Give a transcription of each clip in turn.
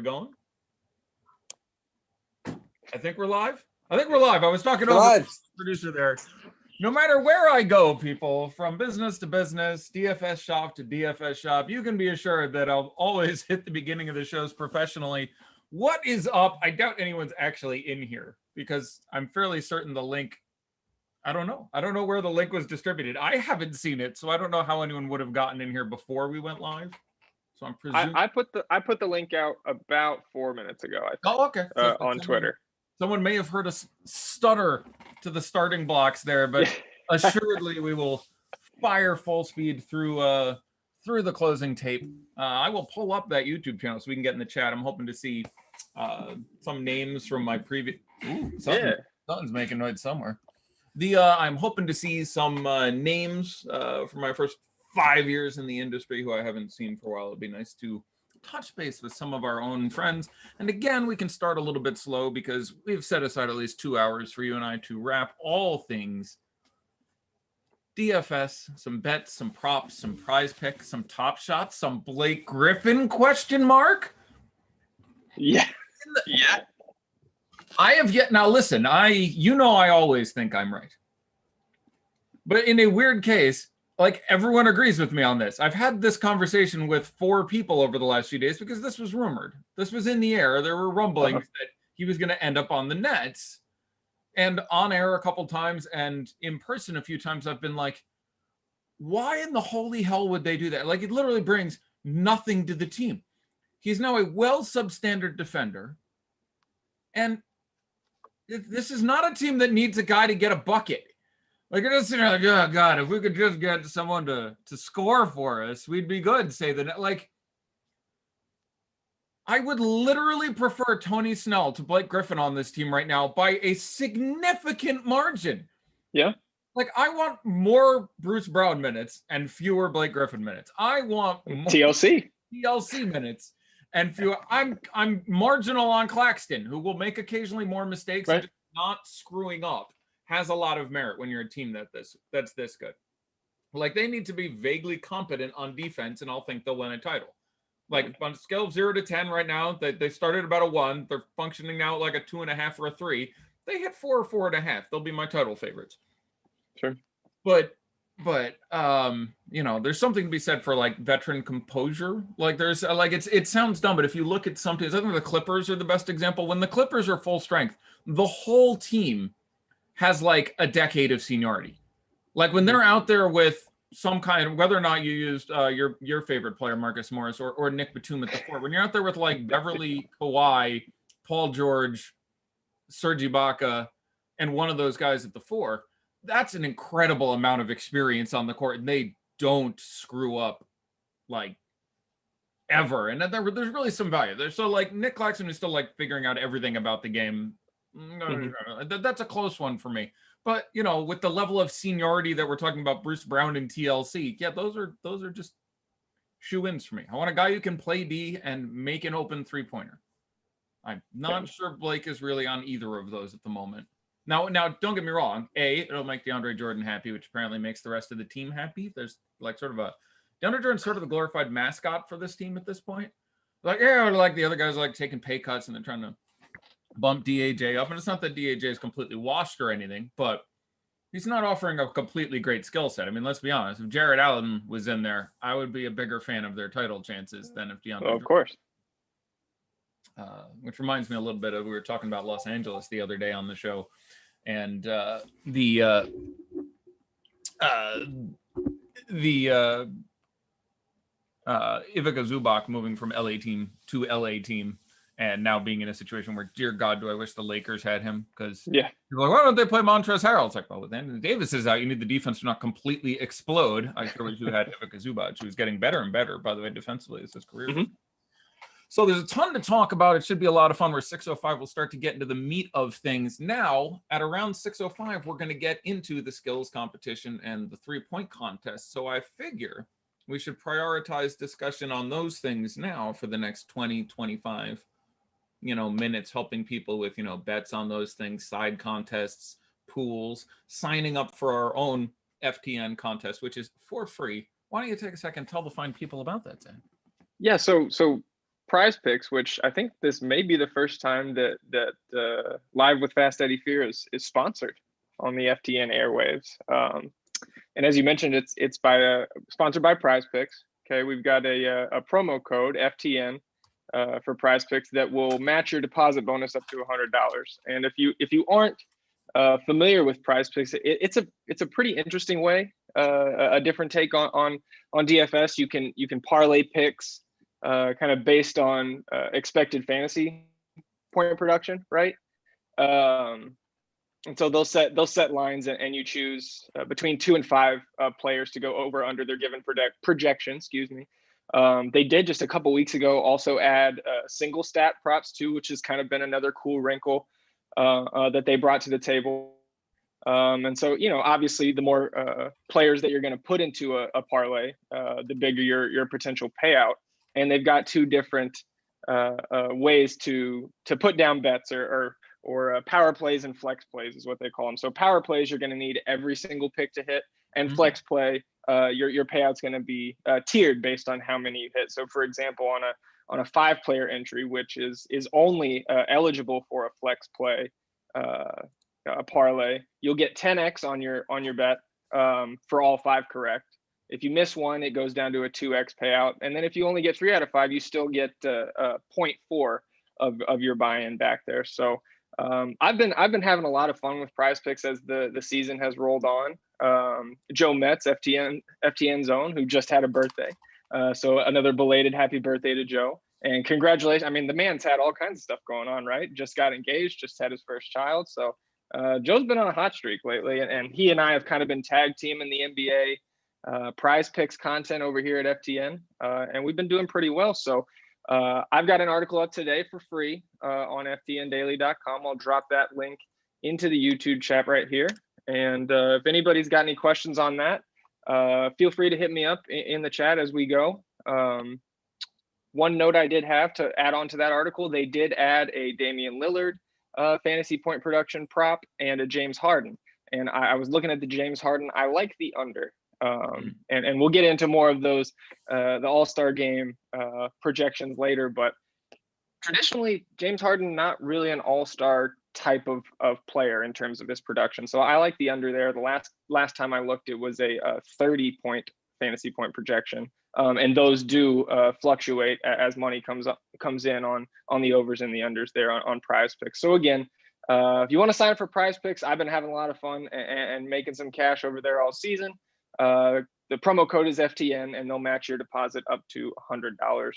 going? I think we're live. I was talking over the producer there. No matter where I go, people, from business to business, DFS shop to DFS shop, you can be assured that I'll always hit the beginning of the shows professionally. What is up? I doubt anyone's actually in here because I'm fairly certain the link, I don't know. I don't know where the link was distributed. I haven't seen it, so I don't know how anyone would have gotten in here before we went live. So I'm presuming I put the link out about 4 minutes ago, I think. Oh, okay. So on Twitter. Someone may have heard us stutter to the starting blocks there, but assuredly we will fire full speed through the closing tape. I will pull up that YouTube channel so we can get in the chat. I'm hoping to see some names from my previous. Something's making noise somewhere. I'm hoping to see some names from my first 5 years in the industry who I haven't seen for a while. It'd be nice to touch base with some of our own friends. And again, we can start a little bit slow because we've set aside at least 2 hours for you and I to wrap all things DFS, some bets, some props, some prize picks, some top shots, some Blake Griffin ? Yeah. I have yet, now listen, I always think I'm right. But in a weird case, like everyone agrees with me on this. I've had this conversation with 4 people over the last few days because this was rumored. This was in the air. There were rumblings that he was going to end up on the Nets. And on air a couple times and in person a few times, I've been like, why in the holy hell would they do that? Like, it literally brings nothing to the team. He's now a well-substandard defender. And this is not a team that needs a guy to get a bucket. Like, you're just sitting there like, oh, God, if we could just get someone to score for us, we'd be good, say the net. Like, I would literally prefer Tony Snell to Blake Griffin on this team right now by a significant margin. Yeah. Like, I want more Bruce Brown minutes and fewer Blake Griffin minutes. I want more TLC minutes and fewer. I'm marginal on Claxton, who will make occasionally more mistakes and just not screwing up. Has a lot of merit when you're a team that's this good. Like, they need to be vaguely competent on defense, and I'll think they'll win a title. Like, on a scale of 0 to 10 right now, they started about a 1. They're functioning now like a 2.5 or a 3. They hit 4 or 4.5. They'll be my title favorites. Sure. But there's something to be said for like veteran composure. Like, there's like, it sounds dumb, but if you look at some teams, I think the Clippers are the best example. When the Clippers are full strength, the whole team has like a decade of seniority. Like, when they're out there with some kind of, whether or not you used your favorite player, Marcus Morris, or Nick Batum at the 4, when you're out there with like Beverly, Kawhi, Paul George, Serge Ibaka, and one of those guys at the 4, that's an incredible amount of experience on the court, and they don't screw up like ever. And there's really some value there. So like Nick Claxton is still like figuring out everything about the game. That's a close one for me. But with the level of seniority that we're talking about, Bruce Brown and TLC, yeah, those are just shoe-ins for me. I want a guy who can play D and make an open 3-pointer. I'm not sure Blake is really on either of those at the moment. Now, don't get me wrong. It'll make DeAndre Jordan happy, which apparently makes the rest of the team happy. There's like sort of DeAndre Jordan's sort of the glorified mascot for this team at this point. Like, like the other guys are like taking pay cuts and they're trying to bump DAJ up. And it's not that DAJ is completely washed or anything, but he's not offering a completely great skill set. I mean, let's be honest. If Jared Allen was in there, I would be a bigger fan of their title chances than if DeAndre Jordan. Of course. Which reminds me a little bit of, we were talking about Los Angeles the other day on the show, and Ivica Zubac moving from LA team to LA team, and now being in a situation where, dear God, do I wish the Lakers had him, because people are like, why don't they play Montrezl Harrell? It's like, well, with Anthony Davis is out, you need the defense to not completely explode. I sure wish you had Ivica Zubac, who's getting better and better, by the way, defensively as his career. So there's a ton to talk about. It should be a lot of fun. Where 6:05 will start to get into the meat of things. Now, at around 6:05, we're going to get into the skills competition and the 3-point contest. So I figure we should prioritize discussion on those things now for the next 20, 25, minutes, helping people with, bets on those things, side contests, pools, signing up for our own FTN contest, which is for free. Why don't you take a second, tell the fine people about that, Zach? Yeah, so Prize Picks, which I think this may be the first time that Live with Fast Eddie Fear is sponsored on the FTN airwaves. And as you mentioned, it's sponsored by Prize Picks. Okay, we've got a promo code FTN for Prize Picks that will match your deposit bonus up to $100. And if you aren't familiar with Prize Picks, it's a pretty interesting way, a different take on DFS. You can parlay picks kind of based on expected fantasy point production, right? And so they'll set lines, and you choose between 2 and 5 players to go over under their given projection. Excuse me. They did just a couple weeks ago also add single stat props too, which has kind of been another cool wrinkle that they brought to the table. And so, obviously, the more players that you're going to put into a parlay, the bigger your potential payout. And they've got 2 different ways to put down bets or power plays and flex plays is what they call them. So power plays, you're going to need every single pick to hit, and flex play, your payout's going to be tiered based on how many you hit. So for example, on a 5-player entry, which is only eligible for a flex play, a parlay, you'll get 10x on your bet for all 5 correct. If you miss one, it goes down to a 2x payout, and then if you only get 3 out of 5, you still get 0.4 of your buy-in back there. So I've been having a lot of fun with Prize Picks as the season has rolled on. Joe Metz, FTN Zone, who just had a birthday, so another belated happy birthday to Joe, and congratulations. I mean, the man's had all kinds of stuff going on, right? Just got engaged, just had his first child. So Joe's been on a hot streak lately, and he and I have kind of been tag team in the NBA Prize Picks content over here at FTN, and we've been doing pretty well. So I've got an article up today for free on ftndaily.com. I'll drop that link into the YouTube chat right here. And if anybody's got any questions on that, feel free to hit me up in the chat as we go. One note I did have to add on to that article, they did add a Damian Lillard fantasy point production prop and a James Harden. And I was looking at the James Harden. I like the under. And we'll get into more of those, the All-Star game projections later. But traditionally, James Harden, not really an all-star type of player in terms of his production. So I like the under there. The last time I looked, it was a 30-point fantasy point projection. And those do fluctuate as money comes in on the overs and the unders there on Prize Picks. So again, if you want to sign up for Prize Picks, I've been having a lot of fun and making some cash over there all season. The promo code is FTN, and they'll match your deposit up to $100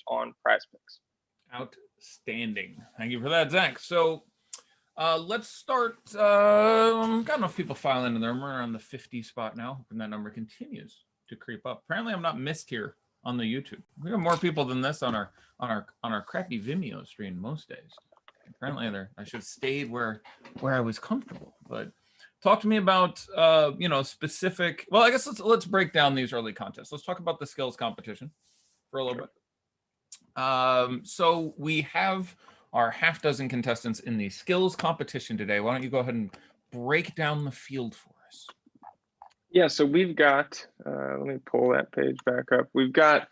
on Prize Picks. Outstanding. Thank you for that, Zach. So let's start. Got enough people filing in there. We're around the 50 spot now, and that number continues to creep up. Apparently, I'm not missed here on the YouTube. We have more people than this on our crappy Vimeo stream most days. Apparently, I should have stayed where I was comfortable. But talk to me about specific. Well, I guess let's break down these early contests. Let's talk about the skills competition for a little bit. So we have our half dozen contestants in the skills competition today. Why don't you go ahead and break down the field for us? Yeah, so we've got, let me pull that page back up. We've got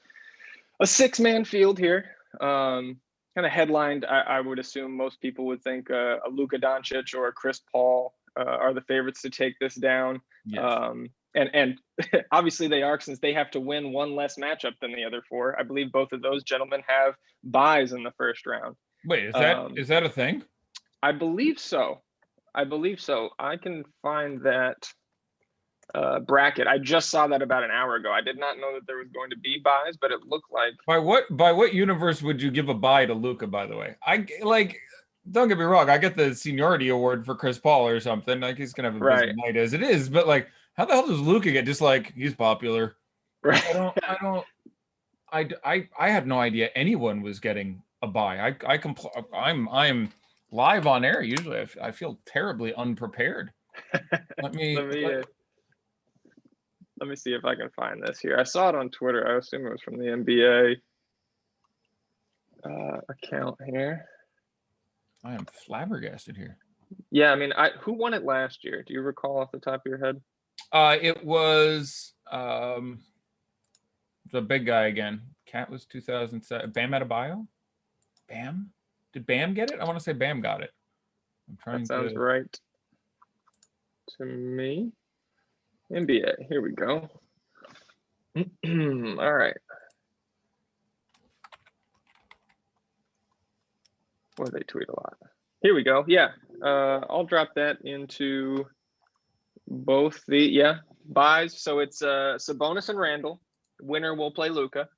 a 6-man field here, kind of headlined. I would assume most people would think a Luka Doncic or a Chris Paul are the favorites to take this down. Yes. And obviously they are, since they have to win one less matchup than the other 4. I believe both of those gentlemen have buys in the first round. Wait, is that a thing? I believe so. I can find that bracket. I just saw that about an hour ago. I did not know that there was going to be buys, but it looked like. By what universe would you give a buy to Luka, by the way? Don't get me wrong, I get the seniority award for Chris Paul or something. Like, he's gonna have a busy night as it is, but like, how the hell does Luka get just like he's popular? Right. I had no idea anyone was getting a buy. I'm live on air. Usually I feel terribly unprepared. Let me see if I can find this here. I saw it on Twitter. I assume it was from the NBA account here. I am flabbergasted here. Yeah, I mean, who won it last year? Do you recall off the top of your head? It was the big guy again. Cat was 2007. Bam Adebayo? Bam? Did Bam get it? I want to say Bam got it. I'm trying That sounds right to me. NBA. Here we go. All right. Well, they tweet a lot. Here we go. Yeah. I'll drop that into both the buys. So it's Sabonis and Randall. Winner will play Luka.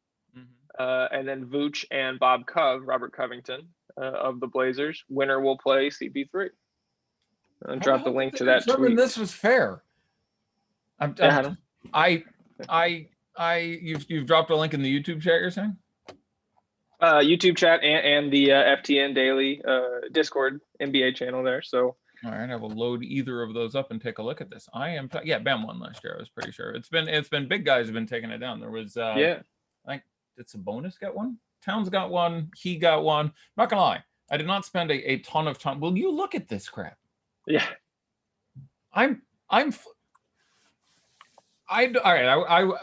And then Vooch and Robert Covington of the Blazers. Winner will play CP3. I'll drop the link to that tweet. This was fair. You've dropped a link in the YouTube chat, you're saying? YouTube chat and the FTN Daily Discord NBA channel there. So all right, I will load either of those up and take a look at this. Bam won last year. I was pretty sure. It's been big guys have been taking it down. There was I think did Sabonis get one? Towns got one. He got one. Not gonna lie, I did not spend a ton of time. Will you look at this crap? Yeah, all right.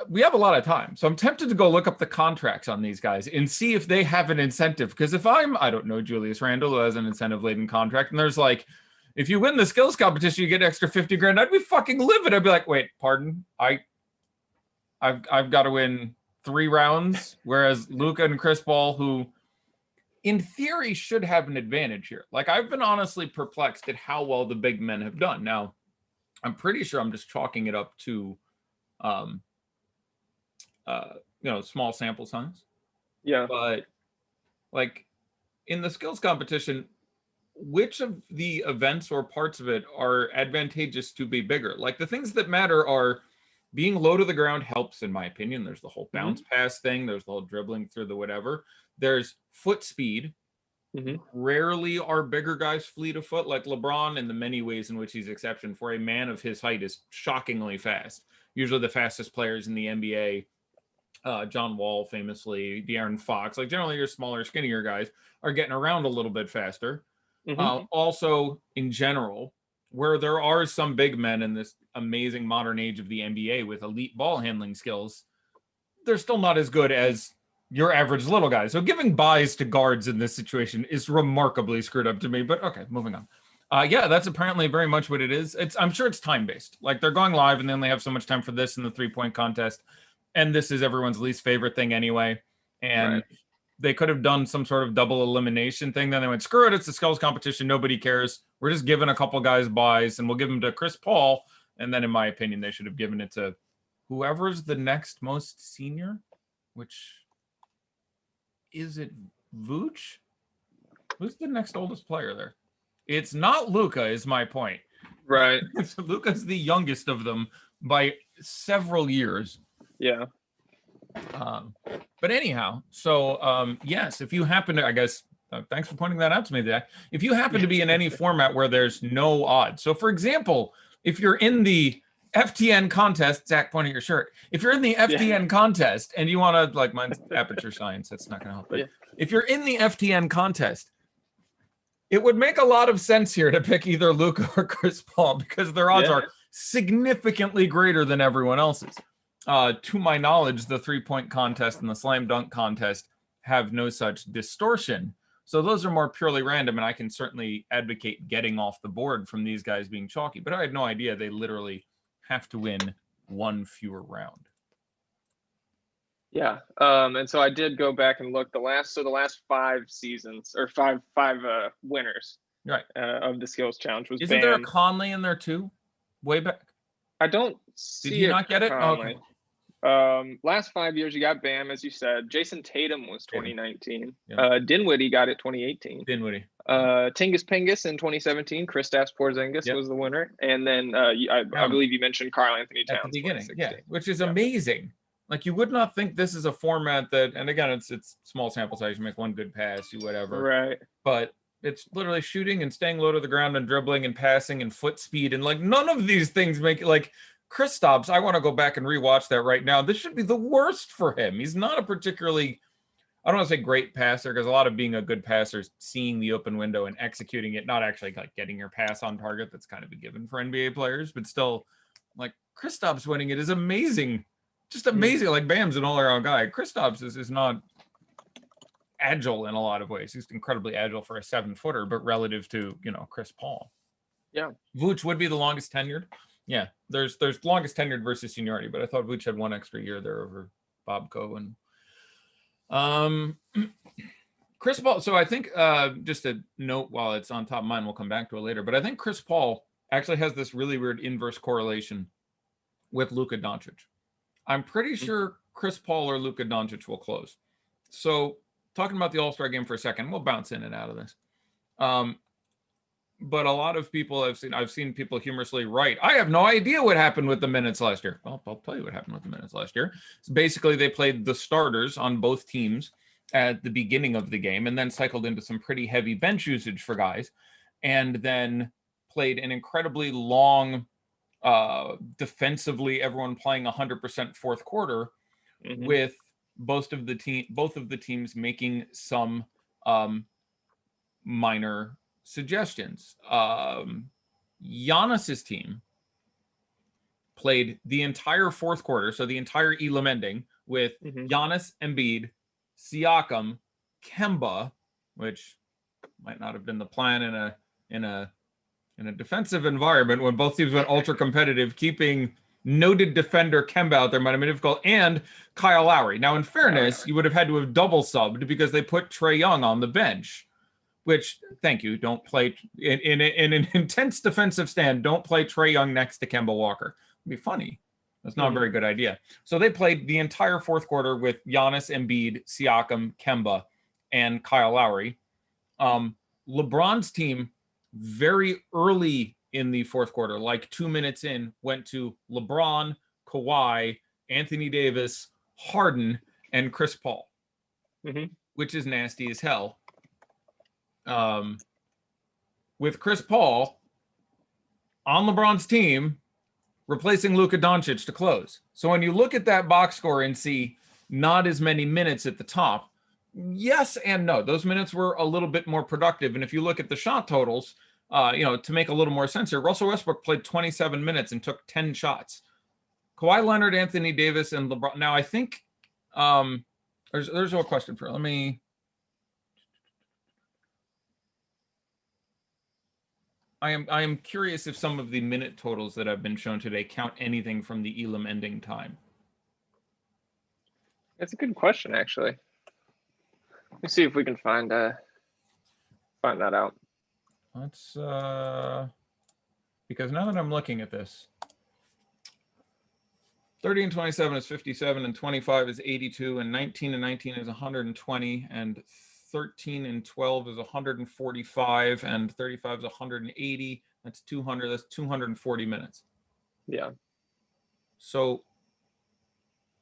We have a lot of time, so I'm tempted to go look up the contracts on these guys and see if they have an incentive. Because if I don't know Julius Randle, who has an incentive-laden contract, and there's like, if you win the skills competition, you get an extra $50,000. I'd be fucking livid. I'd be like, wait, pardon? I've got to win 3 rounds, whereas Luka and Chris Paul, who in theory should have an advantage here. Like, I've been honestly perplexed at how well the big men have done. Now, I'm pretty sure I'm just chalking it up to small sample size. Yeah. But like in the skills competition, which of the events or parts of it are advantageous to be bigger? Like the things that matter are being low to the ground helps, in my opinion. There's the whole bounce pass thing. There's the whole dribbling through the whatever. There's foot speed. Rarely are bigger guys fleet of foot. Like LeBron, in the many ways in which he's exception for a man of his height, is shockingly fast. Usually the fastest players in the NBA, John Wall famously, De'Aaron Fox, like generally your smaller, skinnier guys are getting around a little bit faster. Also, in general, where there are some big men in this amazing modern age of the NBA with elite ball handling skills, they're still not as good as your average little guy. So giving buys to guards in this situation is remarkably screwed up to me. But okay, moving on. That's apparently very much what it is. I'm sure it's time-based. Like they're going live and then they have so much time for this in the 3-point contest. And this is everyone's least favorite thing anyway. And they could have done some sort of double elimination thing. Then they went, screw it, it's a skills competition. Nobody cares. We're just giving a couple guys buys and we'll give them to Chris Paul. And then in my opinion, they should have given it to whoever's the next most senior, which is it Vooch? Who's the next oldest player there? It's not Luka, is my point. Right. So Luka's the youngest of them by several years. Yeah. But anyhow, so yes, if you happen to, I guess, thanks for pointing that out to me, Zach. If you happen to be in any format where there's no odds. So for example, if you're in the FTN contest, Zach pointing at your shirt. If you're in the FTN contest and you want to, like mine's aperture science, that's not going to help. But if you're in the FTN contest, it would make a lot of sense here to pick either Luka or Chris Paul because their odds are significantly greater than everyone else's. To my knowledge, the 3-point contest and the slam dunk contest have no such distortion. So those are more purely random, and I can certainly advocate getting off the board from these guys being chalky. But I had no idea they literally have to win one fewer round. Yeah. And so I did go back and look the last 5 seasons or five winners of the skills challenge was Isn't there a Conley in there too? Way back? I don't see. Did you not get it? Okay. Last 5 years you got Bam, as you said. Jason Tatum was 2019. Dinwiddie got it 2018. Dinwiddie. Tingus Pingus in 2017. Kristaps Porzingis was the winner, and then I believe you mentioned Karl Anthony Towns at the beginning. Which is amazing. Like you would not think this is a format that, and again, it's small sample size. You make one good pass, you whatever. Right. But it's literally shooting and staying low to the ground and dribbling and passing and foot speed, and like none of these things make it like. Kristaps, I want to go back and rewatch that right now. This should be the worst for him. He's not a particularly, I don't want to say great passer, because a lot of being a good passer is seeing the open window and executing it, not actually like getting your pass on target. That's kind of a given for NBA players, but still, like Kristaps winning it is amazing. Just amazing. Like Bam's an all-around guy. Kristaps is not agile in a lot of ways. He's incredibly agile for a 7-footer, but relative to, Chris Paul. Yeah. Vooch would be the longest tenured. Yeah, there's longest tenured versus seniority, but I thought Vooch had one extra year there over Bobko and Chris Paul. So I think just a note while it's on top of mine, we'll come back to it later. But I think Chris Paul actually has this really weird inverse correlation with Luka Doncic. I'm pretty sure Chris Paul or Luka Doncic will close. So talking about the All-Star game for a second, we'll bounce in and out of this. But a lot of people I've seen people humorously write, I have no idea what happened with the minutes last year. Well, I'll tell you what happened with the minutes last year. So basically, they played the starters on both teams at the beginning of the game and then cycled into some pretty heavy bench usage for guys, and then played an incredibly long, defensively, everyone playing 100% fourth quarter, with both of the teams making some minor suggestions. Giannis's team played the entire fourth quarter, so the entire Elam ending, with Giannis, Embiid, Siakam, Kemba, which might not have been the plan in a defensive environment when both teams went ultra competitive. Keeping noted defender Kemba out there might have been difficult, and Kyle Lowry. Now, in fairness, you would have had to have double subbed because they put Trae Young on the bench. Which, thank you, don't play in an intense defensive stand. Don't play Trae Young next to Kemba Walker. It'd be funny. That's not a very good idea. So they played the entire fourth quarter with Giannis, Embiid, Siakam, Kemba, and Kyle Lowry. LeBron's team, very early in the fourth quarter, like 2 minutes in, went to LeBron, Kawhi, Anthony Davis, Harden, and Chris Paul, which is nasty as hell. With Chris Paul on LeBron's team, replacing Luka Doncic to close. So when you look at that box score and see not as many minutes at the top, yes and no. Those minutes were a little bit more productive. And if you look at the shot totals, to make a little more sense here, Russell Westbrook played 27 minutes and took 10 shots. Kawhi Leonard, Anthony Davis, and LeBron. Now, I think there's a question for me. I am curious if some of the minute totals that have been shown today count anything from the Elam ending time. That's a good question, actually. Let's see if we can find that out. Let's because now that I'm looking at this, 30 and 27 is 57, and 25 is 82, and 19 and 19 is 120, and 13 and 12 is 145, and 35 is 180. That's 200. That's 240 minutes. Yeah. So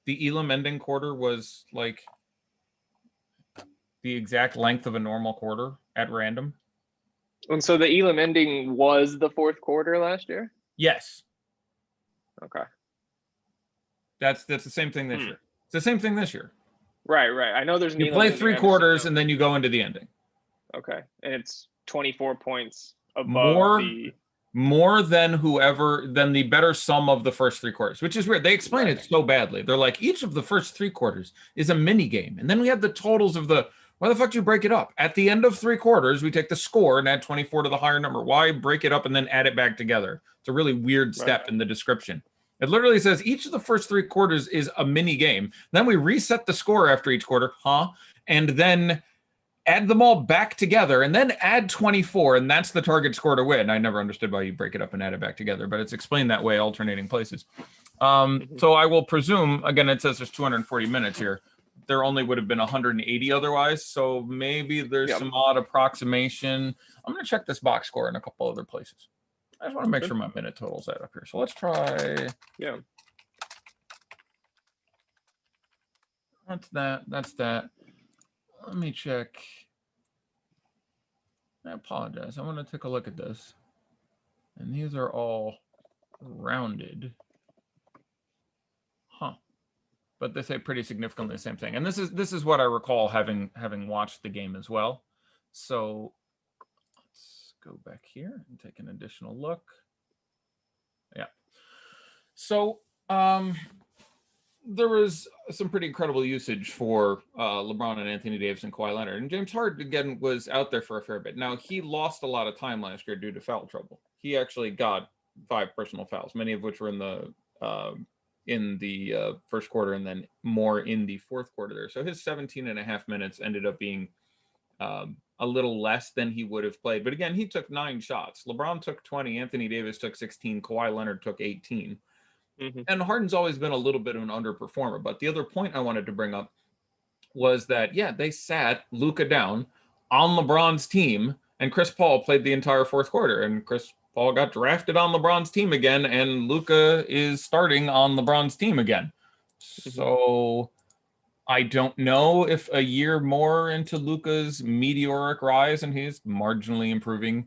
the Elam ending quarter was like the exact length of a normal quarter at random. And so the Elam ending was the fourth quarter last year? Yes. Okay. That's the same thing this year. It's the same thing this year. Right. I know there's an you play 3 quarters and then you go into the ending. Okay, and it's 24 points above more than the better sum of the first 3 quarters, which is weird. They explain it so badly. They're like, each of the first 3 quarters is a mini game, and then we have the totals of why the fuck do you break it up? At the end of 3 quarters, we take the score and add 24 to the higher number. Why break it up and then add it back together? It's a really weird step in the description. It literally says each of the first 3 quarters is a mini game. Then we reset the score after each quarter, and then add them all back together, and then add 24, and that's the target score to win. I never understood why you break it up and add it back together, but it's explained that way, alternating places. So I will presume, again, it says there's 240 minutes here. There only would have been 180 otherwise, so maybe there's some odd approximation. I'm going to check this box score in a couple other places. I just want to make sure my minute totals add up here. So let's try. Yeah. That's that. Let me check. I apologize. I want to take a look at this. And these are all rounded. But they say pretty significantly the same thing. And this is what I recall having watched the game as well. So let's go back here and take an additional look. Yeah. So there was some pretty incredible usage for LeBron and Anthony Davis and Kawhi Leonard. And James Harden, again, was out there for a fair bit. Now, he lost a lot of time last year due to foul trouble. He actually got 5 personal fouls, many of which were in the first quarter and then more in the fourth quarter there. So his 17 and a half minutes ended up being a little less than he would have played. But again, he took 9 shots. LeBron took 20. Anthony Davis took 16. Kawhi Leonard took 18. Mm-hmm. And Harden's always been a little bit of an underperformer. But the other point I wanted to bring up was that, yeah, they sat Luka down on LeBron's team, and Chris Paul played the entire fourth quarter. And Chris Paul got drafted on LeBron's team again, and Luka is starting on LeBron's team again. Mm-hmm. So I don't know if a year more into Luka's meteoric rise, and he's marginally improving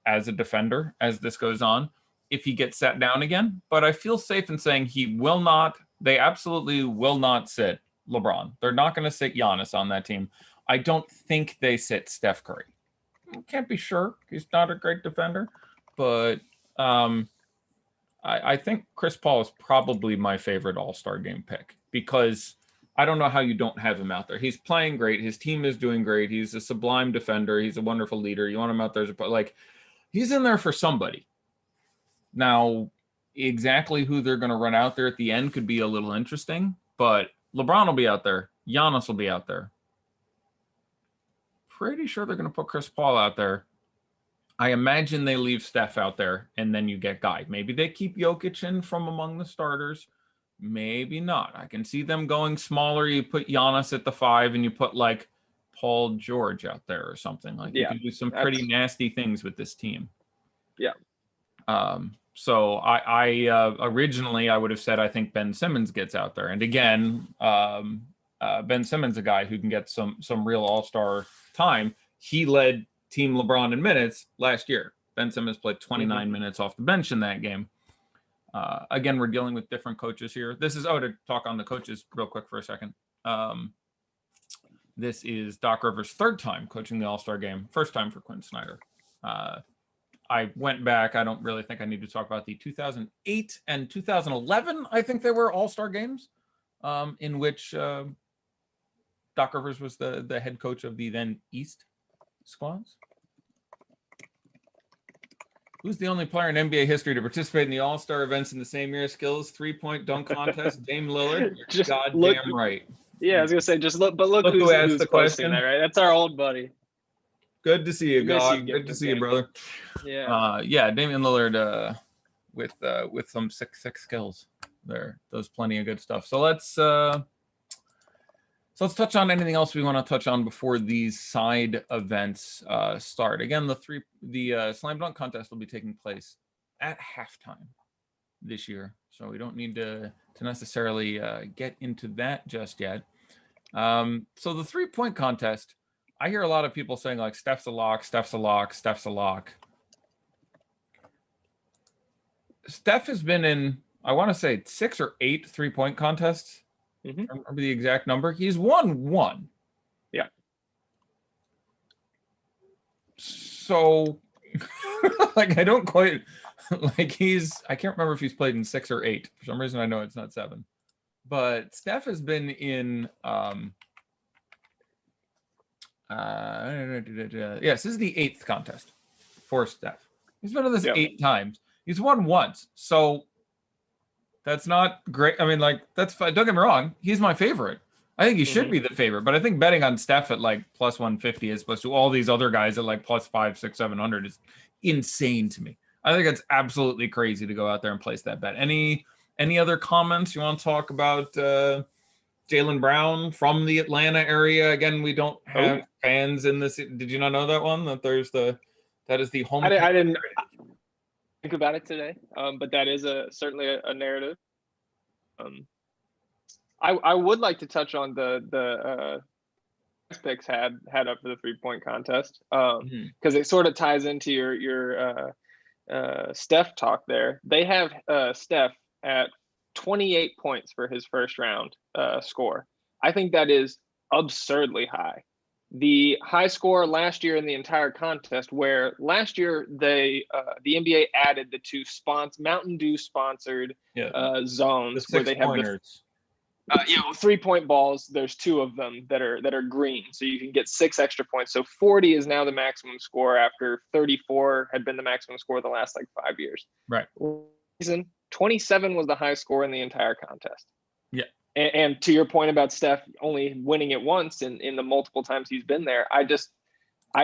as a defender as this goes on, if he gets sat down again. But I feel safe in saying they absolutely will not sit LeBron. They're not going to sit Giannis on that team. I don't think they sit Steph Curry. Can't be sure. He's not a great defender. But I think Chris Paul is probably my favorite All-Star game pick, because I don't know how you don't have him out there. He's playing great. His team is doing great. He's a sublime defender. He's a wonderful leader. You want him out there he's in there for somebody. Now, exactly who they're going to run out there at the end could be a little interesting, but LeBron will be out there. Giannis will be out there. Pretty sure they're going to put Chris Paul out there. I imagine they leave Steph out there, and then you get Guy. Maybe they keep Jokic in from among the starters. Maybe not. I can see them going smaller. You put Giannis at the 5, and you put like Paul George out there or something. You can do some pretty nasty things with this team. Yeah. So I originally I would have said I think Ben Simmons gets out there, and again, Ben Simmons, a guy who can get some real all-star time. He led Team LeBron in minutes last year. Ben Simmons played 29 minutes off the bench in that game. Again, we're dealing with different coaches here. This is to talk on the coaches real quick for a second. This is Doc Rivers' 3rd time coaching the All-Star game, 1st time for Quinn Snyder. I went back. I don't really think I need to talk about the 2008 and 2011. I think they were All-Star games in which Doc Rivers was the head coach of the then East squads. Who's the only player in NBA history to participate in the All-Star events in the same year? Skills, 3-point dunk contest, Dame Lillard. Just goddamn right. Yeah, I was gonna say, look who asked the question. That, right? That's our old buddy. Good to see you, God. Good to see you, brother. Yeah. Damian Lillard with some sick skills there. Does plenty of good stuff. So let's touch on anything else we want to touch on before these side events start. Again, the slam dunk contest will be taking place at halftime this year, so we don't need to necessarily get into that just yet. So the 3-point contest, I hear a lot of people saying like Steph's a lock, Steph's a lock, Steph's a lock. Steph has been in, I want to say 6 or 8 3-point contests. I don't remember the exact number. He's won 1. Yeah. So I don't quite I can't remember if he's played in 6 or 8. For some reason I know it's not 7. But Steph has been in yes, this is the 8th contest for Steph. He's been in this 8 times. He's won once. So that's not great. I mean, that's fine. Don't get me wrong. He's my favorite. I think he should be the favorite, but I think betting on Steph at plus 150 as opposed to all these other guys at plus 500, 600, 700 is insane to me. I think it's absolutely crazy to go out there and place that bet. Any other comments you want to talk about? Jaylen Brown from the Atlanta area. Again, we don't have fans in this. Did you not know that one? That is the home. I didn't think about it today, but that is certainly a narrative. I would like to touch on the picks had up for the 3-point contest because it sort of ties into your Steph talk there. They have Steph at 28 points for his first round score. I think that is absurdly high. The high score last year in the entire contest, where last year the NBA added the 2 Mountain Dew sponsored zones where they have 3-point balls. There's 2 of them that are green, so you can get 6 extra points. So 40 is now the maximum score after 34 had been the maximum score the last like 5 years. Right. Season 27 was the highest score in the entire contest. Yeah. And to your point about Steph only winning it once in the multiple times he's been there, I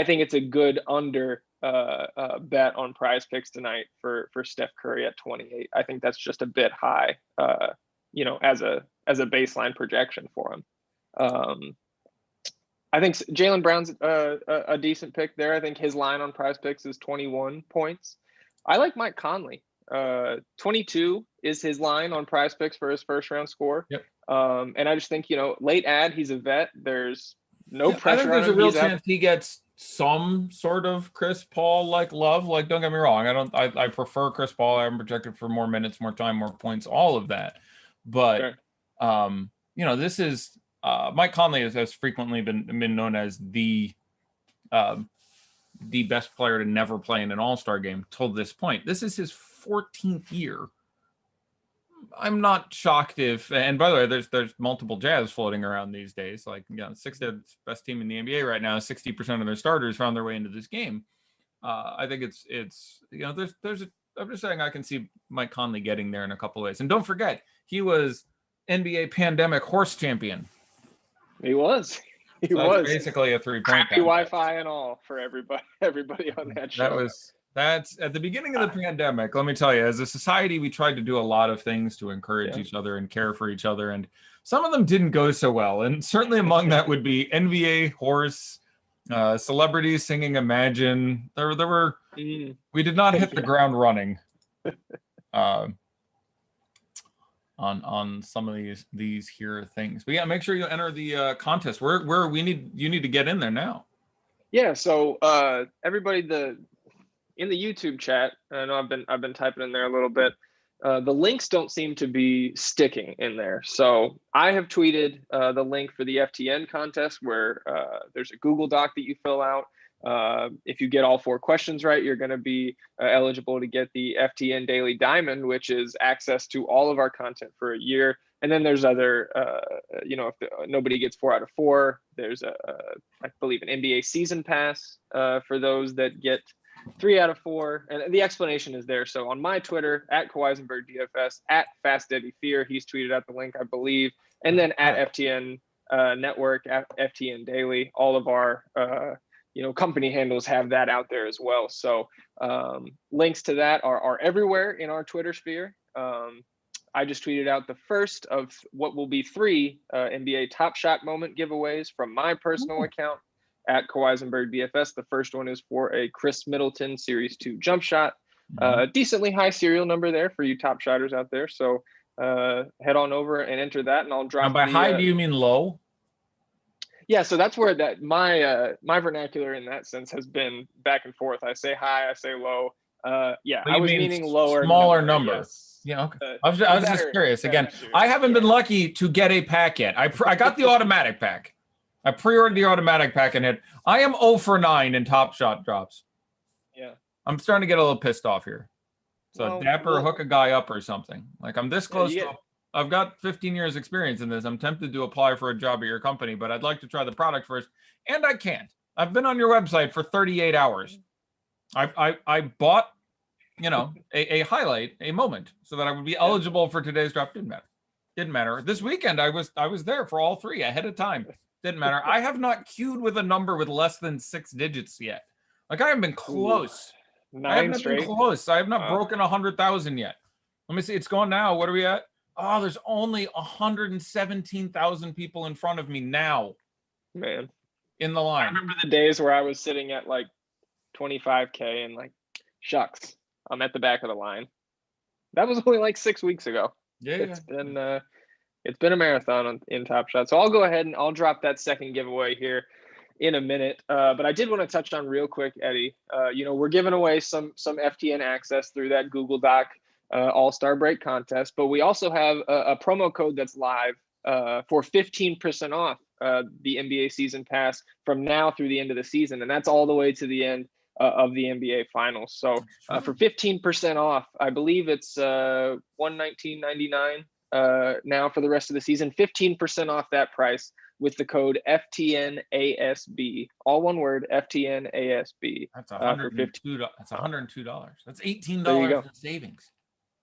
think it's a good under bet on Prize Picks tonight for Steph Curry at 28. I think that's just a bit high, as a baseline projection for him. I think Jaylen Brown's a decent pick there. I think his line on Prize Picks is 21 points. I like Mike Conley. 22 is his line on Prize Picks for his first round score. Yep. And I just think, late ad, he's a vet. There's no pressure. I think there's on him. a real chance he gets some sort of Chris Paul like love. Like, don't get me wrong, I prefer Chris Paul. I'm projected for more minutes, more time, more points, all of that. But sure. This is Mike Conley has frequently been known as the best player to never play in an All-Star game till this point. This is his 14th year. I'm not shocked if, and by the way, there's multiple Jazz floating around these days. Like, sixth best team in the NBA right now. 60% of their starters found their way into this game. I think it's I'm just saying I can see Mike Conley getting there in a couple of ways. And don't forget, he was NBA pandemic horse champion. He was. He so was basically a 3-point. Happy Wi-Fi and all for everybody on that show. That's at the beginning of the pandemic. Let me tell you, as a society, we tried to do a lot of things to encourage each other and care for each other. And some of them didn't go so well. And certainly among that would be NBA horse, celebrities singing Imagine. There were, we did not hit the ground running on some of these here things. But yeah, make sure you enter the contest. You need to get in there now. Yeah. So everybody, in the YouTube chat, I know I've been typing in there a little bit. The links don't seem to be sticking in there. So I have tweeted the link for the FTN contest where there's a Google Doc that you fill out. If you get all 4 questions right, you're going to be eligible to get the FTN Daily Diamond, which is access to all of our content for a year. And then there's other, if nobody gets 4 out of 4, there's I believe an NBA season pass for those that get 3 out of 4, and the explanation is there. So on my Twitter, at Kawhisenberg DFS, at Fast Eddie Fear, he's tweeted out the link, I believe, and then at FTN Network, at FTN Daily, all of our company handles have that out there as well. So links to that are everywhere in our Twitter sphere. I just tweeted out the first of what will be 3 NBA Top Shot Moment giveaways from my personal account at Kawhisenberg DFS. The first one is for a Chris Middleton Series 2 jump shot. Decently high serial number there for you top shotters out there. So head on over and enter that, and I'll drop. Now by high, do you mean low? Yeah, so that's where my vernacular in that sense has been back and forth. I say high, I say low. I was meaning lower, smaller number. Yes. Yeah, okay. I was just curious. Again, I haven't been lucky to get a pack yet. I got the automatic pack. I pre-ordered the automatic pack and I am 0 for 9 in Top Shot drops. Yeah. I'm starting to get a little pissed off here. So Dapper hook a guy up or something. Like, I'm this close to I've got 15 years experience in this. I'm tempted to apply for a job at your company, but I'd like to try the product first. And I can't. I've been on your website for 38 hours. I bought, a highlight, a moment, so that I would be eligible for today's drop. Didn't matter. This weekend I was there for all 3 ahead of time. Didn't matter. I have not queued with a number with less than 6 digits yet. Like, I haven't been close. 9 straight. Been close. I have not broken 100,000 yet. Let me see. It's going now. What are we at? Oh, there's only 117,000 people in front of me now. Man. In the line. I remember the days where I was sitting at like 25K and like, shucks, I'm at the back of the line. That was only like 6 weeks ago. Yeah. It's been a marathon in Top Shot. So I'll go ahead and I'll drop that second giveaway here in a minute. But I did want to touch on real quick, Eddie. We're giving away some FTN access through that Google Doc All-Star Break contest. But we also have a promo code that's live for 15% off the NBA season pass from now through the end of the season. And that's all the way to the end of the NBA Finals. So for 15% off, I believe it's $119.99 now for the rest of the season, 15% off that price with the code FTNASB, all one word, FTNASB. That's For 102. That's $102. That's There you $18 go. in savings.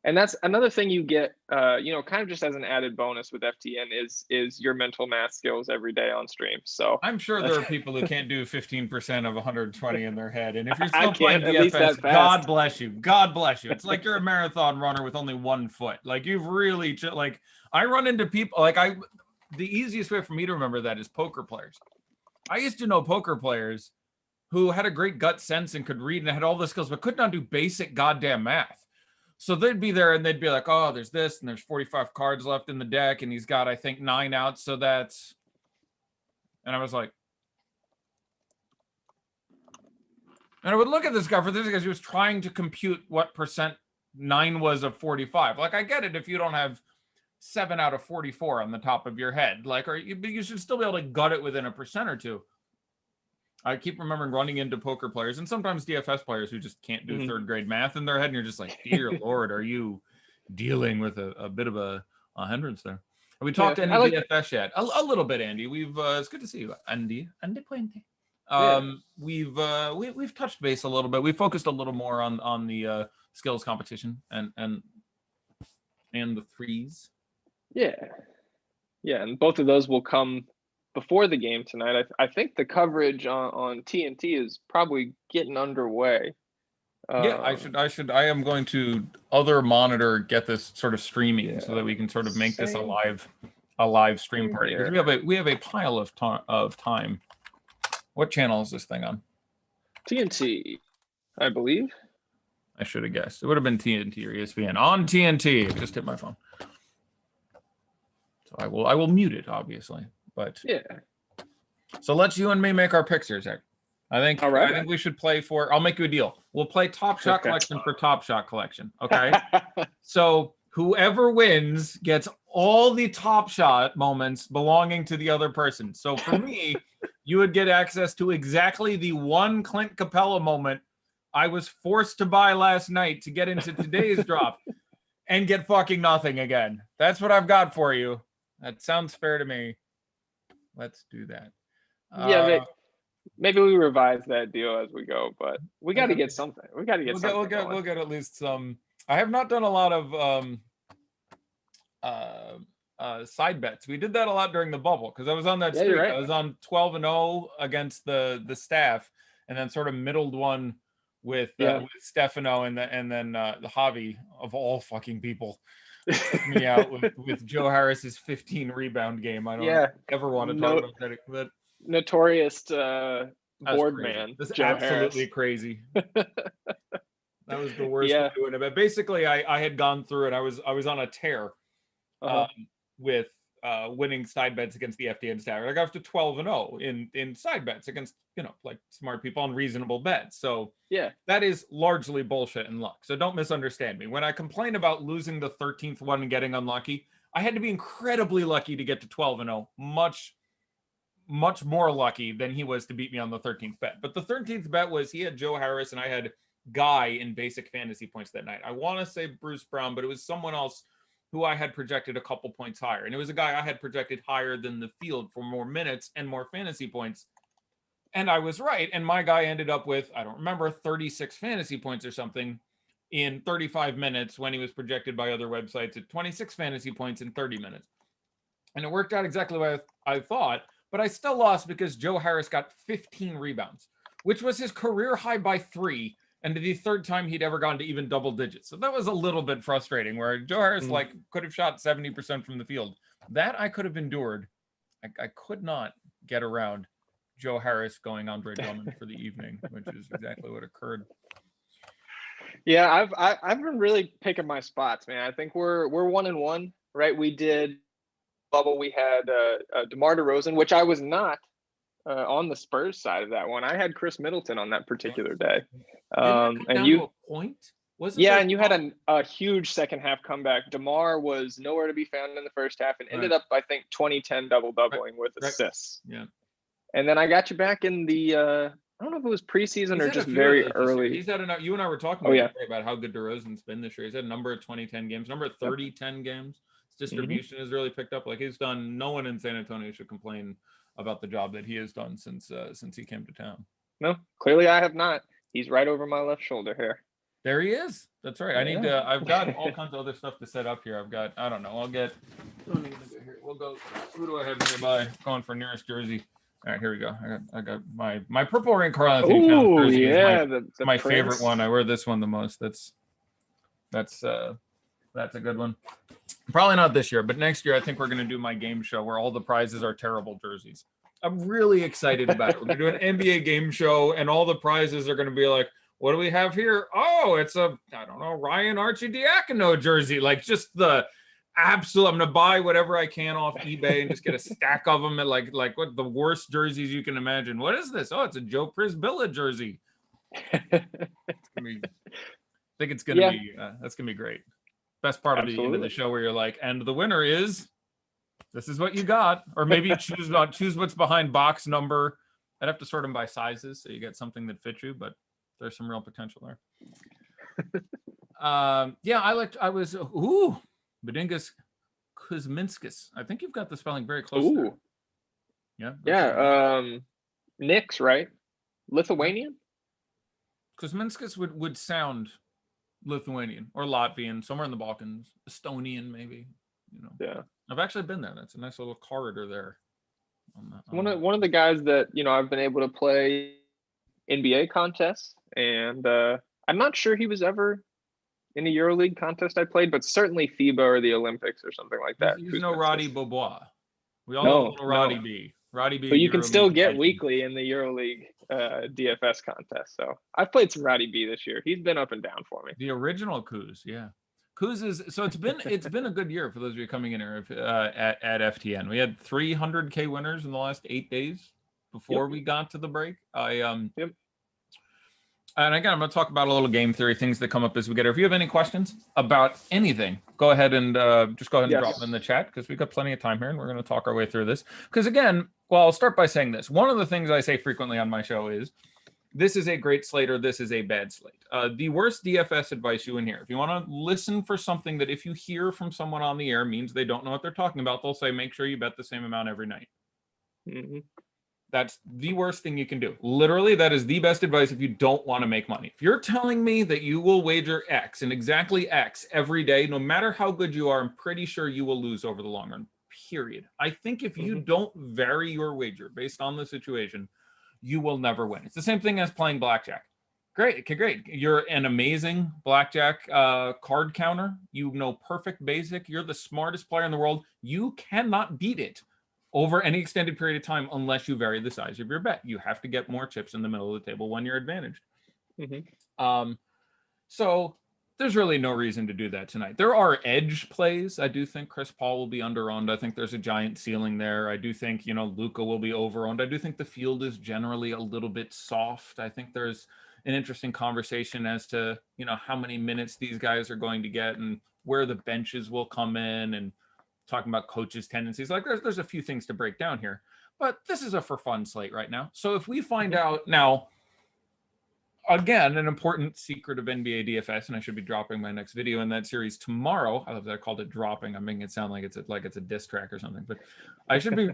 And that's another thing you get, kind of just as an added bonus with FTN is your mental math skills every day on stream. So I'm sure there are people who can't do 15% of 120 in their head. And if you're I still playing can't, at least that DFS, fast. God bless you. God bless you. It's like you're a marathon runner with only 1 foot. Like you've really like I run into people the easiest way for me to remember that is poker players. I used to know poker players who had a great gut sense and could read and had all the skills, but could not do basic goddamn math. So they'd be there and they'd be like, oh, there's this and there's 45 cards left in the deck and he's got, I think, 9 outs. So that's, and I was like, and I would look at this guy for this because he was trying to compute what percent 9 was of 45. Like, I get it if you don't have 7 out of 44 on the top of your head, like, or you should still be able to gut it within a percent or two. I keep remembering running into poker players and sometimes DFS players who just can't do third grade math in their head. And you're just like, dear Lord, are you dealing with a bit of a hindrance there? Have we talked to any DFS yet? A little bit, Andy. It's good to see you, Andy Puente. We've touched base a little bit. We focused a little more on the skills competition and the threes. Yeah, and both of those will come before the game tonight. I think the coverage on TNT is probably getting underway. I am going to other monitor get this sort of streaming so that we can sort of make this a live stream party, because we have a pile of time. What channel is this thing on? TNT, I believe. I should have guessed. It would have been TNT or ESPN. On TNT. I just hit my phone. So I will mute it, obviously. But yeah. So let's you and me make our picks here, Zach. I think we should play for. I'll make you a deal. We'll play Top Shot Collection for Top Shot Collection. Okay. So whoever wins gets all the Top Shot moments belonging to the other person. So for me, you would get access to exactly the one Clint Capella moment I was forced to buy last night to get into today's drop, and get fucking nothing again. That's what I've got for you. That sounds fair to me. Let's do that. Yeah, maybe we revise that deal as we go, but we got to get something. We got to get something. We'll get at least some. I have not done a lot of side bets. We did that a lot during the bubble because I was on that streak. Right. I was on 12-0 against the staff, and then sort of middled one with Stefano and then the Javi of all fucking people. Took me out with Joe Harris's 15 rebound game. I don't ever want to talk about that. But notorious board man. That's Joe absolutely Harris. Crazy. That was the worst way of doing it. But basically, I had gone through it. I was on a tear with winning side bets against the FDN staff. I got up to 12-0 in side bets against like smart people on reasonable bets. So that is largely bullshit and luck. So don't misunderstand me. When I complain about losing the 13th one and getting unlucky, I had to be incredibly lucky to get to 12-0. Much more lucky than he was to beat me on the 13th bet. But the 13th bet was he had Joe Harris and I had Guy in basic fantasy points that night. I want to say Bruce Brown, but it was someone else who I had projected a couple points higher. And it was a guy I had projected higher than the field for more minutes and more fantasy points. And I was right. And my guy ended up with, I don't remember, 36 fantasy points or something in 35 minutes when he was projected by other websites at 26 fantasy points in 30 minutes. And it worked out exactly what I thought, but I still lost because Joe Harris got 15 rebounds, which was his career high by 3. And the third time he'd ever gone to even double digits. So that was a little bit frustrating where Joe Harris could have shot 70% from the field. That I could have endured. I could not get around Joe Harris going Andre Drummond for the evening, which is exactly what occurred. Yeah, I've been really picking my spots, man. I think we're 1-1, right? We did bubble. We had DeMar DeRozan, which I was not on the Spurs side of that one. I had Chris Middleton on that particular day. And you a point? And you had a huge second half comeback. DeMar was nowhere to be found in the first half and ended up, I think, 20-10 double-doubling with assists. Yeah. And then I got you back in the I don't know if it was preseason or just very early. He's had enough. You and I were talking about how good DeRozan's been this year. He's had a number of 20-10 games, number of 30-10 games. distribution has really picked up. Like he's done. No one in San Antonio should complain about the job that he has done since he came to town. No, clearly I have not. He's right over my left shoulder here. There he is. That's right. I need to. I've got all kinds of other stuff to set up here. I've got. I don't know. I'll get. We'll go. Who do I have nearby? Going for nearest jersey. All right, here we go. I got my purple ring Carl Anthony Towns jersey. Yeah, is my favorite one. I wear this one the most. That's a good one. Probably not this year, but next year I think we're going to do my game show where all the prizes are terrible jerseys. I'm really excited about it. We're going to do an NBA game show, and all the prizes are going to be like, what do we have here? Oh, it's a, I don't know, Ryan Arcidiacono jersey. Like just the absolute, I'm going to buy whatever I can off eBay and just get a stack of them at like what the worst jerseys you can imagine. What is this? Oh, it's a Joe Prisbilla jersey. I think it's going to be, that's going to be great. Best part of the end of the show where you're like, and the winner is, this is what you got. Or maybe choose what's behind box number. I'd have to sort them by sizes so you get something that fits you, but there's some real potential there. Bedingas Kuzminskis. I think you've got the spelling very close there. Yeah. Yeah. Knicks, right? Lithuanian? Kuzminskis would sound Lithuanian or Latvian, somewhere in the Balkans, Estonian maybe. Yeah. I've actually been there. That's a nice little corridor there. One of the guys that I've been able to play NBA contests, and I'm not sure he was ever in a EuroLeague contest I played, but certainly FIBA or the Olympics or something like that. He's no Roddy Bobois. We all know Roddy B. Roddy B. But you can still get weekly in the EuroLeague DFS contest. So I've played some Roddy B this year. He's been up and down for me. The original Kuz, yeah. Kuz is so it's been a good year for those of you coming in here at FTN. We had 300K winners in the last 8 days before we got to the break. And again, I'm going to talk about a little game theory, things that come up as we get here. If you have any questions about anything, go ahead and just go ahead and drop them in the chat because we've got plenty of time here and we're going to talk our way through this. Because again, well, I'll start by saying this. One of the things I say frequently on my show is this is a great slate or this is a bad slate. The worst DFS advice you in here, if you want to listen for something that if you hear from someone on the air means they don't know what they're talking about, they'll say, make sure you bet the same amount every night. Mm-hmm. That's the worst thing you can do. Literally, that is the best advice if you don't want to make money. If you're telling me that you will wager X and exactly X every day, no matter how good you are, I'm pretty sure you will lose over the long run, period. I think if you don't vary your wager based on the situation, you will never win. It's the same thing as playing blackjack. Great. You're an amazing blackjack card counter. You know perfect basic. You're the smartest player in the world. You cannot beat it over any extended period of time unless you vary the size of your bet. You have to get more chips in the middle of the table when you're advantaged. So there's really no reason to do that tonight. There are edge plays. I do think Chris Paul will be under-owned. I think there's a giant ceiling there. I do think, Luka will be over-owned. I do think the field is generally a little bit soft. I think there's an interesting conversation as to, how many minutes these guys are going to get and where the benches will come in and talking about coaches' tendencies. Like there's a few things to break down here, but this is a for fun slate right now. So if we find out now, again, an important secret of NBA DFS, and I should be dropping my next video in that series tomorrow. I love that I called it dropping. I'm making it sound like it's a diss track or something, but I should be,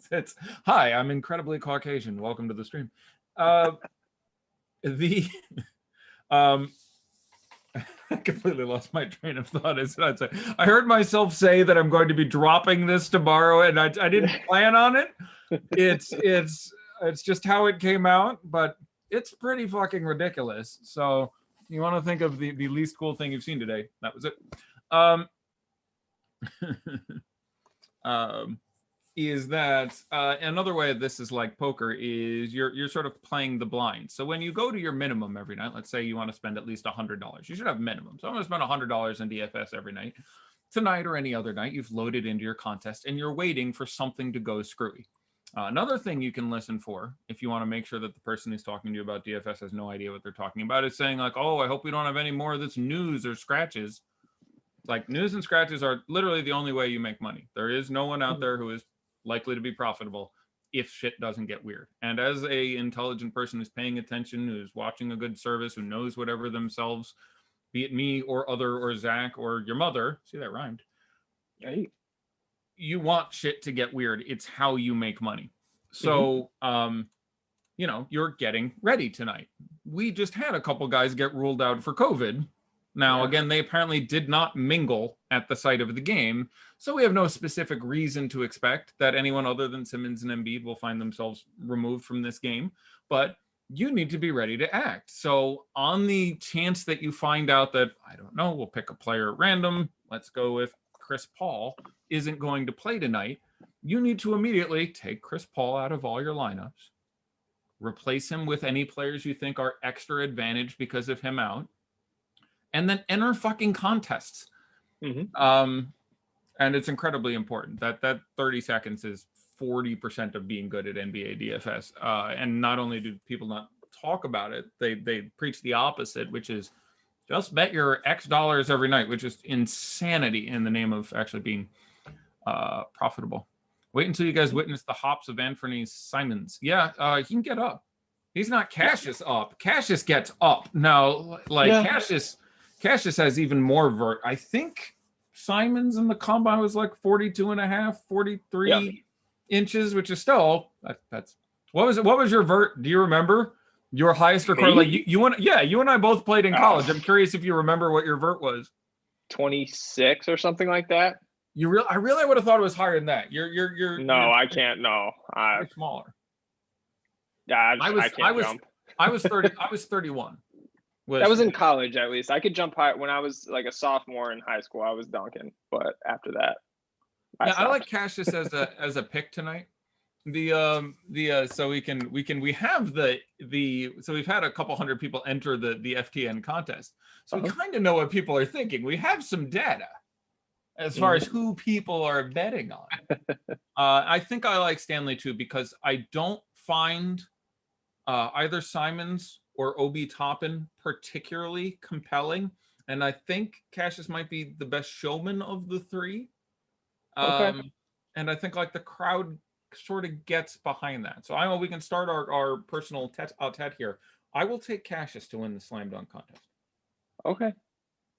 it's hi, I'm incredibly Caucasian. Welcome to the stream. I completely lost my train of thought. I heard myself say that I'm going to be dropping this tomorrow, and I didn't plan on it. It's just how it came out, but it's pretty fucking ridiculous. So you want to think of the least cool thing you've seen today? That was it. Is that another way this is like poker is you're sort of playing the blind. So when you go to your minimum every night, let's say you want to spend at least $100, you should have minimum. So I'm going to spend $100 in DFS every night. Tonight or any other night, you've loaded into your contest and you're waiting for something to go screwy. Another thing you can listen for if you want to make sure that the person who's talking to you about DFS has no idea what they're talking about is saying like, oh, I hope we don't have any more of this news or scratches. Like news and scratches are literally the only way you make money. There is no one out there who is likely to be profitable if shit doesn't get weird. And as a intelligent person who's paying attention, who's watching a good service, who knows whatever themselves be it me or other or Zach or your mother, see that rhymed. Hey. You want shit to get weird. It's how you make money. So, you're getting ready tonight. We just had a couple guys get ruled out for COVID. Now, again, they apparently did not mingle at the site of the game. So we have no specific reason to expect that anyone other than Simmons and Embiid will find themselves removed from this game. But you need to be ready to act. So on the chance that you find out that, I don't know, we'll pick a player at random. Let's go with Chris Paul isn't going to play tonight. You need to immediately take Chris Paul out of all your lineups. Replace him with any players you think are extra advantage because of him out. And then enter fucking contests. And it's incredibly important. That 30 seconds is 40% of being good at NBA DFS. And not only do people not talk about it, they preach the opposite, which is just bet your X dollars every night, which is insanity in the name of actually being profitable. Wait until you guys witness the hops of Anthony Simons. Yeah, he can get up. He's not Cassius up. Cassius gets up. Now, Cassius has even more vert. I think Simons in the combine was like 42 and a half, 43 inches, which is still that's what was your vert? Do you remember your highest record? Like you and I both played in college. I'm curious if you remember what your vert was. 26 or something like that. I really would have thought it was higher than that. I can't. No, you're smaller. Yeah, I can't jump. I was 30. I was 31. That was in college, at least. I could jump high when I was like a sophomore in high school. I was dunking, but after that, I like Cassius as a pick tonight. So we've had a couple hundred people enter the FTN contest, so we kind of know what people are thinking. We have some data as far as who people are betting on. I think I like Stanley too because I don't find either Simons or Obi Toppin particularly compelling, and I think Cassius might be the best showman of the three. And I think like the crowd sort of gets behind that. So I know we can start our personal tete here. I will take Cassius to win the slam dunk contest. Okay.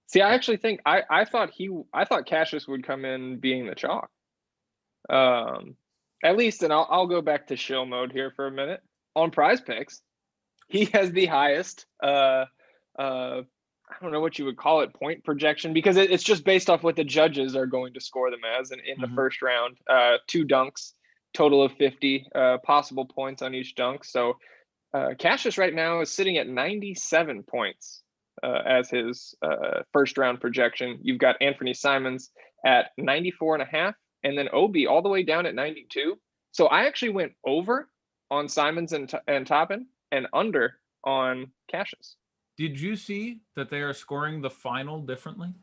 See, I actually think I thought Cassius would come in being the chalk. At least, and I'll go back to shill mode here for a minute. On Prize Picks, he has the highest I don't know what you would call it, point projection, because it's just based off what the judges are going to score them as in the first round. 2 dunks, total of 50 possible points on each dunk. So Cassius right now is sitting at 97 points as his first round projection. You've got Anthony Simons at 94.5, and then Obi all the way down at 92. So I actually went over on Simons and Toppin and under on Cassius. Did you see that they are scoring the final differently?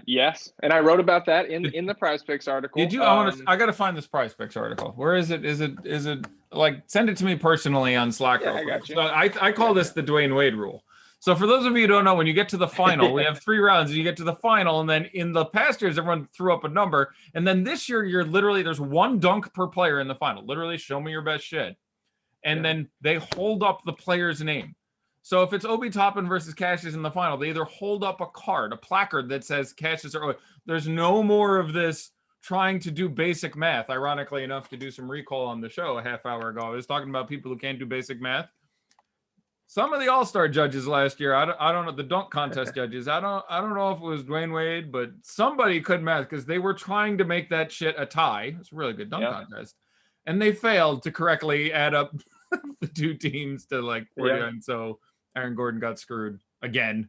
Yes, and I wrote about that in the Prize Picks article. Did you? I got to find this Prize Picks article. Where is it? Is it like send it to me personally on Slack? Yeah, I got you. So I call this the Dwayne Wade rule. So for those of you who don't know, when you get to the final, we have 3 rounds, and you get to the final, and then in the past years, everyone threw up a number, and then this year, there's 1 dunk per player in the final. Literally, show me your best shit, and then they hold up the player's name. So if it's Obi Toppin versus Cassius in the final, they either hold up a placard that says Cassius or Obi. There's no more of this trying to do basic math. Ironically enough, to do some recall on the show a half hour ago, I was talking about people who can't do basic math. Some of the All-Star judges last year, I don't know, the dunk contest judges, I don't know if it was Dwayne Wade, but somebody could math because they were trying to make that shit a tie. It's a really good dunk contest. And they failed to correctly add up the 2 teams to like 49. So Aaron Gordon got screwed again.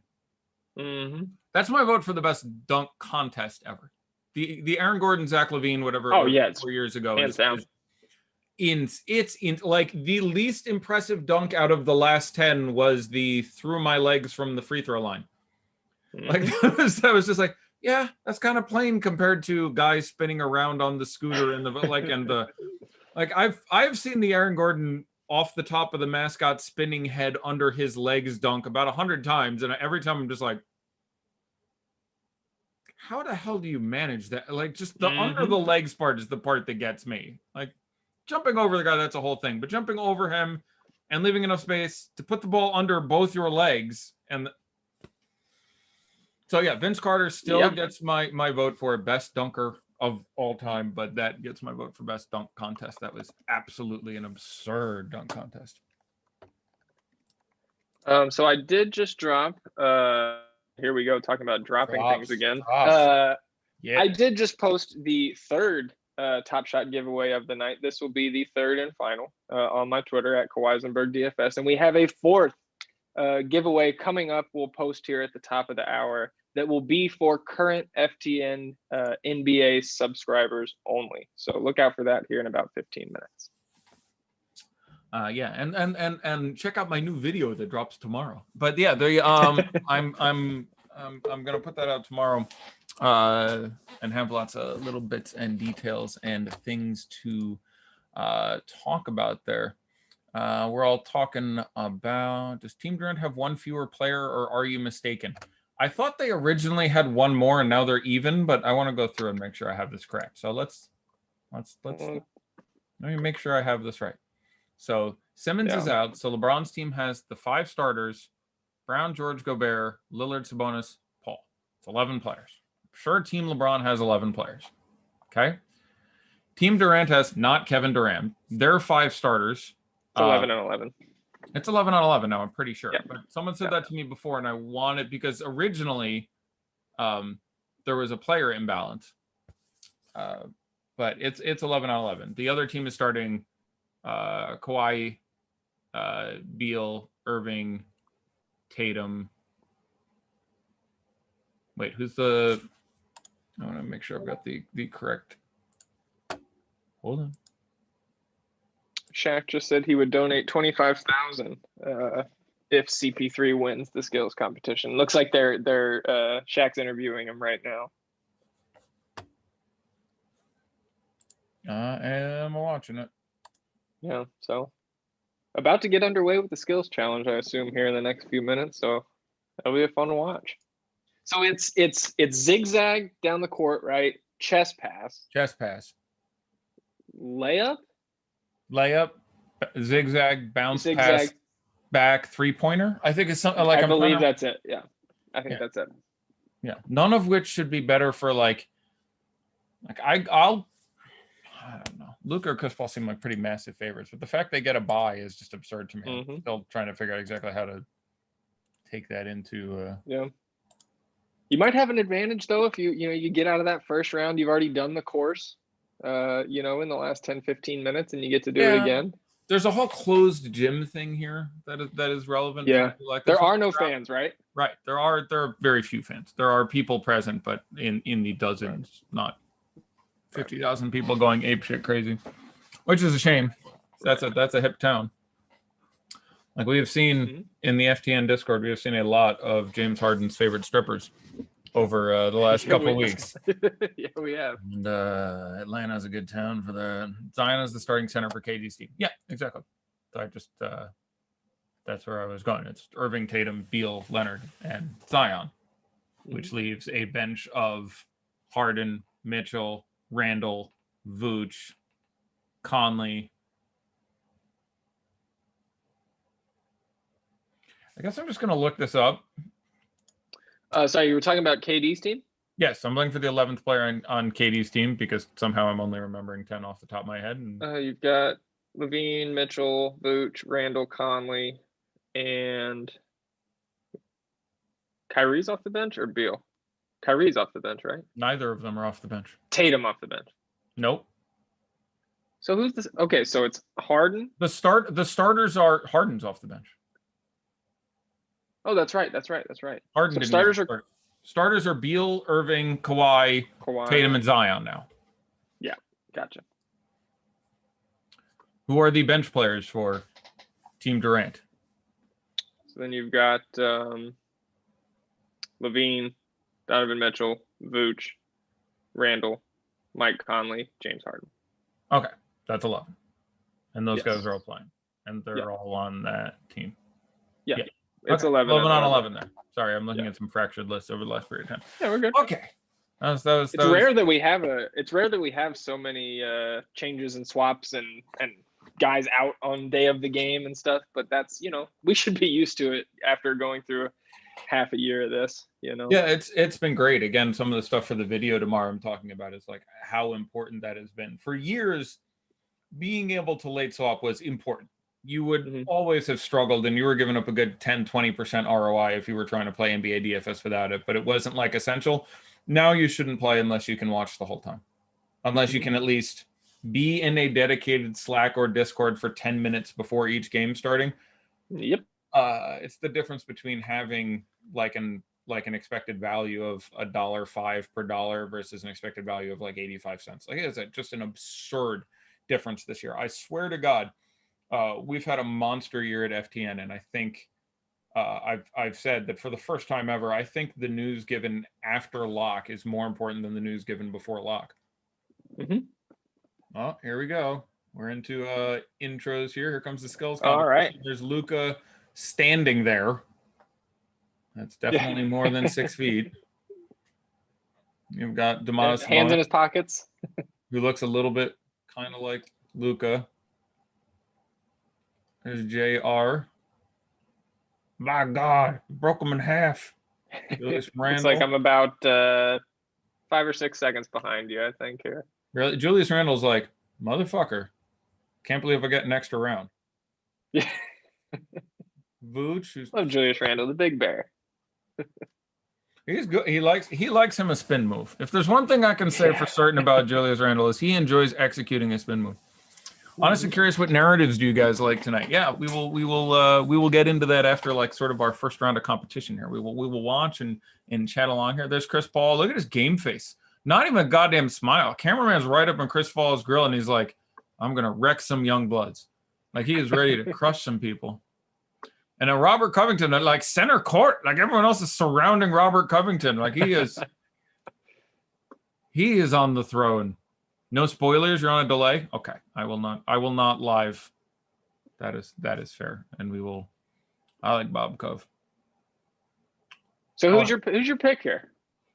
That's my vote for the best dunk contest ever. The Aaron Gordon, Zach LaVine, whatever. 4 years ago. It's like the least impressive dunk out of the last 10 was the through my legs from the free throw line. Like that was just like, yeah, that's kind of plain compared to guys spinning around on the scooter and I've seen the Aaron Gordon off the top of the mascot spinning head under his legs dunk about 100 times, and every time I'm just like, how the hell do you manage that? Like, just the under the legs part is the part that gets me. Like, jumping over the guy, that's a whole thing, but jumping over him and leaving enough space to put the ball under both your legs, and So yeah, Vince Carter still Yep. gets my vote for best dunker of all time, but that gets my vote for best dunk contest. That was absolutely an absurd dunk contest. So I did just drop. Here we go, talking about dropping things again. Yeah. I did just post the third Top Shot giveaway of the night. This will be the third and final on my Twitter at Kawhisenberg DFS, and we have a fourth giveaway coming up. We'll post here at the top of the hour. That will be for current FTN NBA subscribers only. So look out for that here in about 15 minutes. Yeah, and check out my new video that drops tomorrow. But yeah, I'm gonna put that out tomorrow, and have lots of little bits and details and things to talk about there. We're all talking about, does Team Durant have one fewer player, or are you mistaken? I thought they originally had one more and now they're even, but I want to go through and make sure I have this correct. So let's let me make sure I have this right. So Simmons is out. So LeBron's team has the 5 starters: Brown, George, Gobert, Lillard, Sabonis, Paul. It's 11 players. I'm sure Team LeBron has 11 players. Okay. Team Durant has not Kevin Durant. Their 5 starters. It's 11 and 11. It's 11 on 11 now, I'm pretty sure. Yeah. But someone said that to me before, and I wanted, because originally there was a player imbalance. But it's 11 on 11. The other team is starting Kawhi, Beal, Irving, Tatum. Wait, who's the... I want to make sure I've got the correct... Hold on. Shaq just said he would donate 25,000 if CP3 wins the skills competition. Looks like they're Shaq's interviewing him right now. I am watching it. Yeah, so about to get underway with the skills challenge, I assume, here in the next few minutes. So that'll be a fun watch. So it's zigzag down the court, right? Chest pass, layup, zigzag, bounce, pass, back, 3-pointer. I think it's something like, I believe that's it. Yeah, I think that's it. Yeah, none of which should be better for I don't know. Luka or Chris Paul seem like pretty massive favorites, but the fact they get a bye is just absurd to me. Mm-hmm. I'm still trying to figure out exactly how to take that into. Yeah. You might have an advantage though if you get out of that first round. You've already done the course, in the last 10-15 minutes, and you get to do it again. There's a whole closed gym thing here that is relevant. Yeah, there are no fans, right? Right. There are very few fans. There are people present, but in the dozens, not 50,000 people going apeshit crazy, which is a shame. That's a hip town. Like we have seen in the FTN Discord, we have seen a lot of James Harden's favorite strippers over the last couple of weeks. Yeah, we have. And Atlanta's a good town for the... Zion is the starting center for KD's team. Yeah, exactly. So I just... that's where I was going. It's Irving, Tatum, Beal, Leonard, and Zion, which leaves a bench of Harden, Mitchell, Randall, Vooch, Conley. I guess I'm just going to look this up. Sorry, you were talking about KD's team? Yes, I'm looking for the 11th player on KD's team because somehow I'm only remembering 10 off the top of my head. And... you've got Levine, Mitchell, Vooch, Randall, Conley, and Kyrie's off the bench, or Beal? Kyrie's off the bench, right? Neither of them are off the bench. Tatum off the bench. Nope. So who's this? Okay, so it's Harden. The starters are Harden's off the bench. Oh, that's right. Harden. So starters are Beal, Irving, Kawhi, Tatum, and Zion now. Yeah, gotcha. Who are the bench players for Team Durant? So then you've got Levine, Donovan Mitchell, Vooch, Randall, Mike Conley, James Harden. Okay, that's 11. And those guys are all playing. And they're all on that team. Yeah. It's 11 on 11 there. Sorry, I'm looking at some fractured lists over the last period of time. Yeah, we're good. Okay. It's rare that we have so many changes and swaps and guys out on day of the game and stuff, but that's, we should be used to it after going through half a year of this, you know? Yeah, it's been great. Again, some of the stuff for the video tomorrow I'm talking about is like how important that has been. For years, being able to late swap was important. You would always have struggled and you were giving up a good 10, 20% ROI if you were trying to play NBA DFS without it, but it wasn't like essential. Now you shouldn't play unless you can watch the whole time. Unless you can at least be in a dedicated Slack or Discord for 10 minutes before each game starting. Yep. It's the difference between having like an expected value of $1.05 per dollar versus an expected value of like 85 cents. Like it's just an absurd difference this year. I swear to God, we've had a monster year at FTN, and I think I've said that for the first time ever, I think the news given after lock is more important than the news given before lock. Oh, here we go. We're into intros here. Here comes the skills competition. All right. There's Luka standing there. That's definitely more than 6 feet. You've got Domantas hands in his pockets, who looks a little bit kind of like Luka. There's JR. My God, broke him in half. Looks like I'm about 5 or 6 seconds behind you, I think, here. Really? Julius Randle's like, motherfucker, can't believe I got an extra round. Yeah. Vooch, Love Julius Randle, the big bear. He's good. He likes him a spin move. If there's one thing I can say for certain about Julius Randle is he enjoys executing a spin move. Honestly, curious what narratives do you guys like tonight? Yeah, we will get into that after like sort of our first round of competition here. We will watch and chat along here. There's Chris Paul. Look at his game face. Not even a goddamn smile. Cameraman's right up in Chris Paul's grill, and he's like, "I'm gonna wreck some young bloods." Like he is ready to crush some people. And then Robert Covington, like center court, like everyone else is surrounding Robert Covington. Like he is on the throne. No spoilers. You're on a delay. Okay, I will not live. That is fair, and we will. I like Bob Cove. So who's your pick here?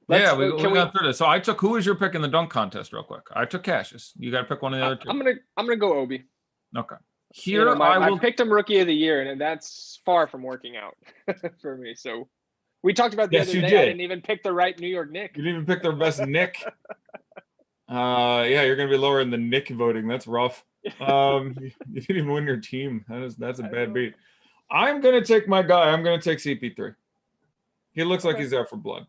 We got through this. So I took who was your pick in the dunk contest, real quick. I took Cassius. You got to pick one of the other two. I'm gonna go Obi. Okay. Here I picked him rookie of the year, and that's far from working out for me. So we talked about the other day. I didn't even pick the right New York Knick. You didn't even pick the best Knick. Yeah, you're gonna be lower in the Knick voting. That's rough. You didn't even win your team. That's a bad beat. I'm gonna take my guy. I'm gonna take CP3. He looks like he's out for blood.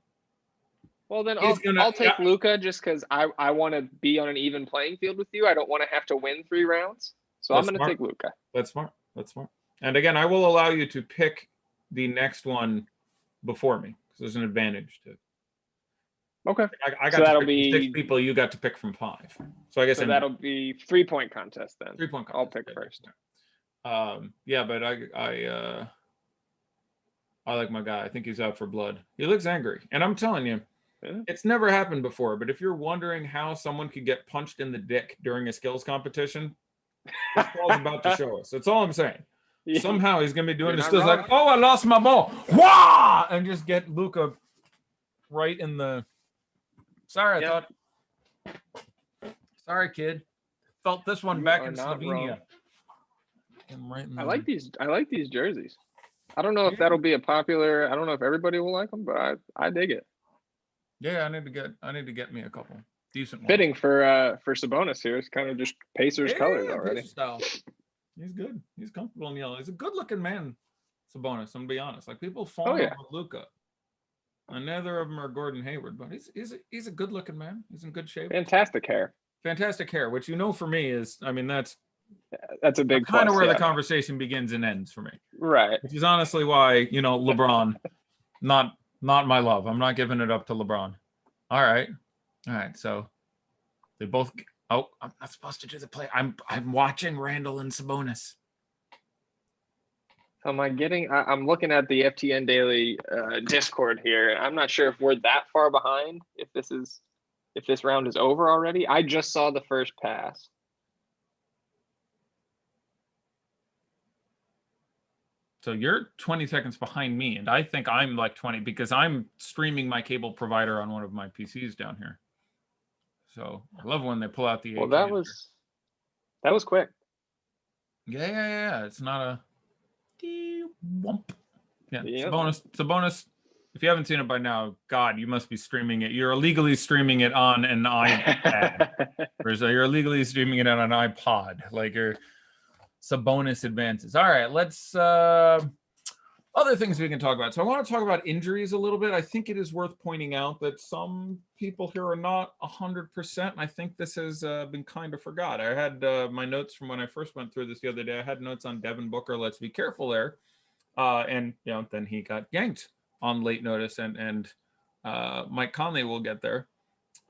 Well, then I'll take Luka just because I want to be on an even playing field with you. I don't want to have to win 3 rounds. So I'm going to take Luka. That's smart. And again, I will allow you to pick the next one before me because there's an advantage to it. Okay. I got to pick 6 people. You got to pick from 5. So I guess that'll be 3-point contest then. 3-point contest. I'll pick first. Yeah, but I like my guy. I think he's out for blood. He looks angry, and I'm telling you, it's never happened before. But if you're wondering how someone could get punched in the dick during a skills competition, this ball's about to show us. That's all I'm saying. Yeah. Somehow he's gonna be doing this. Still like, oh, I lost my ball. Wah! And just get Luka right in the. Sorry, Sorry, kid. Felt this one back in Slovenia. I like these jerseys. I don't know if that'll be a popular. I don't know if everybody will like them, but I dig it. Yeah, I need to get me a couple decent ones. Fitting for Sabonis here. It's kind of just Pacers colors already. Style. He's good. He's comfortable in yellow. He's a good looking man, Sabonis. I'm gonna be honest. Like people fall in love with Luka. And neither of them are Gordon Hayward, but he's a good looking man. He's in good shape. Fantastic hair, which for me is, I mean, that's a big kind of where the conversation begins and ends for me. Right. Which is honestly why, LeBron, not my love. I'm not giving it up to LeBron. All right. So they both. Oh, I'm not supposed to do the play. I'm watching Randle and Sabonis. I'm looking at the FTN Daily Discord here. I'm not sure if we're that far behind. If this round is over already. I just saw the first pass. So you're 20 seconds behind me, and I think I'm like 20 because I'm streaming my cable provider on one of my PCs down here. So I love when they pull out the. Well, that was quick. Yeah. It's not a. Wump. Yeah. Sabonis If you haven't seen it by now, God, you must be streaming it. You're illegally streaming it on an iPad. Or so you're illegally streaming it on an iPod. Like your Sabonis advances. All right, let's other things we can talk about. So I want to talk about injuries a little bit. I think it is worth pointing out that some people here are not 100%. I think this has been kind of forgot. I had my notes from when I first went through this the other day. I had notes on Devin Booker. Let's be careful there. And then he got yanked on late notice, and Mike Conley will get there.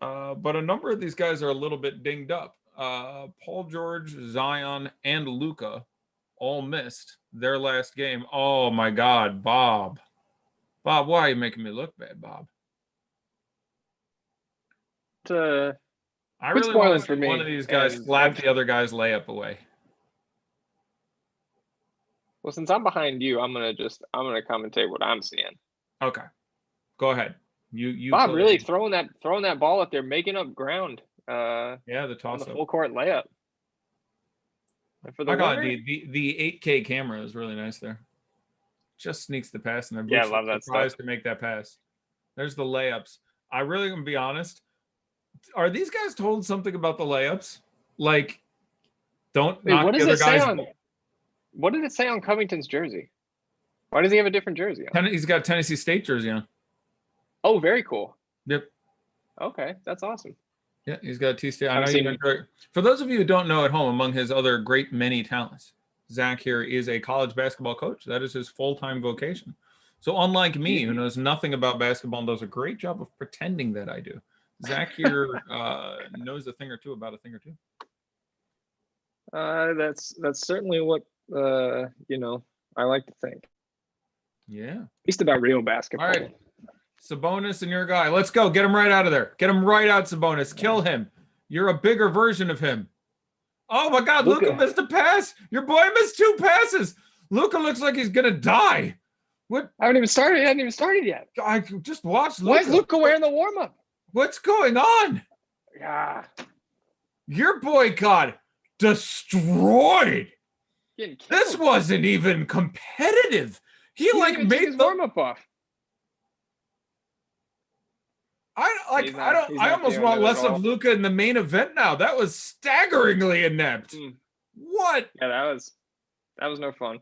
But a number of these guys are a little bit dinged up. Paul George, Zion, and Luka all missed their last game. Oh my God, Bob. Bob, why are you making me look bad, Bob? I really want to see one of these guys slap the other guy's layup away. Well, since I'm behind you, I'm gonna commentate what I'm seeing. Okay, go ahead. You Bob really throwing that ball up there, making up ground. Yeah, the toss up, full court layup. And for the the 8K camera is really nice there. Just sneaks the pass, and I love that surprised to make that pass. There's the layups. I really gonna be honest. Are these guys told something about the layups? Like, don't knock the other guys. What did it say on Covington's jersey? Why does he have a different jersey on? He's got a Tennessee State jersey on. Oh, very cool. Yep. Okay, that's awesome. Yeah, he's got a T-State. For those of you who don't know at home, among his other great many talents, Zach here is a college basketball coach. That is his full-time vocation. So unlike me, who knows nothing about basketball and does a great job of pretending that I do, Zach here knows a thing or two about a thing or two. That's certainly what I like to think. Yeah. At least about real basketball. All right. Sabonis and your guy. Let's go. Get him right out of there. Get him right out, Sabonis. Kill him. You're a bigger version of him. Oh my God, Luka missed a pass. Your boy missed 2 passes. Luka looks like he's gonna die. What? I haven't even started. He hasn't even started yet. I just watched Luka. Why is Luka wearing the warm-up? What's going on? Yeah. Your boy got destroyed. This wasn't even competitive. He made his warm-up off. I almost want less of Luka in the main event now. That was staggeringly inept. What? Yeah, that was no fun.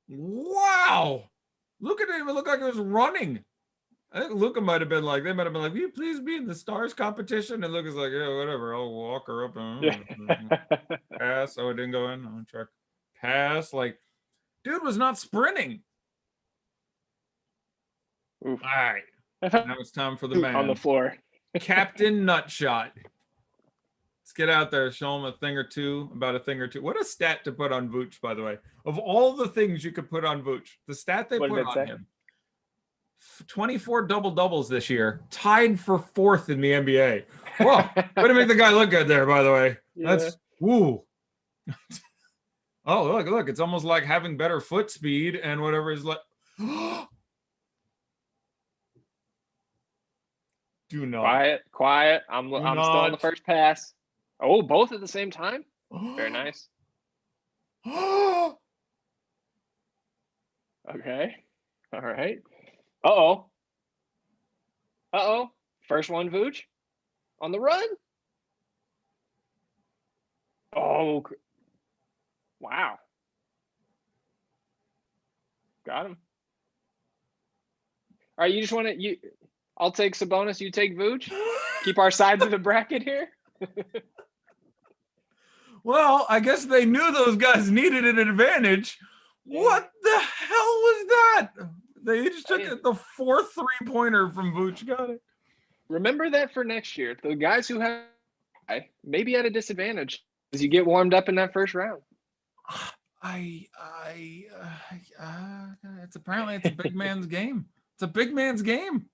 Wow. Luka didn't even look like he was running. I think Luka might have been like, will you please be in the stars competition? And Luka's like, yeah, whatever. I'll walk her up and pass. Oh, it didn't go in. I'll check. Pass. Like, dude was not sprinting. Oof. All right. Now it's time for the man. On the floor. Captain Nutshot. Let's get out there. Show him a thing or two. What a stat to put on Vooch, by the way. Of all the things you could put on Vooch, the stat they put on him. 24 double-doubles this year. Tied for 4th in the NBA. Whoa. Way to make the guy look good there, by the way. Yeah. That's, woo. Oh, look. It's almost like having better foot speed and whatever is like. Do not. Quiet. I'm still on the first pass. Oh, both at the same time? Very nice. Okay. All right. Uh-oh. First one, Vooch. On the run. Oh. Wow. Got him. All right, you just want to I'll take Sabonis, you take Vooch. Keep our sides of the bracket here. Well, I guess they knew those guys needed an advantage. What the hell was that? They just took the 4th 3-pointer from Vooch. Got it. Remember that for next year. The guys who have maybe at a disadvantage as you get warmed up in that first round. It's a big man's game. It's a big man's game.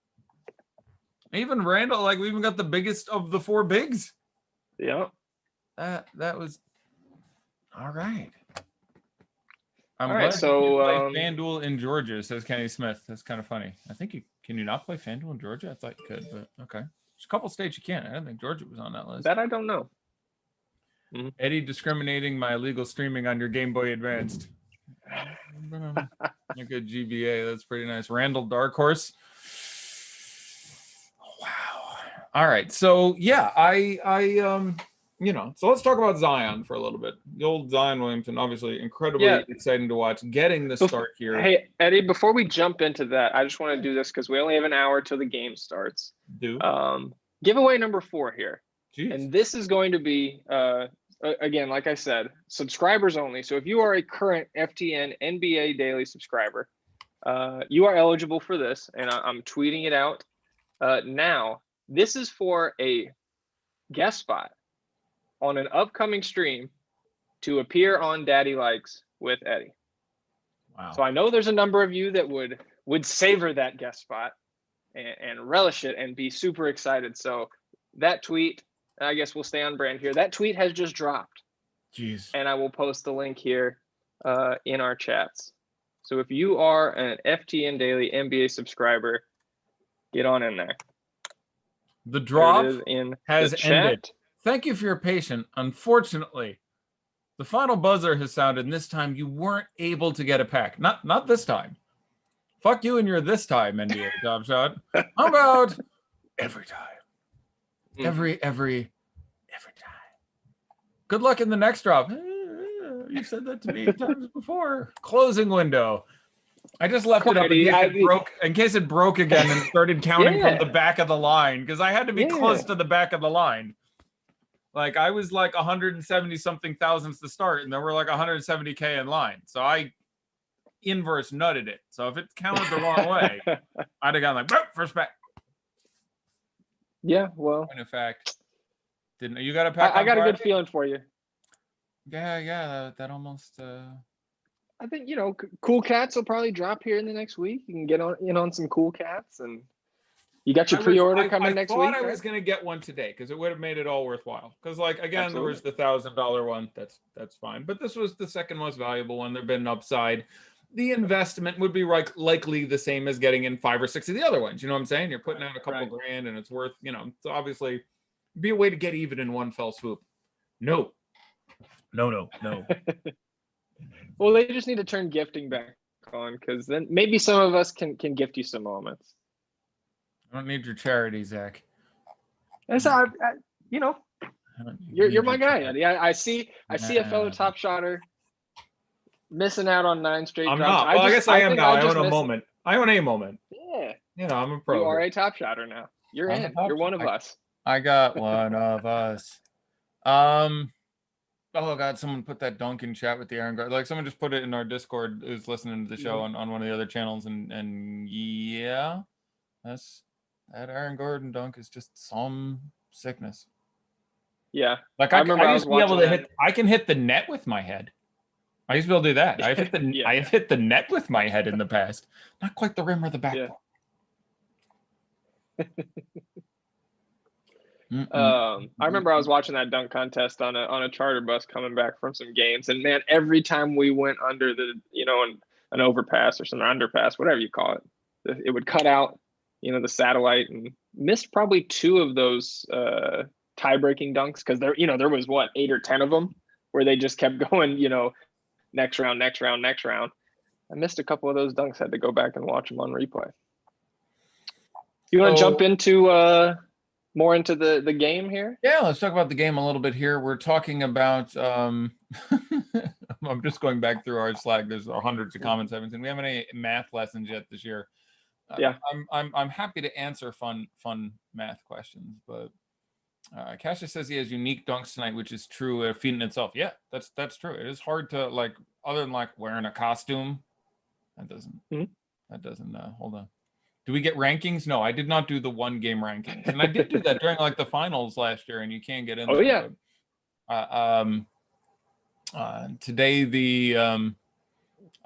Even Randall, we even got the biggest of the 4 bigs. Yeah. That was all right. I'm all right, so play FanDuel in Georgia, says Kenny Smith. That's kind of funny. I think can you not play FanDuel in Georgia? I thought you could, but okay. There's a couple states you can't. I don't think Georgia was on that list. That I don't know. Mm-hmm. Eddie discriminating my illegal streaming on your Game Boy Advanced. Look at GBA. That's pretty nice. Randall Dark Horse. All right. So yeah, so let's talk about Zion for a little bit. The old Zion Williamson, obviously incredibly exciting to watch, getting the start here. Hey, Eddie, before we jump into that, I just want to do this because we only have an hour till the game starts. Giveaway number 4 here. Jeez. And this is going to be, again, like I said, subscribers only. So if you are a current FTN NBA Daily subscriber, you are eligible for this, and I'm tweeting it out now. This is for a guest spot on an upcoming stream to appear on Daddy Likes with Eddie. Wow. So I know there's a number of you that would savor that guest spot and relish it and be super excited. So that tweet, I guess we'll stay on brand here. That tweet has just dropped. Jeez. And I will post the link here in our chats. So if you are an FTN Daily NBA subscriber, get on in there. The drop has the ended. Thank you for your patience. Unfortunately, the final buzzer has sounded, and this time you weren't able to get a pack. Not this time. Fuck you and your this time, NBA Top Shot. How about every time? Every time. Good luck in the next drop. You've said that to me times before. Closing window. I just left it up in case it broke again and started counting from the back of the line, because I had to be close to the back of the line. Like I was like 170 something thousands to start, and there were like 170K in line. So I inverse nutted it. So if it counted the wrong way, I'd have gone like first back. Yeah, well, in fact, didn't you got a pack? I got a good feeling for you. Yeah, that almost. I think Cool Cats will probably drop here in the next week. You can get on some Cool Cats, and you got your pre-order coming next week. I was gonna get one today because it would have made it all worthwhile. Because again, there was the $1,000 one. That's fine, but this was the second most valuable one. There'd been an upside. The investment would be likely the same as getting in 5 or 6 of the other ones. You know what I'm saying? You're putting out a couple grand, and it's worth So obviously, be a way to get even in one fell swoop. No. Well, they just need to turn gifting back on, because then maybe some of us can gift you some moments. I don't need your charity, Zach. That's you're my guy, Eddie. I see a fellow top shotter missing out on 9 straight drops. Not. Well, I guess I am now. I own a moment. I own a moment. Yeah. I'm a pro. You are a top shotter now. You're in. You're one of us. I got one of us. Oh God! Someone put that dunk in chat with the Aaron Gordon. Like someone just put it in our Discord who's listening to the show on one of the other channels, and yeah, that Aaron Gordon dunk is just some sickness. Yeah, like I used to be able to hit. I can hit the net with my head. I used to be able to do that. I've hit the I've hit the net with my head in the past. Not quite the rim or the backboard. I remember I was watching that dunk contest on a charter bus coming back from some games, and man, every time we went under the an overpass or some underpass, whatever you call it, it would cut out the satellite, and missed probably 2 of those tie-breaking dunks, because there was 8 or 10 of them where they just kept going next round. I missed a couple of those dunks, had to go back and watch them on replay. You want to jump into more into the game here? Yeah, let's talk about the game a little bit here. We're talking about I'm just going back through our Slack. There's hundreds of comments I haven't seen. We haven't any math lessons yet this year. I'm happy to answer fun math questions, but Cassius says he has unique dunks tonight, which is true. A feat in itself. Yeah, that's true. It is hard to other than wearing a costume. That doesn't hold on. Do we get rankings? No, I did not do the 1 game rankings, and I did do that during the finals last year, and you can't get in. Oh yeah. Today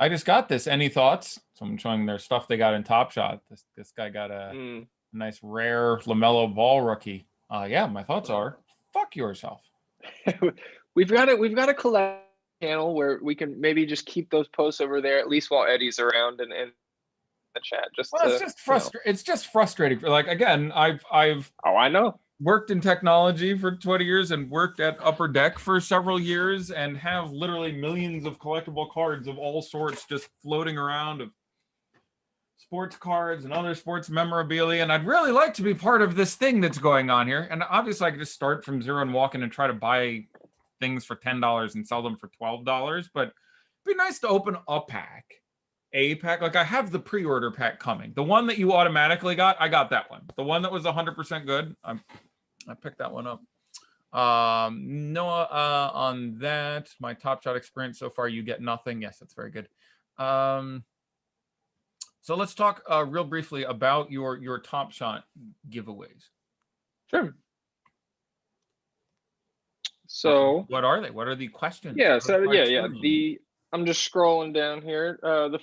I just got this. Any thoughts? Someone showing their stuff they got in Top Shot. This guy got a nice rare LaMelo Ball rookie. Yeah, my thoughts are fuck yourself. We've got a collect channel where we can maybe just keep those posts over there at least while Eddie's around and the chat. It's just frustrating. Again, I've I know. Worked in technology for 20 years and worked at Upper Deck for several years and have literally millions of collectible cards of all sorts just floating around of sports cards and other sports memorabilia, and I'd really like to be part of this thing that's going on here. And obviously, I could just start from zero and walk in and try to buy things for $10 and sell them for $12. But it'd be nice to open a pack. Like I have the pre-order pack coming. The one that you automatically got, I got that one. The one that was 100% good, I picked that one up. Noah, on that, my Top Shot experience so far, you get nothing. Yes, that's very good. So let's talk real briefly about your Top Shot giveaways. Sure. So what are they? What are the questions? Yeah. So I'm just scrolling down here. The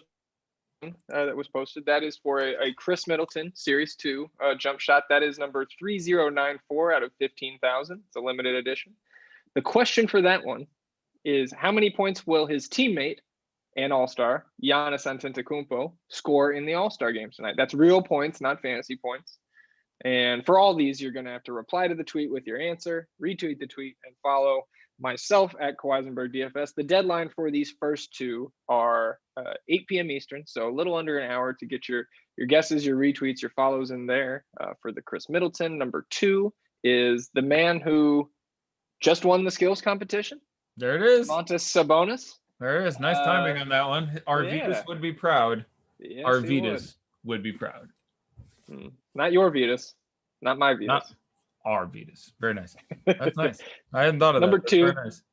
that was posted, that is for a Chris Middleton Series 2 jump shot. That is number 3094 out of 15,000. It's a limited edition. The question for that one is, how many points will his teammate and All-Star Giannis Antetokounmpo score in the All-Star game tonight? That's real points, not fantasy points. And for all these, you're going to have to reply to the tweet with your answer, retweet the tweet, and follow myself at Kawaisenberg DFS. The deadline for these first two are 8 p.m. Eastern, so a little under an hour to get your guesses, your retweets, your follows in there for the Chris Middleton. Number 2 is the man who just won the skills competition. There it is. Montes Sabonis. There it is. Nice timing on that one. Arvidas would be proud. Yes, Arvidas would be proud. Not your Vitas. Not my Vitas. Not our Vitas. Very nice. That's nice. I hadn't thought of number that. Two. Very nice.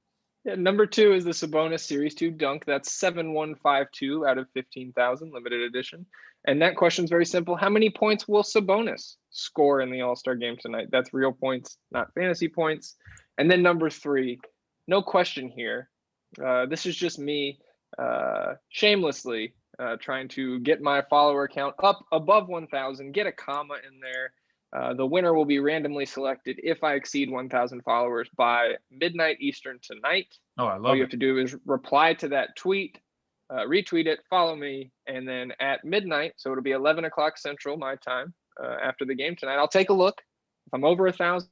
Yeah, number 2 is the Sabonis Series 2 dunk. That's 7152 out of 15,000, limited edition. And that question is very simple. How many points will Sabonis score in the All-Star game tonight? That's real points, not fantasy points. And then number 3, no question here. This is just me shamelessly trying to get my follower count up above 1,000, get a comma in there. The winner will be randomly selected if I exceed 1,000 followers by midnight Eastern tonight. Oh, I love it. All you have to do is reply to that tweet, retweet it, follow me, and then at midnight, so it'll be 11 o'clock Central, my time, after the game tonight, I'll take a look. If I'm over 1,000,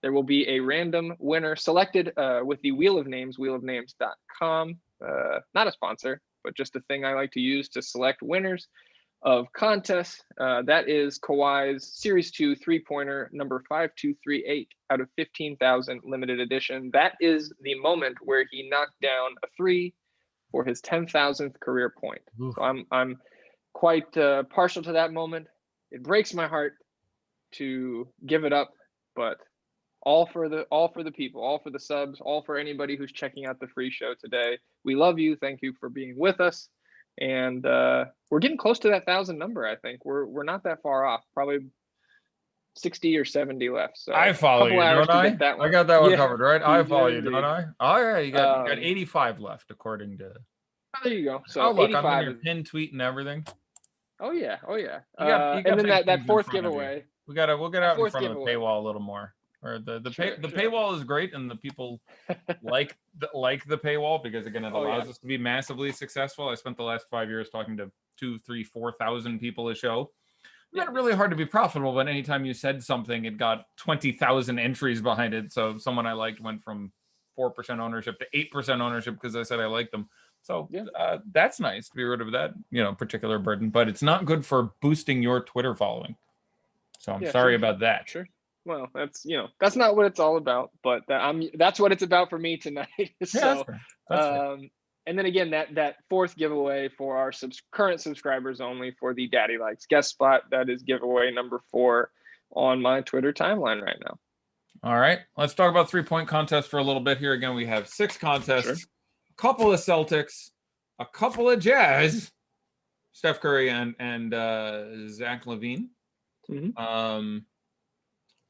there will be a random winner selected with the Wheel of Names, wheelofnames.com. Not a sponsor, but just a thing I like to use to select winners of contests. That is Kawhi's Series 2 3-pointer number 5238 out of 15,000, limited edition. That is the moment where he knocked down a 3 for his 10,000th career point. Oof. So I'm quite partial to that moment. It breaks my heart to give it up, but all for the people, all for the subs, all for anybody who's checking out the free show today. We love you. Thank you for being with us. And we're getting close to that 1,000 number. I think we're not that far off. Probably 60 or 70 left. So I follow you, don't I? I got that one covered, right? I follow you, don't I? Oh yeah, you got 85 left according to. Oh, there you go. So oh look, I'm on your pin tweet and everything. Oh yeah, oh yeah. You got and then that fourth giveaway. We'll get out in front of the paywall a little more. Or the paywall is great, and the people like the paywall because again it allows us to be massively successful. I spent the last 5 years talking to 2,000, 3,000, 4,000 people a show. It made it really hard to be profitable, but anytime you said something, it got 20,000 entries behind it. So someone I liked went from 4% ownership to 8% ownership because I said I liked them. So that's nice to be rid of that particular burden, but it's not good for boosting your Twitter following. So I'm sorry about that. Sure. Well, that's not what it's all about, but that's what it's about for me tonight. So, that's fair. And then again, that fourth giveaway for our current subscribers only for the Daddy Likes guest spot, that is giveaway number 4 on my Twitter timeline right now. All right, let's talk about 3-point contest for a little bit here. Again, we have 6 contests, a couple of Celtics, a couple of Jazz, Steph Curry and Zach LaVine. Mm-hmm.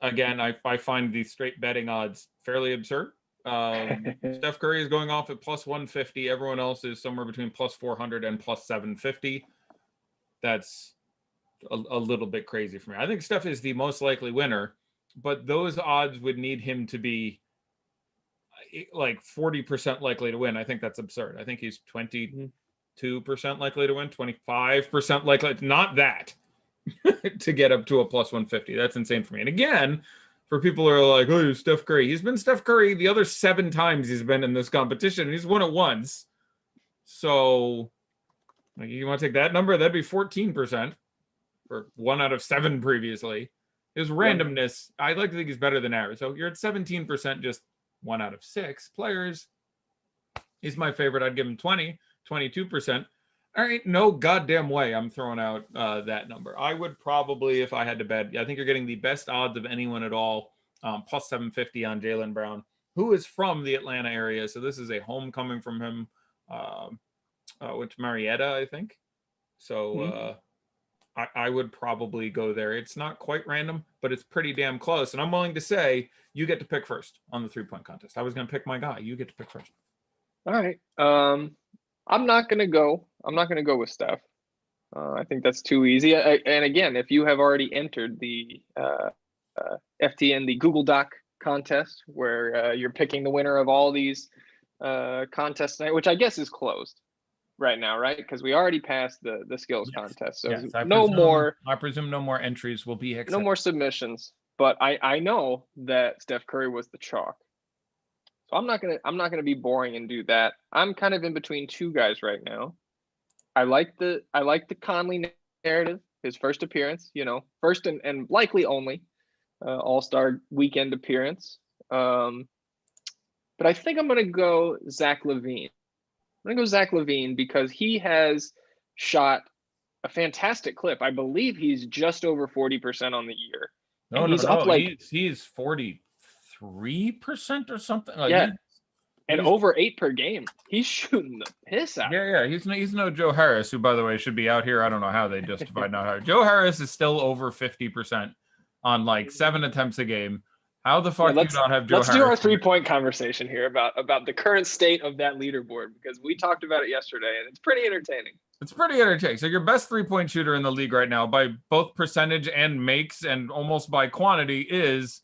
Again, I find the straight betting odds fairly absurd. Steph Curry is going off at plus 150. Everyone else is somewhere between plus 400 and plus 750. That's a little bit crazy for me. I think Steph is the most likely winner, but those odds would need him to be like 40% likely to win. I think that's absurd. I think he's 22% likely to win, 25% likely. Not that. To get up to a plus 150. That's insane for me. And again, for people who are like, oh, Steph Curry. He's been Steph Curry the other 7 times he's been in this competition. He's won it once. So Like, you want to take that number? That'd be 14%, or 1 out of 7 previously. His randomness, I like to think he's better than average. So you're at 17%, just 1 out of 6 players. He's my favorite. I'd give him 22%. All right, no goddamn way I'm throwing out that number. I would probably, if I had to bet, I think you're getting the best odds of anyone at all, plus 750 on Jaylen Brown, who is from the Atlanta area. So this is a homecoming from him. Went to Marietta, I think. So I would probably go there. It's not quite random, but it's pretty damn close. And I'm willing to say you get to pick first on the 3-point contest. I was going to pick my guy. You get to pick first. All right. I'm not gonna go with Steph. I think that's too easy. And again, if you have already entered the FTN, the Google Doc contest, where you're picking the winner of all these contests tonight, which I guess is closed right now, right? Because we already passed the skills contest, so I presume no more entries will be accepted. No more submissions. But I know that Steph Curry was the chalk. So I'm not gonna be boring and do that. I'm kind of in between two guys right now. I like the Conley narrative, his first appearance, first and likely only All-Star weekend appearance. But I think I'm gonna go Zach LaVine. I'm gonna go Zach LaVine because he has shot a fantastic clip. I believe he's just over 40% on the year. No, he's 40. 3% or something. And over 8 per game. He's shooting the piss out. Yeah. He's no Joe Harris, who, by the way, should be out here. I don't know how they justified not hiring. Joe Harris is still over 50% on like 7 attempts a game. How the fuck do you not have Joe Harris? Let's do our 3-point conversation here about the current state of that leaderboard, because we talked about it yesterday and it's pretty entertaining. It's pretty entertaining. So your best 3-point shooter in the league right now, by both percentage and makes and almost by quantity, is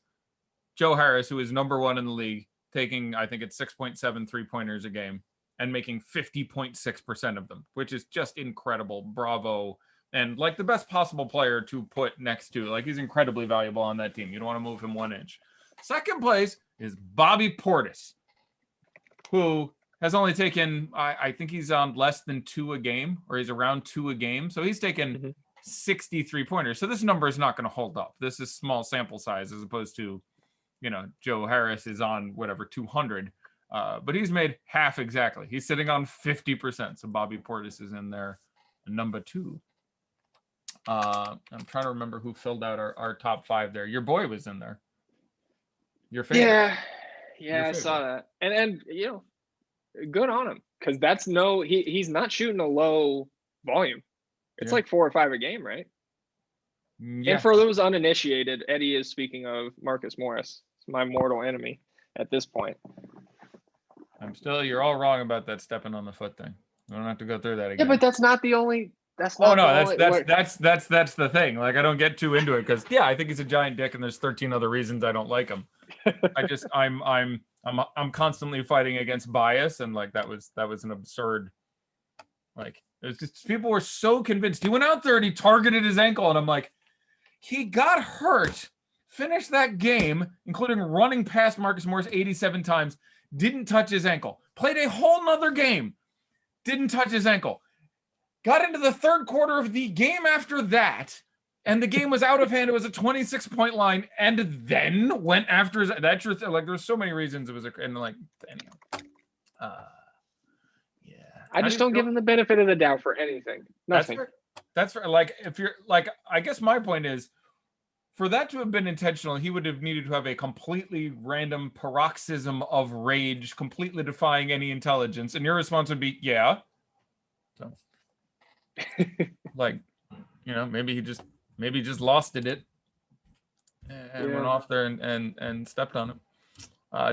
Joe Harris, who is number 1 in the league, taking, I think it's 6.7 3-pointers a game and making 50.6% of them, which is just incredible. Bravo. And like the best possible player to put next to, like, he's incredibly valuable on that team. You don't want to move him 1 inch. Second place is Bobby Portis, who has only taken, I think he's on less than 2 a game, or he's around 2 a game. So he's taken 63 pointers. So this number is not going to hold up. This is small sample size as opposed to, Joe Harris is on whatever 200, but he's made half exactly. He's sitting on 50%. So Bobby Portis is in there, number 2. I'm trying to remember who filled out our top 5 there. Your boy was in there. Your favorite. Yeah, I saw that, and good on him, because that's he's not shooting a low volume. It's like 4 or 5 a game, right? Yeah. And for those uninitiated, Eddie is speaking of Marcus Morris, my mortal enemy at this point. You're all wrong about that stepping on the foot thing. We don't have to go through that again. Yeah, but that's not the only. That's the thing. Like, I don't get too into it because I think he's a giant dick, and there's 13 other reasons I don't like him. I'm constantly fighting against bias, and like that was an absurd. Like, it was just, people were so convinced. He went out there and he targeted his ankle, and I'm like, he got hurt, finished that game, including running past Marcus Morris 87 times, didn't touch his ankle, played a whole nother game, didn't touch his ankle, got into the third quarter of the game after that, and the game was out of hand. It was a 26-point line, and then went after his. That's just like, there's so many reasons it was I just don't give him the benefit of the doubt for anything. Nothing. That's for like, if you're like, I guess my point is, for that to have been intentional, he would have needed to have a completely random paroxysm of rage, completely defying any intelligence, and your response would be, yeah. So, like, maybe he just lost it and went off there and stepped on it.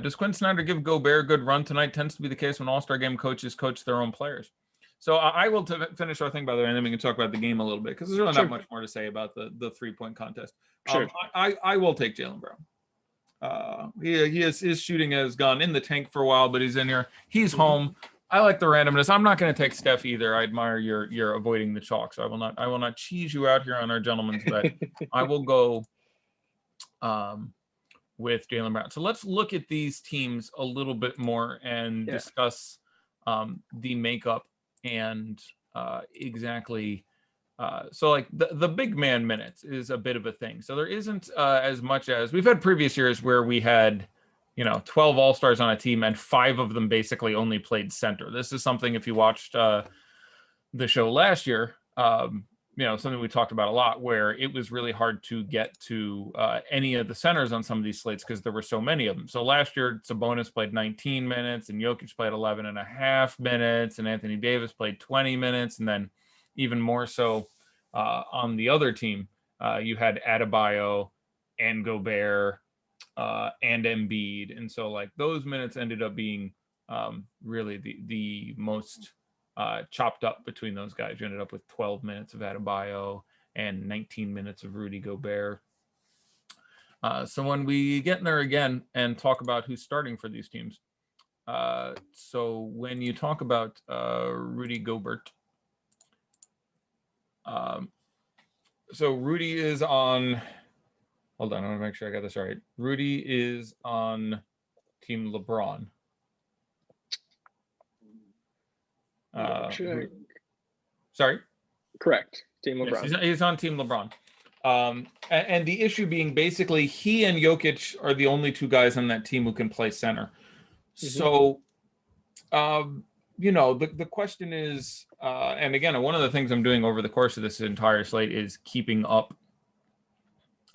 Does Quinn Snyder give Gobert a good run tonight? Tends to be the case when All-Star game coaches coach their own players. So I will finish our thing, by the way, and then we can talk about the game a little bit, because there's really not much more to say about the 3-point contest. Sure. I will take Jaylen Brown. His shooting has gone in the tank for a while, but he's in here. He's home. I like the randomness. I'm not going to take Steph either. I admire your avoiding the chalk, so I will not cheese you out here on our gentleman's bet. I will go with Jaylen Brown. So let's look at these teams a little bit more and discuss the makeup and exactly. So like the big man minutes is a bit of a thing. So there isn't as much as we've had previous years where we had, 12 all-stars on a team and 5 of them basically only played center. This is something, if you watched the show last year, something we talked about a lot, where it was really hard to get to any of the centers on some of these slates because there were so many of them. So last year, Sabonis played 19 minutes and Jokic played 11 and a half minutes and Anthony Davis played 20 minutes. And then even more so on the other team, you had Adebayo and Gobert and Embiid. And so like those minutes ended up being really the most chopped up between those guys. You ended up with 12 minutes of Adebayo and 19 minutes of Rudy Gobert. So when we get in there again and talk about who's starting for these teams, so when you talk about Rudy Gobert, so Rudy is on, hold on, I want to make sure I got this right. Rudy is on Team LeBron. Sorry? Correct. Team LeBron. Yes, he's on Team LeBron. And the issue being basically he and Jokic are the only 2 guys on that team who can play center. Mm-hmm. So, the question is, and again, one of the things I'm doing over the course of this entire slate is keeping up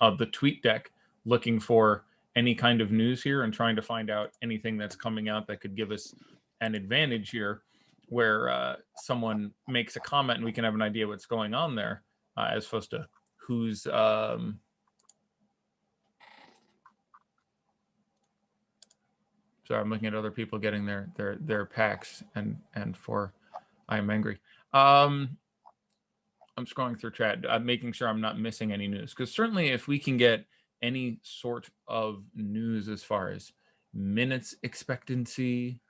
the tweet deck, looking for any kind of news here and trying to find out anything that's coming out that could give us an advantage here, where someone makes a comment and we can have an idea what's going on there, as opposed to who's sorry, I'm looking at other people getting their packs and for I'm angry. I'm scrolling through chat, making sure I'm not missing any news, because certainly if we can get any sort of news as far as minutes expectancy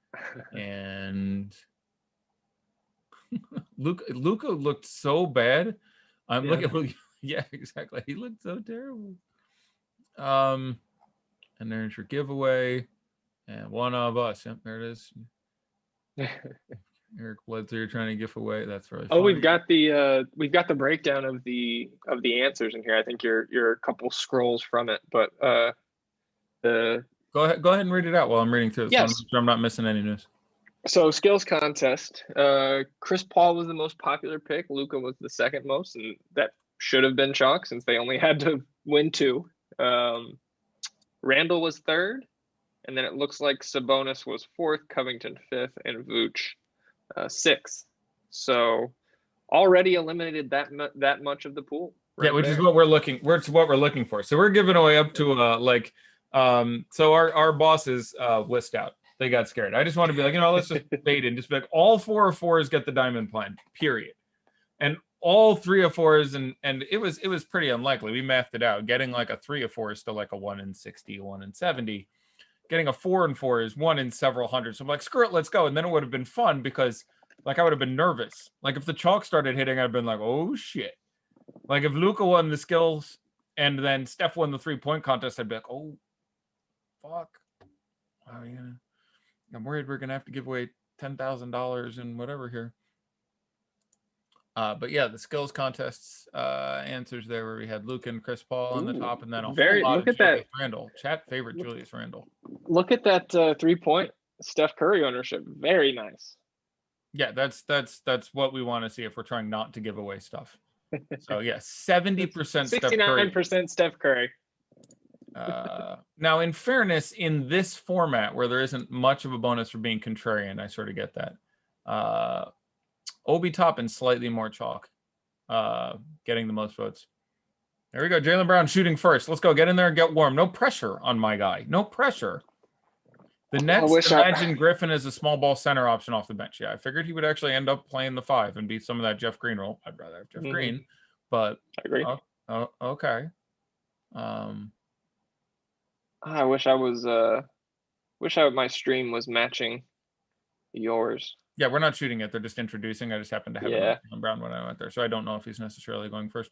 and Luka looked so bad. I'm looking. Yeah, exactly. He looked so terrible. And there's your giveaway, and one of us. Yep, there it is. Eric Bledsoe, you're trying to give away. That's really funny. We've got the breakdown of the answers in here. I think you're a couple scrolls from it, but go ahead and read it out while I'm reading through it. Yes. So I'm not missing any news. So skills contest, Chris Paul was the most popular pick. Luka was the second most, and that should have been chalk since they only had to win 2. Randall was third, and then it looks like Sabonis was 4th, Covington 5th, and Vooch 6th. So already eliminated that much of the pool. Right, which is what we're looking. It's what we're looking for. So we're giving away up to so our bosses list out. They got scared. I just want to be like, let's just bait and just be like, all 4 of 4s get the diamond plan, period. And all 3 of 4s, and it was pretty unlikely. We mathed it out. Getting like a 3 of 4 is still like a 1 in 60, 1 in 70. Getting a 4 and 4 is 1 in several hundred. So I'm like, screw it, let's go. And then it would have been fun because like I would have been nervous. Like if the chalk started hitting, I'd have been like, oh shit. Like if Luka won the skills and then Steph won the 3-point contest, I'd be like, oh fuck. Wow, I'm worried we're gonna have to give away $10,000 and whatever here. But yeah, the skills contests answers there where we had Luka and Chris Paul on the top, and then a whole lot of Julius Randle. Chat favorite Julius Randle. Look at that 3-point Steph Curry ownership. Very nice. Yeah, that's what we want to see if we're trying not to give away stuff. So yeah, 70% Steph Curry. 69% Steph Curry. Now, in fairness, in this format where there isn't much of a bonus for being contrarian, I sort of get that. Obi Toppin slightly more chalk, getting the most votes. There we go. Jaylen Brown shooting first. Let's go. Get in there and get warm. No pressure on my guy. No pressure. The Nets imagine Griffin as a small ball center option off the bench. Yeah, I figured he would actually end up playing the 5 and be some of that Jeff Green role. I'd rather have Jeff Green, but I agree. Okay. I wish my stream was matching yours. Yeah, we're not shooting it. They're just introducing. I just happened to have it on Brown when I went there, so I don't know if he's necessarily going first.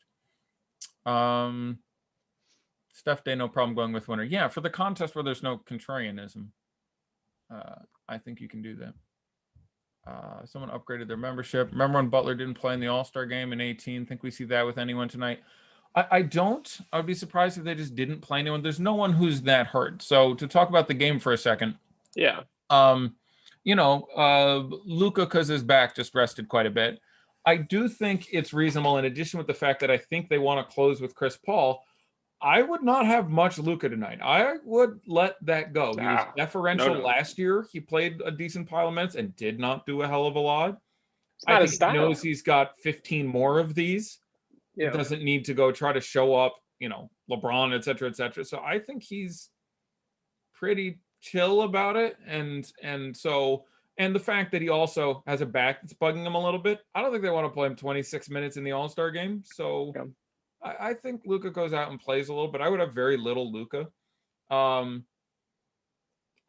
Steph Day, no problem going with winner. Yeah, for the contest where there's no contrarianism, I think you can do that. Someone upgraded their membership. Remember when Butler didn't play in the All-Star game in 18? Think we see that with anyone tonight? I don't. I would be surprised if they just didn't play anyone. There's no one who's that hurt. So to talk about the game for a second. Yeah. Luka, because his back just rested quite a bit. I do think it's reasonable, in addition with the fact that I think they want to close with Chris Paul. I would not have much Luka tonight. I would let that go. He was deferential last year. He played a decent pile of minutes and did not do a hell of a lot. I think he knows he's got 15 more of these. Yeah. He doesn't need to go try to show up, LeBron, et cetera, et cetera. So I think he's pretty chill about it. And the fact that he also has a back that's bugging him a little bit, I don't think they want to play him 26 minutes in the All-Star game. So yeah. I think Luka goes out and plays a little, but I would have very little Luka.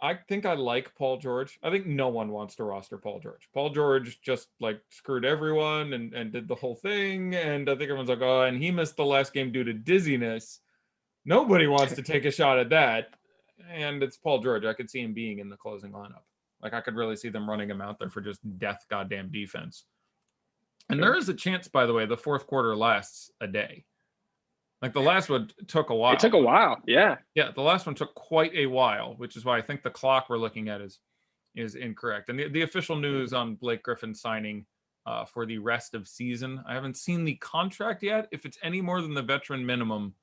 I think I like Paul George. I think no one wants to roster Paul George. Paul George just screwed everyone and did the whole thing. And I think everyone's like, oh, and he missed the last game due to dizziness. Nobody wants to take a shot at that. And it's Paul George. I could see him being in the closing lineup. I could really see them running him out there for just death goddamn defense. And there is a chance, by the way, the fourth quarter lasts a day. The last one took a while. It took a while, yeah. Yeah, the last one took quite a while, which is why I think the clock we're looking at is incorrect. And the official news on Blake Griffin signing for the rest of season, I haven't seen the contract yet. If it's any more than the veteran minimum,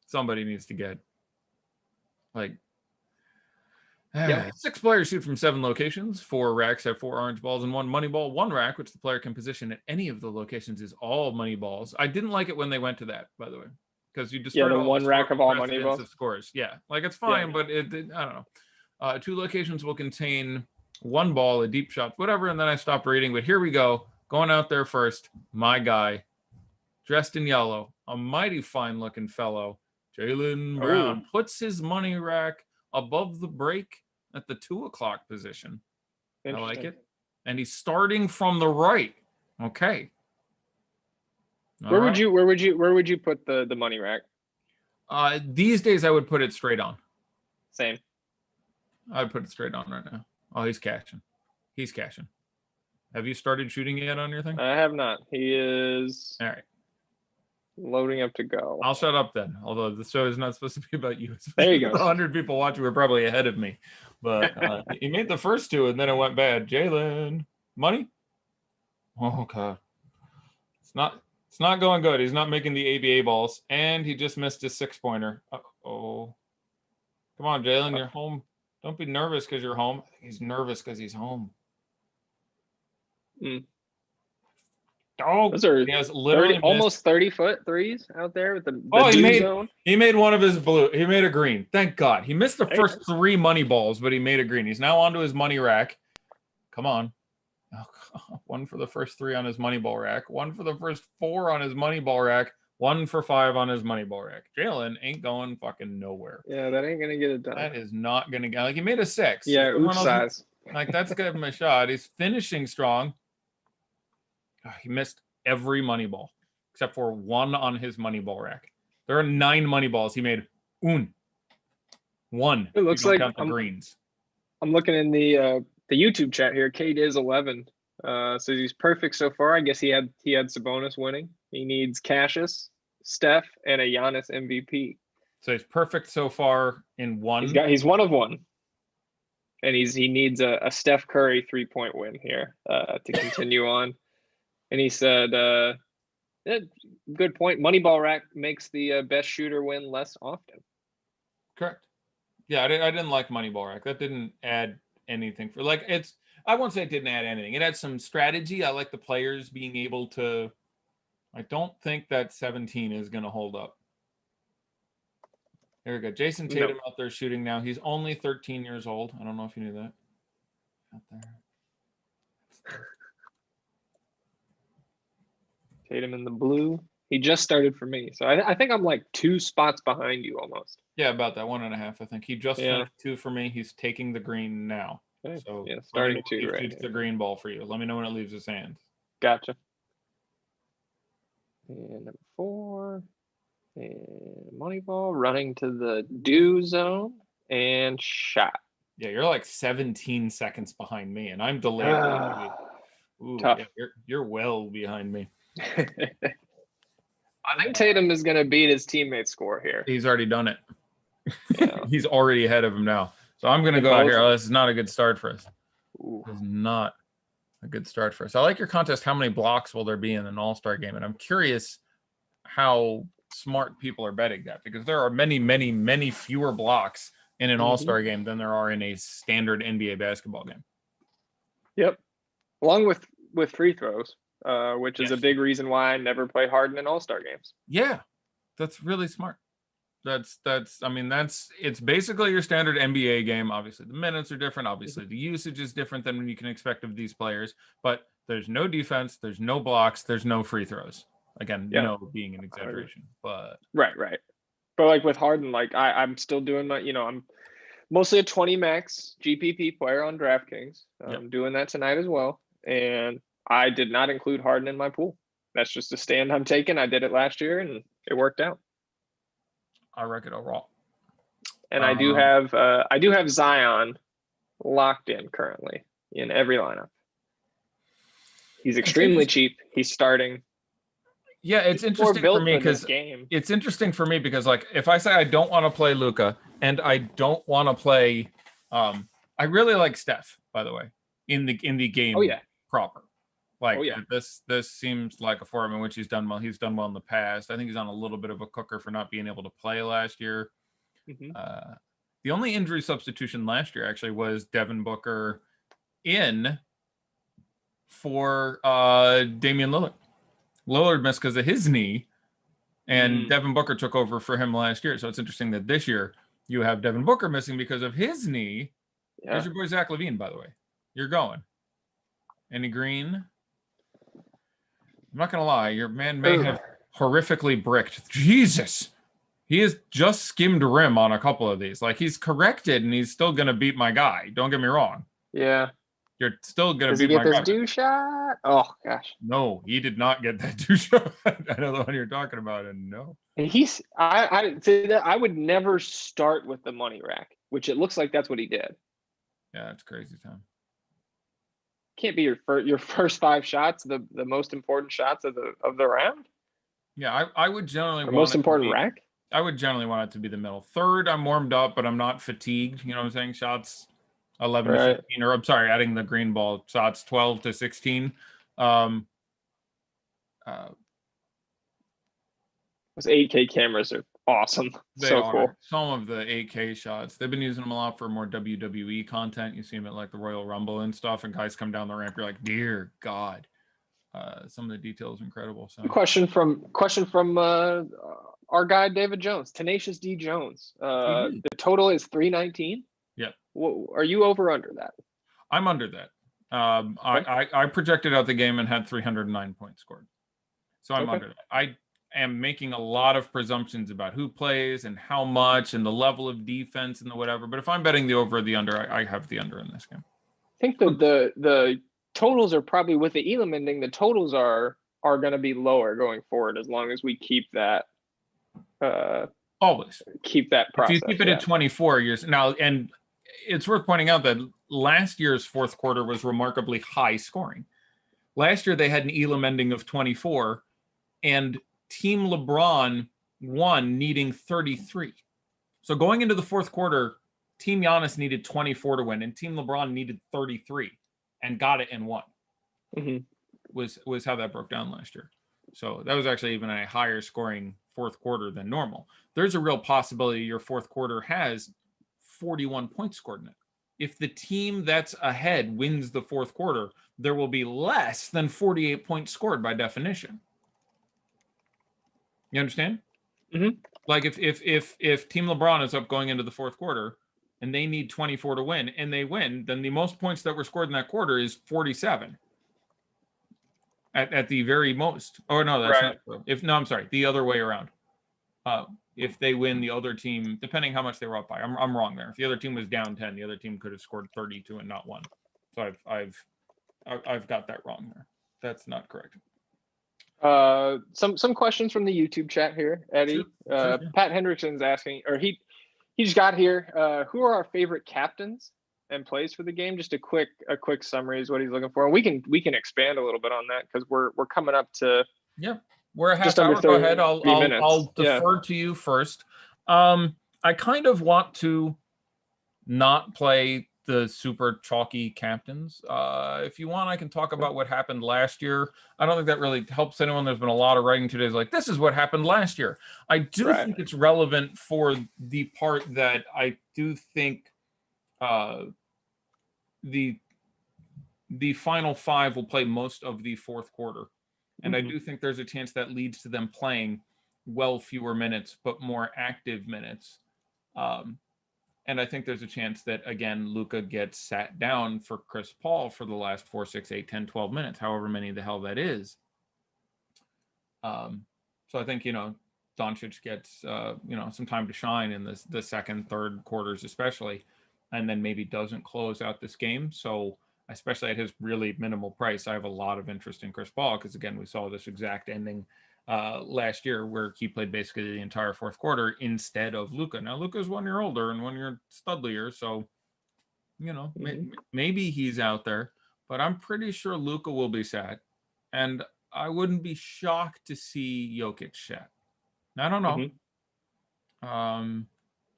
somebody needs to get 6 players shoot from 7 locations. 4 racks have 4 orange balls and 1 money ball. 1 rack, which the player can position at any of the locations, is all money balls. I didn't like it when they went to that, by the way, because you just the 1 rack of all money balls. Of scores. Yeah, it's fine, but I don't know. 2 locations will contain 1 ball, a deep shot, whatever, and then I stopped reading. But here we go, going out there first. My guy, dressed in yellow, a mighty fine-looking fellow, Jaylen Brown, puts his money rack above the break at the 2 o'clock position. I like it. And he's starting from the right. Okay. Where would you put the money rack? These days I would put it straight on. Same. I'd put it straight on right now. Oh, he's cashing. Have you started shooting yet on your thing? I have not. He is. All right. Loading up to go. I'll shut up then. Although the show is not supposed to be about you. There you go. 100 people watching were probably ahead of me, but he made the first 2 and then it went bad. Jaylen, money. Oh God, it's not going good. He's not making the ABA balls, and he just missed his 6-pointer. Oh, come on, Jaylen, you're home. Don't be nervous because you're home. I think he's nervous because he's home. Oh, those are he has literally almost 30-foot threes out there with the zone. He made one of his blue. He made a green. Thank God. He missed the first 3 money balls, but he made a green. He's now onto his money rack. Come on. Oh, 1 for the first 3 on his money ball rack. 1 for the first 4 on his money ball rack. 1 for 5 on his money ball rack. Jaylen ain't going fucking nowhere. Yeah, that ain't gonna get it done. That is not gonna get. He made a 6. Yeah, oops size. That's giving him a shot. He's finishing strong. He missed every money ball except for 1 on his money ball rack. There are 9 money balls. He made 1. It looks like count the greens. I'm looking in the YouTube chat here. Kate is 11. So he's perfect so far. I guess he had Sabonis winning. He needs Cassius, Steph, and a Giannis MVP. So he's perfect so far in 1. He's 1 of 1. And he needs a Steph Curry 3-point win here to continue on. And he said, good point. Moneyball rack makes the best shooter win less often. Correct. Yeah, I didn't like Moneyball rack. That didn't add anything for I won't say it didn't add anything. It had some strategy. I like the players being able to. I don't think that 17 is going to hold up. There we go. Jason Tatum out there shooting now. He's only 13 years old. I don't know if you knew that. Out there. Tatum in the blue. He just started for me. So I think I'm 2 spots behind you almost. Yeah, about that 1.5. I think he just finished 2 for me. He's taking the green now. Okay. So yeah, starting 2 right. Shoots the green ball for you. Let me know when it leaves his hands. Gotcha. And number 4. And money ball running to the do zone and shot. Yeah, you're like 17 seconds behind me, and I'm delayed. Ooh, Tough. yeah, you're well behind me. I think Tatum is going to beat his teammate's score here. He's already done it. Yeah. He's already ahead of him now. So I'm going to go out here. Oh, this is not a good start for us. This is not a good start for us. I like your contest. How many blocks will there be in an all-star game? And I'm curious how smart people are betting that, because there are many, many, many fewer blocks in an all-star game than there are in a standard NBA basketball game. Yep. Along with free throws, which is a big reason why I never play Harden in all-star games. Yeah, that's really smart. I mean, it's basically your standard NBA game. Obviously, the minutes are different. Obviously, the usage is different than you can expect of these players. But there's no defense, there's no blocks, there's no free throws. Again, no being an exaggeration, but right. But like with Harden, like I'm still doing my, I'm mostly a 20 max GPP player on DraftKings. I'm doing that tonight as well, and I did not include Harden in my pool. That's just a stand I'm taking. I did it last year, and it worked out. I reckon overall. And I do have Zion locked in currently in every lineup. He's extremely cheap. He's starting. Yeah, it's interesting for me because it's interesting for me because, like, if I say I don't want to play Luka and I don't want to play, I really like Steph, by the way, in the game. Oh yeah, proper. Like this seems like a form in which he's done well. He's done well in the past. I think he's on a little bit of a cooker for not being able to play last year. The only injury substitution last year actually was Devin Booker in for Damian Lillard. Lillard missed because of his knee, and Devin Booker took over for him last year. So it's interesting that this year you have Devin Booker missing because of his knee. Yeah. Here's your boy Zach LaVine, by the way. You're going. Any green? I'm not going to lie. Your man may have horrifically bricked. Jesus. He has just skimmed rim on a couple of these. Like, he's corrected, and he's still going to beat my guy. Don't get me wrong. Yeah. You're still going to beat my guy. Does he get this do shot? Oh, gosh. No, he did not get that do shot. I know the one you're talking about, and no. I would never start with the money rack, which it looks like that's what he did. Yeah, it's crazy time. Can't be your first 5 shots the most important shots of the round. Yeah, I would generally want most important rack. I would generally want it to be the middle. Third, I'm warmed up, but I'm not fatigued. You know what I'm saying? Shots 11 to 15, or I'm sorry, adding the green ball shots 12 to 16. Those 8K cameras are awesome. So cool. Some of the 8K shots, they've been using them a lot for more WWE content. You see them at like the Royal Rumble and stuff, and guys come down the ramp. You're like, dear God. Some of the details incredible. So question from our guy David Jones, Tenacious D Jones. The total is 319. Yeah. Are you over under that? I'm under that. I projected out the game and had 309 points scored, so I'm under that. I am making a lot of presumptions about who plays and how much and the level of defense and the whatever. But if I'm betting the over or the under, I have the under in this game. I think the totals are probably, with the Elam ending, the totals are going to be lower going forward as long as we keep that. Always keep that process. If you keep it at 24 years now, and it's worth pointing out that last year's fourth quarter was remarkably high scoring. Last year they had an Elam ending of 24, and Team LeBron won needing 33. So going into the fourth quarter, Team Giannis needed 24 to win, and Team LeBron needed 33 and got it and won. Was how that broke down last year. So that was actually even a higher scoring fourth quarter than normal. There's a real possibility your fourth quarter has 41 points scored in it. If the team that's ahead wins the fourth quarter, there will be less than 48 points scored by definition. You understand? Like if Team LeBron is up going into the fourth quarter and they need 24 to win and they win, then the most points that were scored in that quarter is 47. At the very most. Oh no, that's not true. I'm sorry, the other way around. If they win, the other team, depending how much they were up by, I'm wrong there. If the other team was down 10, the other team could have scored 32 and not won. So I've got that wrong there. That's not correct. Some questions from the YouTube chat here, Eddie. Sure. Pat Hendrickson's asking, or he just got here. Who are our favorite captains and plays for the game. Just a quick summary is what he's looking for. And we can expand a little bit on that because we're coming up to we're a half just under hour. Go ahead. 30 minutes. I'll defer to you first. I kind of want to not play the super chalky captains. If you want, I can talk about what happened last year. I don't think that really helps anyone. There's been a lot of writing today like, this is what happened last year. I do think it's relevant for the part that I do think the final five will play most of the fourth quarter. And I do think there's a chance that leads to them playing well fewer minutes, but more active minutes. And I think there's a chance that, again, Luka gets sat down for Chris Paul for the last 4, 6, 8, 10, 12 minutes, however many the hell that is. So I think, Doncic gets, some time to shine in the second, third quarters, especially, and then maybe doesn't close out this game. So especially at his really minimal price, I have a lot of interest in Chris Paul because, again, we saw this exact ending last year where he played basically the entire fourth quarter instead of Luka. Now, Luka's 1 year older and 1 year studlier, so, maybe he's out there, but I'm pretty sure Luka will be sat, and I wouldn't be shocked to see Jokic sat. I don't know.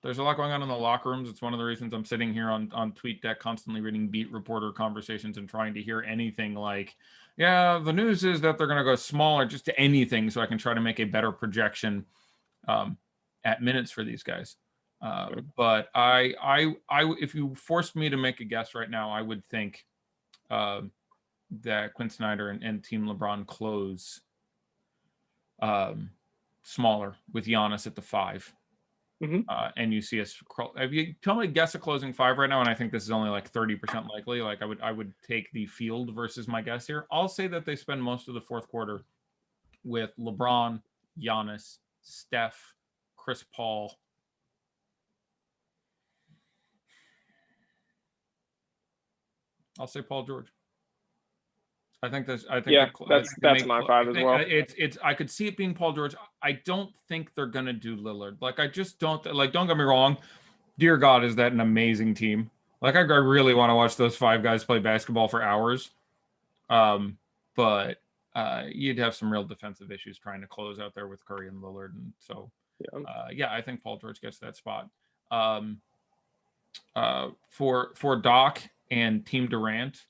There's a lot going on in the locker rooms. It's one of the reasons I'm sitting here on TweetDeck constantly reading beat reporter conversations and trying to hear anything like, the news is that they're going to go smaller, just to anything, so I can try to make a better projection at minutes for these guys. But I if you forced me to make a guess right now, I would think that Quinn Snyder and Team LeBron close smaller with Giannis at the 5. And you see us. If you tell me guess a closing 5 right now, and I think this is only like 30% likely. Like I would take the field versus my guess here. I'll say that they spend most of the fourth quarter with LeBron, Giannis, Steph, Chris Paul. I'll say Paul George. I think that's my 5 as well. It's I could see it being Paul George. I don't think they're gonna do Lillard. Like I just don't don't get me wrong. Dear God, is that an amazing team? Like I really want to watch those 5 guys play basketball for hours. But you'd have some real defensive issues trying to close out there with Curry and Lillard, and so I think Paul George gets that spot. For Doc and Team Durant.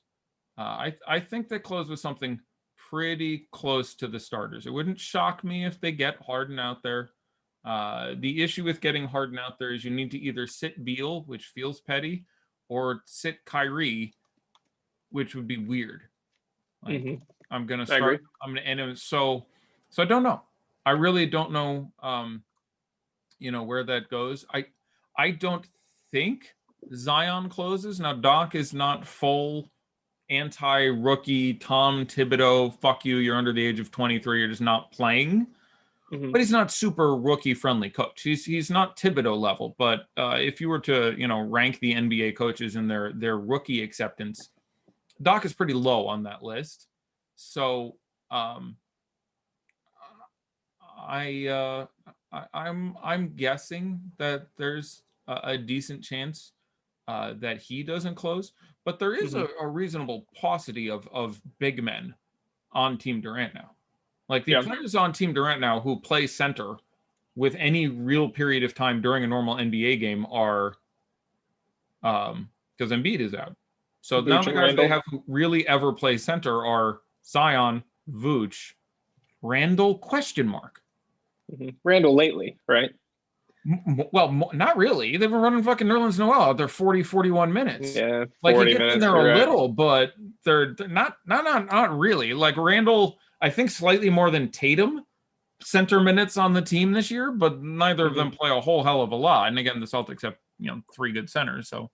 I think they close with something pretty close to the starters. It wouldn't shock me if they get Harden out there. The issue with getting Harden out there is you need to either sit Beal, which feels petty, or sit Kyrie, which would be weird. I'm gonna start. I'm gonna end it. So I don't know. I really don't know. Where that goes. I don't think Zion closes. Now Doc is not full anti-rookie Tom Thibodeau, fuck you, you're under the age of 23, you're just not playing. But he's not super rookie-friendly coach. He's not Thibodeau level, but if you were to, rank the NBA coaches in their rookie acceptance, Doc is pretty low on that list. So I'm guessing that there's a decent chance that he doesn't close. But there is a reasonable paucity of big men on Team Durant now. Like the players on Team Durant now who play center with any real period of time during a normal NBA game are because Embiid is out. So now the guys they have who really ever play center are Zion, Vooch, Randall, ? Randall lately, right? Well, not really. They've been running fucking Nerlens Noel out there 41 minutes. Yeah, like he gets in there a little, but they're not really. Like Randall, I think slightly more than Tatum center minutes on the team this year, but neither of them play a whole hell of a lot. And again, the Celtics have 3 good centers. So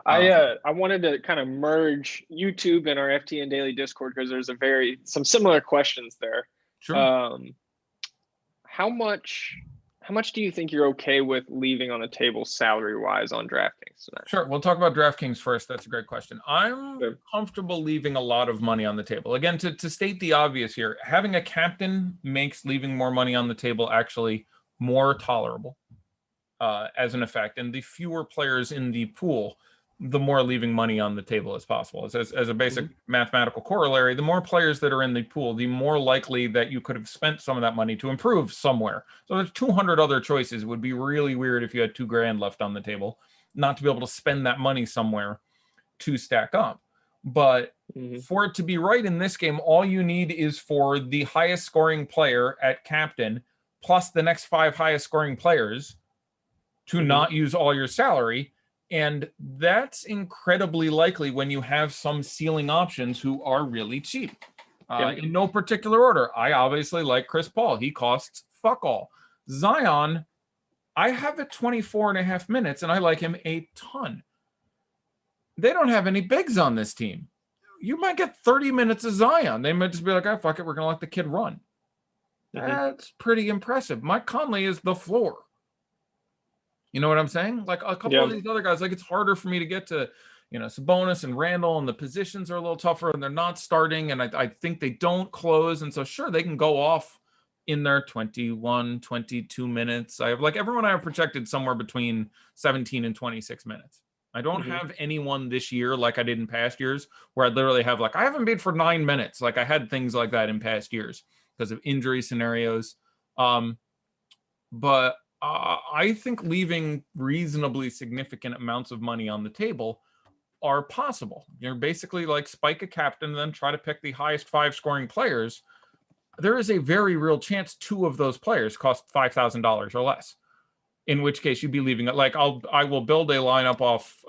I wanted to kind of merge YouTube and our FTN Daily Discord because there's some similar questions there. Sure. How much do you think you're okay with leaving on the table salary-wise on DraftKings tonight? Sure. We'll talk about DraftKings first. That's a great question. I'm comfortable leaving a lot of money on the table. Again, to state the obvious here, having a captain makes leaving more money on the table actually more tolerable. as an effect. And the fewer players in the pool, the more leaving money on the table as possible. As a basic mathematical corollary, the more players that are in the pool, the more likely that you could have spent some of that money to improve somewhere. So there's 200 other choices. It would be really weird if you had $2,000 left on the table, not to be able to spend that money somewhere to stack up. But for it to be right in this game, all you need is for the highest scoring player at captain plus the next 5 highest scoring players to not use all your salary. And that's incredibly likely when you have some ceiling options who are really cheap. In no particular order. I obviously like Chris Paul. He costs fuck all. Zion, I have at 24.5 minutes, and I like him a ton. They don't have any bigs on this team. You might get 30 minutes of Zion. They might just be like, oh, fuck it, we're going to let the kid run. That's pretty impressive. Mike Conley is the floor. You know what I'm saying? Like a couple of these other guys, like it's harder for me to get to, Sabonis and Randall, and the positions are a little tougher, and they're not starting, and I think they don't close. And so sure, they can go off in their 21, 22 minutes. I have everyone I have projected somewhere between 17 and 26 minutes. I don't have anyone this year like I did in past years where I literally have I haven't been for 9 minutes. Like I had things like that in past years because of injury scenarios. But I think leaving reasonably significant amounts of money on the table are possible. You're basically spike a captain and then try to pick the highest 5 scoring players. There is a very real chance 2 of those players cost $5,000 or less. In which case you'd be leaving it. I will build a lineup off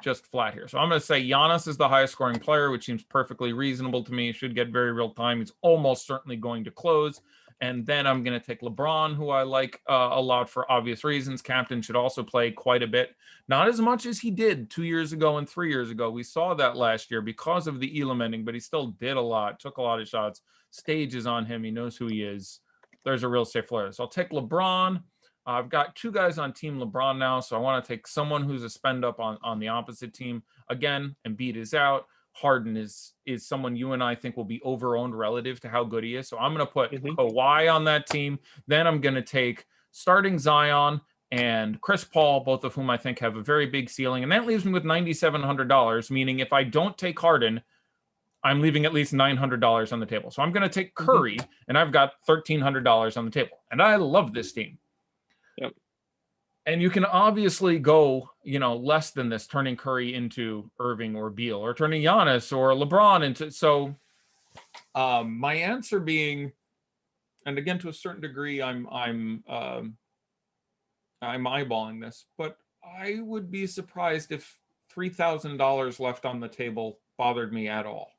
just flat here. So I'm going to say Giannis is the highest scoring player, which seems perfectly reasonable to me. Should get very real time. He's almost certainly going to close. And then I'm going to take LeBron, who I like a lot for obvious reasons. Captain should also play quite a bit. Not as much as he did 2 years ago and 3 years ago. We saw that last year because of the Elam ending, but he still did a lot, took a lot of shots. Stage is on him. He knows who he is. There's a real safe player. So I'll take LeBron. I've got 2 guys on Team LeBron now, so I want to take someone who's a spend up on the opposite team. Again, Embiid is out. Harden is someone you and I think will be over-owned relative to how good he is. So I'm going to put Kawhi on that team. Then I'm going to take starting Zion and Chris Paul, both of whom I think have a very big ceiling. And that leaves me with $9,700, meaning if I don't take Harden, I'm leaving at least $900 on the table. So I'm going to take Curry, and I've got $1,300 on the table. And I love this team. Yep. And you can obviously go, less than this, turning Curry into Irving or Beal, or turning Giannis or LeBron into. So my answer being, and again, to a certain degree, I'm eyeballing this, but I would be surprised if $3,000 left on the table bothered me at all.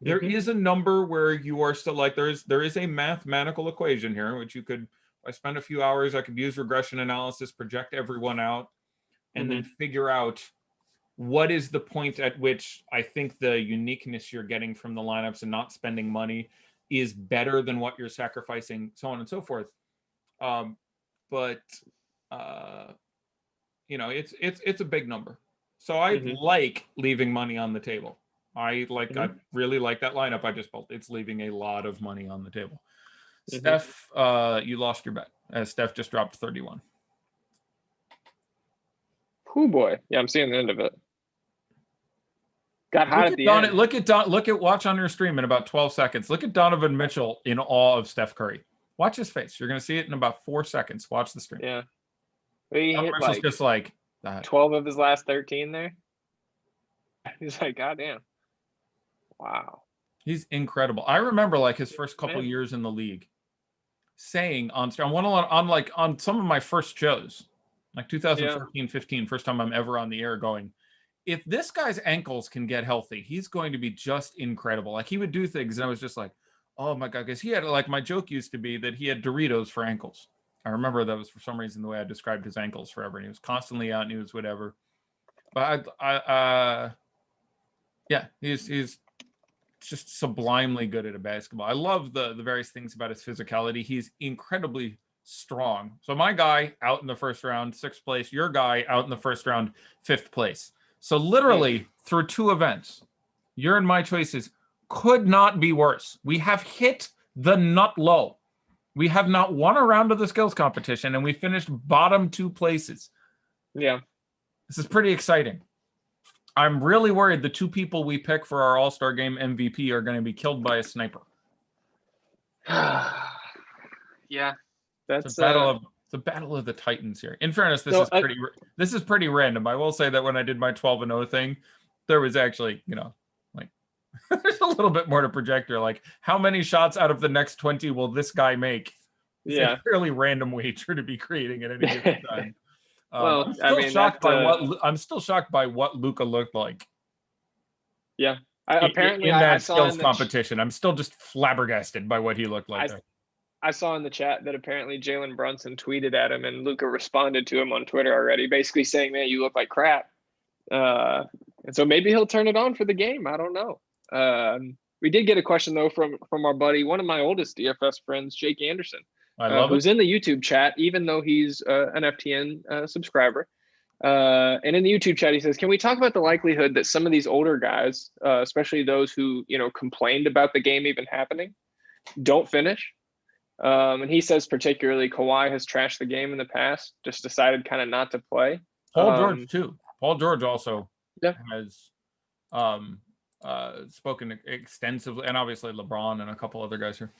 There is a number where you are still there is a mathematical equation here, which you could. I spend a few hours, I could use regression analysis, project everyone out, and then figure out what is the point at which I think the uniqueness you're getting from the lineups and not spending money is better than what you're sacrificing, so on and so forth. But it's a big number. So I like leaving money on the table. I really like that lineup I just built. It's leaving a lot of money on the table. Steph, you lost your bet, as Steph just dropped 31. Oh boy, yeah, I'm seeing the end of it. Got hot at the end. Look at watch on your stream in about 12 seconds. Look at Donovan Mitchell in awe of Steph Curry. Watch his face. You're going to see it in about 4 seconds. Watch the stream. Yeah, he hit Mitchell's just like that. 12 of his last 13 there. He's like, God damn. Wow. He's incredible. I remember his first couple years in the league saying on some of my first shows, 2014, 15, first time I'm ever on the air, going, if this guy's ankles can get healthy, he's going to be just incredible. He would do things, and I was just like, oh my God, because he had my joke used to be that he had Doritos for ankles. I remember that was for some reason the way I described his ankles forever, and he was constantly out and he was whatever. But he's just sublimely good at a basketball. I love the various things about his physicality. He's incredibly strong. So my guy out in the first round, 6th place, your guy out in the first round, 5th place. So literally through 2 events, your and my choices could not be worse. We have hit the nut low. We have not won a round of the skills competition, and we finished bottom 2 places. Yeah. This is pretty exciting. I'm really worried the 2 people we pick for our All-Star Game MVP are going to be killed by a sniper. Yeah, that's It's a battle of the Titans here. In fairness, this is pretty random. I will say that when I did my 12-0 thing, there was actually, like there's a little bit more to projector. Like, how many shots out of the next 20 will this guy make? It's a fairly random wager to be creating at any given time. Well, I'm still shocked by what Luka looked like. Yeah. Apparently in that skills competition. I'm still just flabbergasted by what he looked like. I saw in the chat that apparently Jalen Brunson tweeted at him and Luka responded to him on Twitter already, basically saying, man, you look like crap. And so maybe he'll turn it on for the game. I don't know. We did get a question, though, from our buddy, one of my oldest DFS friends, Jake Anderson, who's in the YouTube chat, even though he's an FTN subscriber. And in the YouTube chat, he says, can we talk about the likelihood that some of these older guys, especially those who, complained about the game even happening, don't finish? And he says particularly Kawhi has trashed the game in the past, just decided kind of not to play. Paul George too. Paul George also has spoken extensively, and obviously LeBron and a couple other guys here.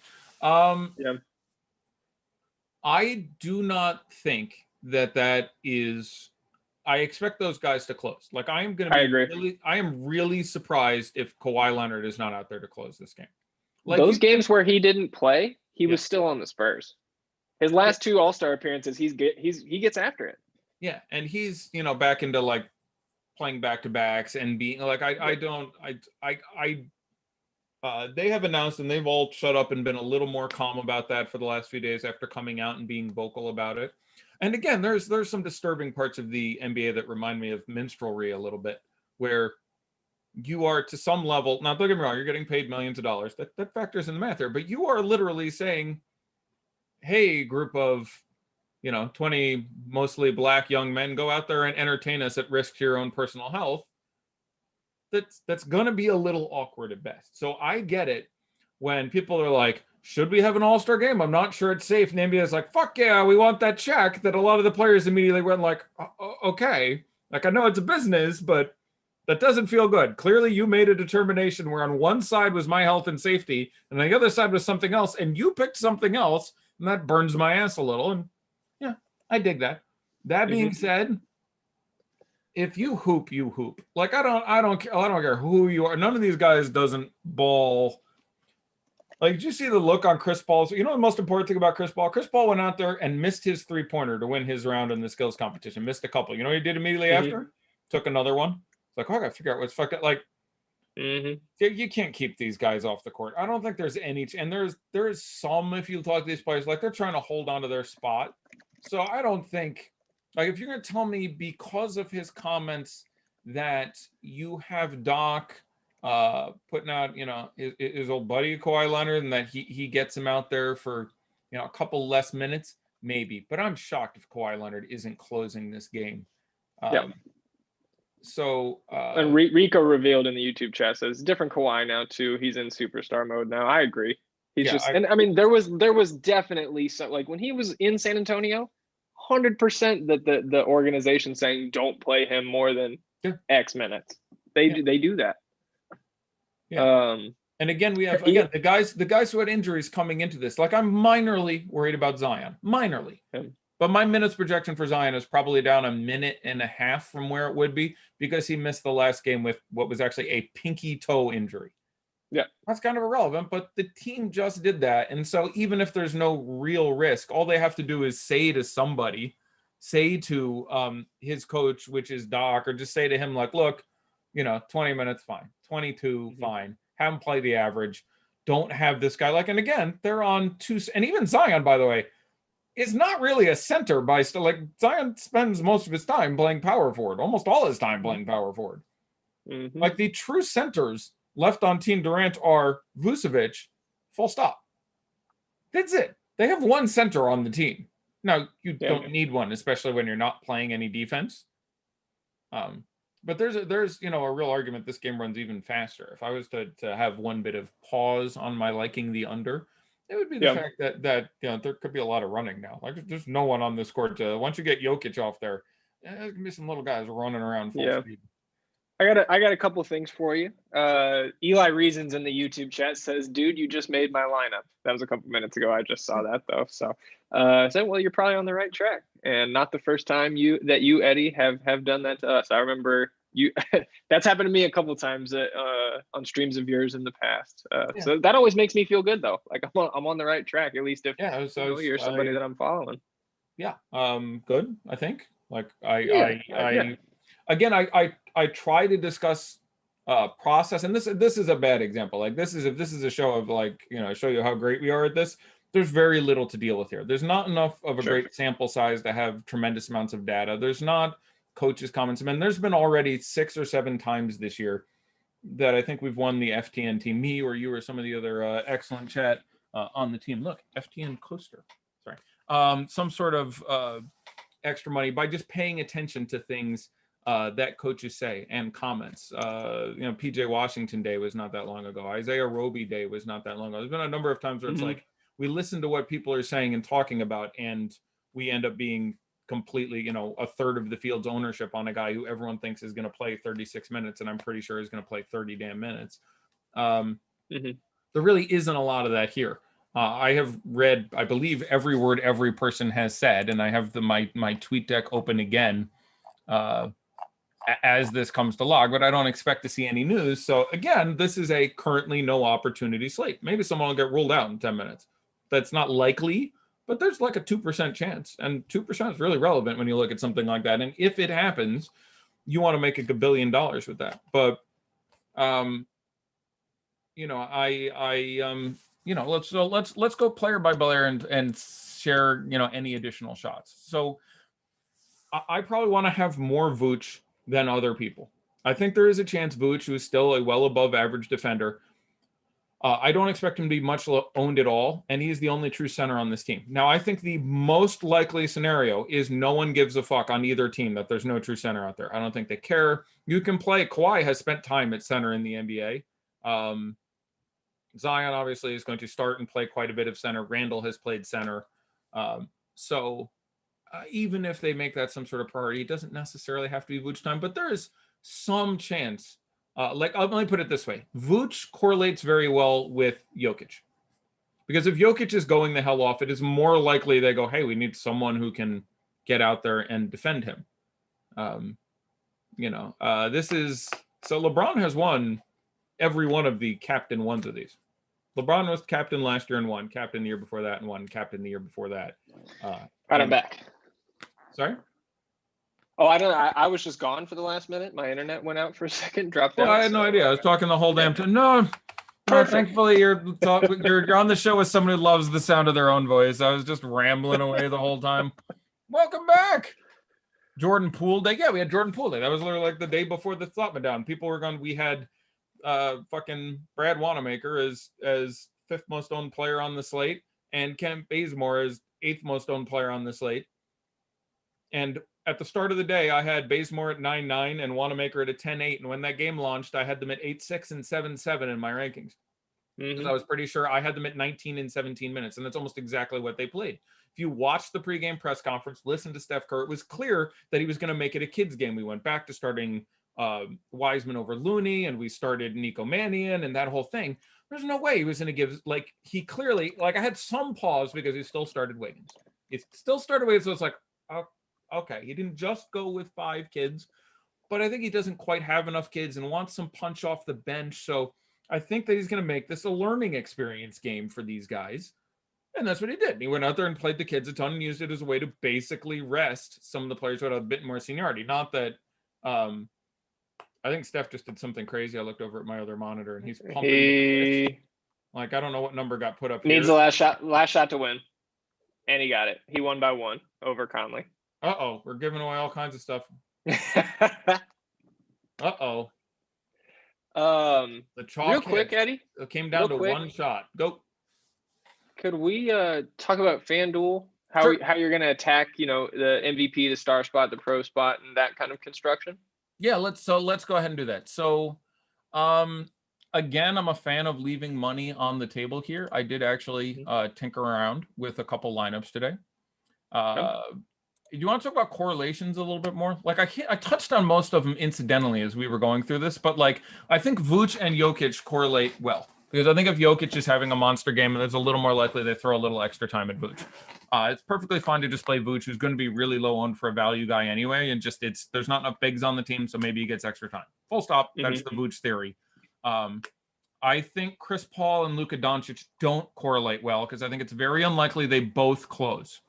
I do not think that is. I expect those guys to close. Like, I am really surprised if Kawhi Leonard is not out there to close this game. Like, those games where he didn't play, he was still on the Spurs. His last 2 All-Star appearances, he gets after it. Yeah, and he's back into like playing back-to-backs and being like they have announced, and they've all shut up and been a little more calm about that for the last few days after coming out and being vocal about it. And again, there's some disturbing parts of the NBA that remind me of minstrelry a little bit, where you are to some level, now don't get me wrong, you're getting paid millions of dollars. That factors in the math there, but you are literally saying, hey, group of 20 mostly black young men, go out there and entertain us at risk to your own personal health. That's gonna be a little awkward at best. So I get it when people are like, should we have an All-Star game? I'm not sure it's safe. And the NBA is like, fuck yeah, we want that check. That a lot of the players immediately went like, okay. Like, I know it's a business, but that doesn't feel good. Clearly, you made a determination where on one side was my health and safety, and the other side was something else, and you picked something else, and that burns my ass a little. And yeah, I dig that. That being said, if you hoop, you hoop. Like, I don't care who you are. None of these guys doesn't ball. Like, did you see the look on Chris Paul's? You know the most important thing about Chris Paul? Chris Paul went out there and missed his 3-pointer to win his round in the skills competition. Missed a couple. You know what he did immediately after? Took another one. It's like, I gotta figure out what's fucked up. Like, you can't keep these guys off the court. I don't think there's any, and there's some, if you talk to these players, like, they're trying to hold on to their spot. So I don't think, like, if you're gonna tell me because of his comments that you have Doc putting out, his old buddy Kawhi Leonard, and that he gets him out there for, a couple less minutes, maybe. But I'm shocked if Kawhi Leonard isn't closing this game. So and Rico revealed in the YouTube chat, says different Kawhi now too. He's in superstar mode now. I agree. He's I mean, there was definitely some, like, when he was in San Antonio, 100% that the organization saying don't play him more than X minutes. They do that. And again, we have the guys who had injuries coming into this. Like, I'm minorly worried about Zion, but my minutes projection for Zion is probably down 1.5 minutes from where it would be, because he missed the last game with what was actually a pinky toe injury. Yeah, that's kind of irrelevant, but the team just did that. And so even if there's no real risk, all they have to do is say to somebody, his coach, which is Doc, or just say to him, like, look, 20 minminutes, fine. 22, fine. Have him play the average. Don't have this guy. Like, and again, they're on 2, and even Zion, by the way, is not really a center by still. Like, Zion spends most of his time playing power forward, almost all his time playing power forward. Like, the true centers left on Team Durant are Vucevic, full stop. That's it. They have one center on the team. Now, you don't need one, especially when you're not playing any defense. But there's a real argument this game runs even faster. If I was to have one bit of pause on my liking the under, It would be the fact that there could be a lot of running now. Like there's no one on this court. Once you get Jokic off there, there's gonna be some little guys running around full speed. I got a couple things for you. Eli Reasons in the YouTube chat says, "Dude, you just made my lineup." That was a couple minutes ago. I just saw that though. So, well, you're probably on the right track, and not the first time you Eddie have done that to us. I remember you. That's happened to me a couple of times on streams of yours in the past. So that always makes me feel good though. Like I'm on the right track, at least if you're somebody that I'm following. Yeah. Good. I think. Like Again, I try to discuss process, and this is a bad example. Like if this is a show of show you how great we are at this. There's very little to deal with here. There's not enough of a great sample size to have tremendous amounts of data. There's not coaches' comments. I mean, there's been already 6 or 7 times this year that I think we've won the FTN team. Me or you or some of the other excellent chat on the team. Look, FTN coaster. Sorry, some sort of extra money by just paying attention to things that coaches say and comments. PJ Washington Day was not that long ago. Isaiah Roby Day was not that long ago. There's been a number of times where it's like we listen to what people are saying and talking about, and we end up being completely, a third of the field's ownership on a guy who everyone thinks is going to play 36 minutes, and I'm pretty sure is going to play 30 damn minutes. There really isn't a lot of that here. I have read, I believe, every word every person has said, and I have my tweet deck open again as this comes to log, but I don't expect to see any news. So again, this is a currently no opportunity slate. Maybe someone will get ruled out in 10 minutes. That's not likely, but there's like a 2% chance, and 2% is really relevant when you look at something like that. And if it happens, you want to make $1 billion with that. But let's go player by player and share any additional shots. So I probably want to have more Vooch than other people. I think there is a chance Vooch, who is still a well above average defender, I don't expect him to be much owned at all, and he's the only true center on this team. Now, I think the most likely scenario is no one gives a fuck on either team that there's no true center out there. I don't think they care. You can play. Kawhi has spent time at center in the NBA. Zion obviously is going to start and play quite a bit of center. Randall has played center. Even if they make that some sort of priority, it doesn't necessarily have to be Vooch time, but there is some chance. Let me put it this way. Vooch correlates very well with Jokic. Because if Jokic is going the hell off, it is more likely they go, hey, we need someone who can get out there and defend him. So LeBron has won every one of the captain ones of these. LeBron was captain last year and won, captain the year before that and won, captain the year before that. I'm back. Sorry? Oh, I don't know. I was just gone for the last minute. My internet went out for a second, dropped out. I had no idea. I was talking the whole damn time. No, thankfully you're on the show with someone who loves the sound of their own voice. I was just rambling away the whole time. Welcome back. Jordan Poole Day. Yeah, we had Jordan Poole Day. That was literally like the day before the thought went down. People were going, we had fucking Brad Wanamaker as 5th most owned player on the slate, and Kent Bazemore as 8th most owned player on the slate. And at the start of the day, I had Bazemore at 9-9 and Wanamaker at a 10-8. And when that game launched, I had them at 8-6 and 7-7 in my rankings. Because I was pretty sure I had them at 19 and 17 minutes. And that's almost exactly what they played. If you watch the pregame press conference, listen to Steph Curry, it was clear that he was going to make it a kids game. We went back to starting Wiseman over Looney, and we started Nico Mannion and that whole thing. There's no way he was going to give, he clearly, I had some pause because he still started Wiggins. He still started Wiggins, so it's like, okay, he didn't just go with 5 kids, but I think he doesn't quite have enough kids and wants some punch off the bench. So I think that he's going to make this a learning experience game for these guys. And that's what he did. He went out there and played the kids a ton and used it as a way to basically rest some of the players who had a bit more seniority. Not that I think Steph just did something crazy. I looked over at my other monitor and he's pumping. I don't know what number got put up here. Needs the last shot to win. And he got it. He won by 1 over Conley. Uh-oh, we're giving away all kinds of stuff. Uh-oh. The chalk real quick, Eddie. It came down to 1 shot. Go. Could we talk about FanDuel? How you're going to attack, the MVP, the star spot, the pro spot, and that kind of construction? Yeah, let's go ahead and do that. So, again, I'm a fan of leaving money on the table here. I did actually tinker around with a couple lineups today. Do you want to talk about correlations a little bit more? Like I touched on most of them incidentally as we were going through this, but like I think Vooch and Jokic correlate well because I think if Jokic is having a monster game, there's a little more likely they throw a little extra time at Vooch. It's perfectly fine to just play Vooch, who's going to be really low owned for a value guy anyway, and just there's not enough bigs on the team, so maybe he gets extra time. Full stop. That's the Vooch theory. I think Chris Paul and Luka Doncic don't correlate well because I think it's very unlikely they both close.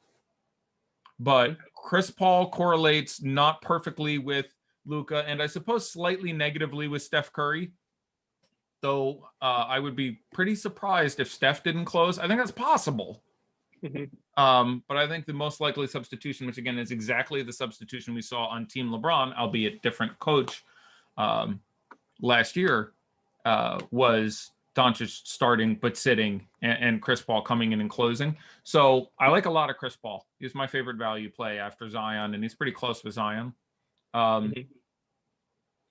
But Chris Paul correlates not perfectly with Luka, and I suppose slightly negatively with Steph Curry. Though I would be pretty surprised if Steph didn't close. I think that's possible. But I think the most likely substitution, which again is exactly the substitution we saw on Team LeBron, albeit different coach last year, was Doncic starting but sitting and Chris Paul coming in and closing. So I like a lot of Chris Paul. He's my favorite value play after Zion, and he's pretty close with Zion.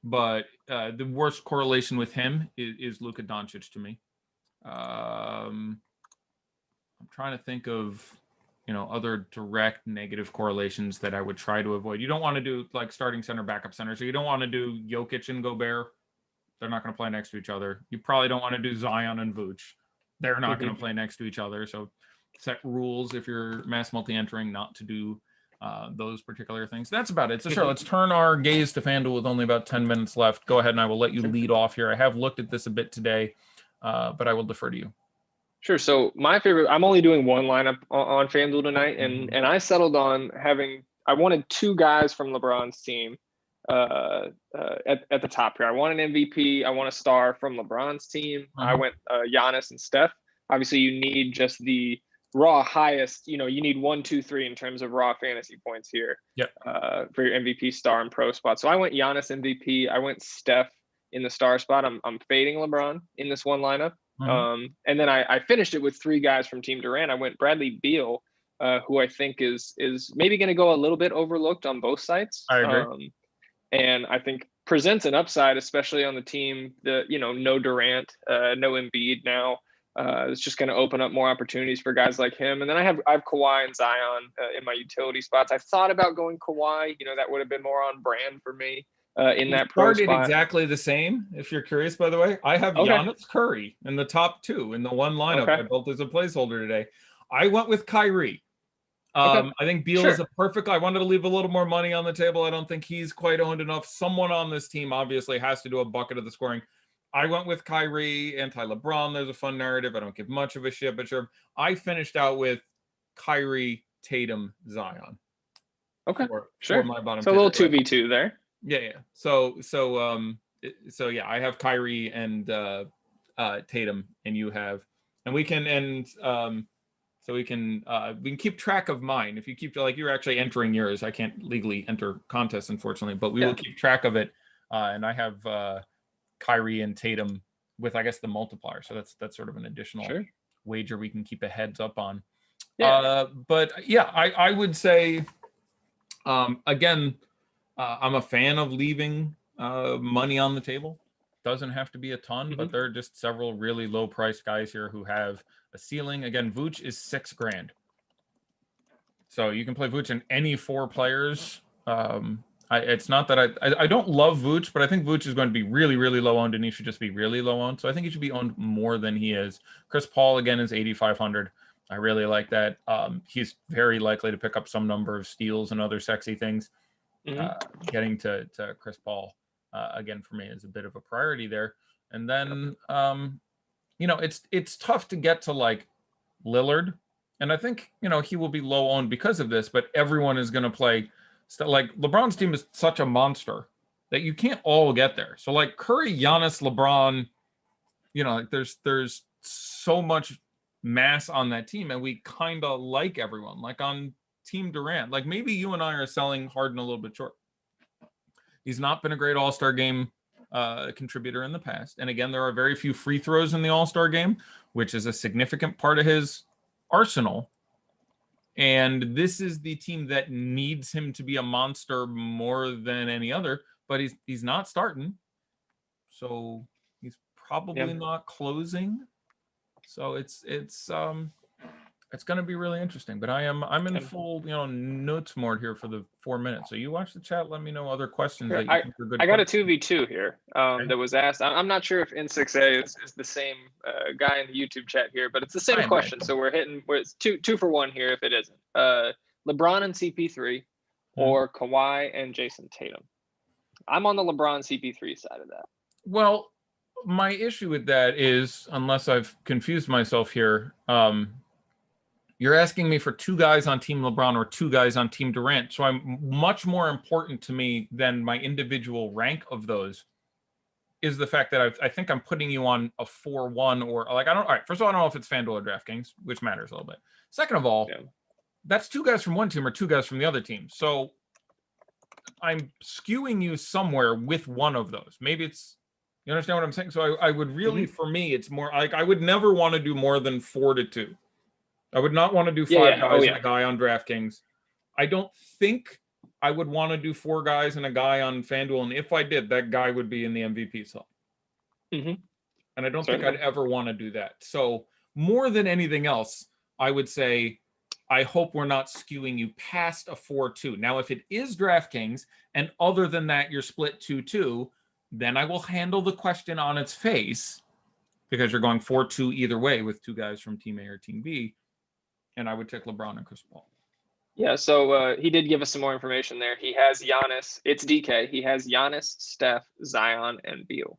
But the worst correlation with him is Luka Doncic to me. I'm trying to think of other direct negative correlations that I would try to avoid. You don't want to do like starting center, backup center. So you don't want to do Jokic and Gobert. They're not going to play next to each other. You probably don't want to do Zion and Vooch. They're not going to play next to each other. So set rules if you're mass multi-entering not to do those particular things. That's about it. So sure, let's turn our gaze to FanDuel with only about 10 minutes left. Go ahead and I will let you lead off here. I have looked at this a bit today, but I will defer to you. Sure. So my favorite, I'm only doing one lineup on FanDuel tonight, and I settled on I wanted two guys from LeBron's team at the top here. I want an MVP. I want a star from LeBron's team. I went Giannis and Steph. Obviously, you need just the raw highest. You need 1, 2, 3 in terms of raw fantasy points here. Yep. For your MVP, star, and pro spot. So I went Giannis MVP. I went Steph in the star spot. I'm fading LeBron in this one lineup. And then I finished it with 3 guys from Team Durant. I went Bradley Beal, who I think is maybe going to go a little bit overlooked on both sides. I agree. And I think presents an upside, especially on the team that, no Durant, no Embiid now. It's just going to open up more opportunities for guys like him. And then I have Kawhi and Zion in my utility spots. I thought about going Kawhi, that would have been more on brand for me in that pro spot. Started exactly the same, if you're curious, by the way. I have Giannis Curry in the top 2 in the one lineup I built as a placeholder today. I went with Kyrie. I think Beal is a perfect. I wanted to leave a little more money on the table. I don't think he's quite owned enough. Someone on this team obviously has to do a bucket of the scoring. I went with Kyrie, anti-LeBron. There's a fun narrative. I don't give much of a shit, but sure. I finished out with Kyrie, Tatum, Zion. Okay, for my bottom. So a little 2v2 there. Yeah. So yeah, I have Kyrie and Tatum, and you have, and we can so we can keep track of mine. If you keep you're actually entering yours. I can't legally enter contests, unfortunately, but we will keep track of it. And I have Kyrie and Tatum with, I guess, the multiplier. So that's sort of an additional wager we can keep a heads up on. But yeah, I would say, again, I'm a fan of leaving money on the table. Doesn't have to be a ton, but there are just several really low priced guys here who have a ceiling. Again, Vooch is $6,000. So you can play Vooch in any 4 players. It's not that I don't love Vooch, but I think Vooch is going to be really, really low owned, and he should just be really low owned. So I think he should be owned more than he is. Chris Paul, again, is 8,500. I really like that. He's very likely to pick up some number of steals and other sexy things. Getting to Chris Paul, again, for me is a bit of a priority there. And then, it's tough to get to like Lillard. And I think, he will be low owned because of this, but everyone is going to play. Like LeBron's team is such a monster that you can't all get there. So like Curry, Giannis, LeBron, there's so much mass on that team, and we kind of like everyone. Like on Team Durant, like maybe you and I are selling Harden a little bit short. He's not been a great All-Star game contributor in the past. And again, there are very few free throws in the All-Star game, which is a significant part of his arsenal. And this is the team that needs him to be a monster more than any other, but he's not starting. So he's probably not closing. So it's going to be really interesting. But I'm in full notes mode here for the 4 minutes. So you watch the chat. Let me know other questions that you think are good. I got a 2v2 here that was asked. I'm not sure if N6A is the same guy in the YouTube chat here, but it's the same question. So it's two for one here if it isn't. LeBron and CP3 or Kawhi and Jason Tatum. I'm on the LeBron CP3 side of that. Well, my issue with that is, unless I've confused myself here, you're asking me for 2 guys on Team LeBron or 2 guys on Team Durant. So I'm much more important to me than my individual rank of those is the fact that I think I'm putting you on a 4-1 or like, all right, first of all, I don't know if it's FanDuel or DraftKings, which matters a little bit. Second of all, that's 2 guys from one team or 2 guys from the other team. So I'm skewing you somewhere with one of those. Maybe it's, you understand what I'm saying? So I would really, for me, it's more like I would never want to do more than 4-2. I would not want to do 5 guys and a guy on DraftKings. I don't think I would want to do 4 guys and a guy on FanDuel. And if I did, that guy would be in the MVP slot. And I don't think I'd ever want to do that. So more than anything else, I would say, I hope we're not skewing you past a 4-2. Now, if it is DraftKings, and other than that, you're split 2-2, then I will handle the question on its face because you're going 4-2 either way with 2 guys from Team A or Team B. And I would take LeBron and Chris Paul. Yeah, so he did give us some more information there. He has Giannis. It's DK. He has Giannis, Steph, Zion, and Beal.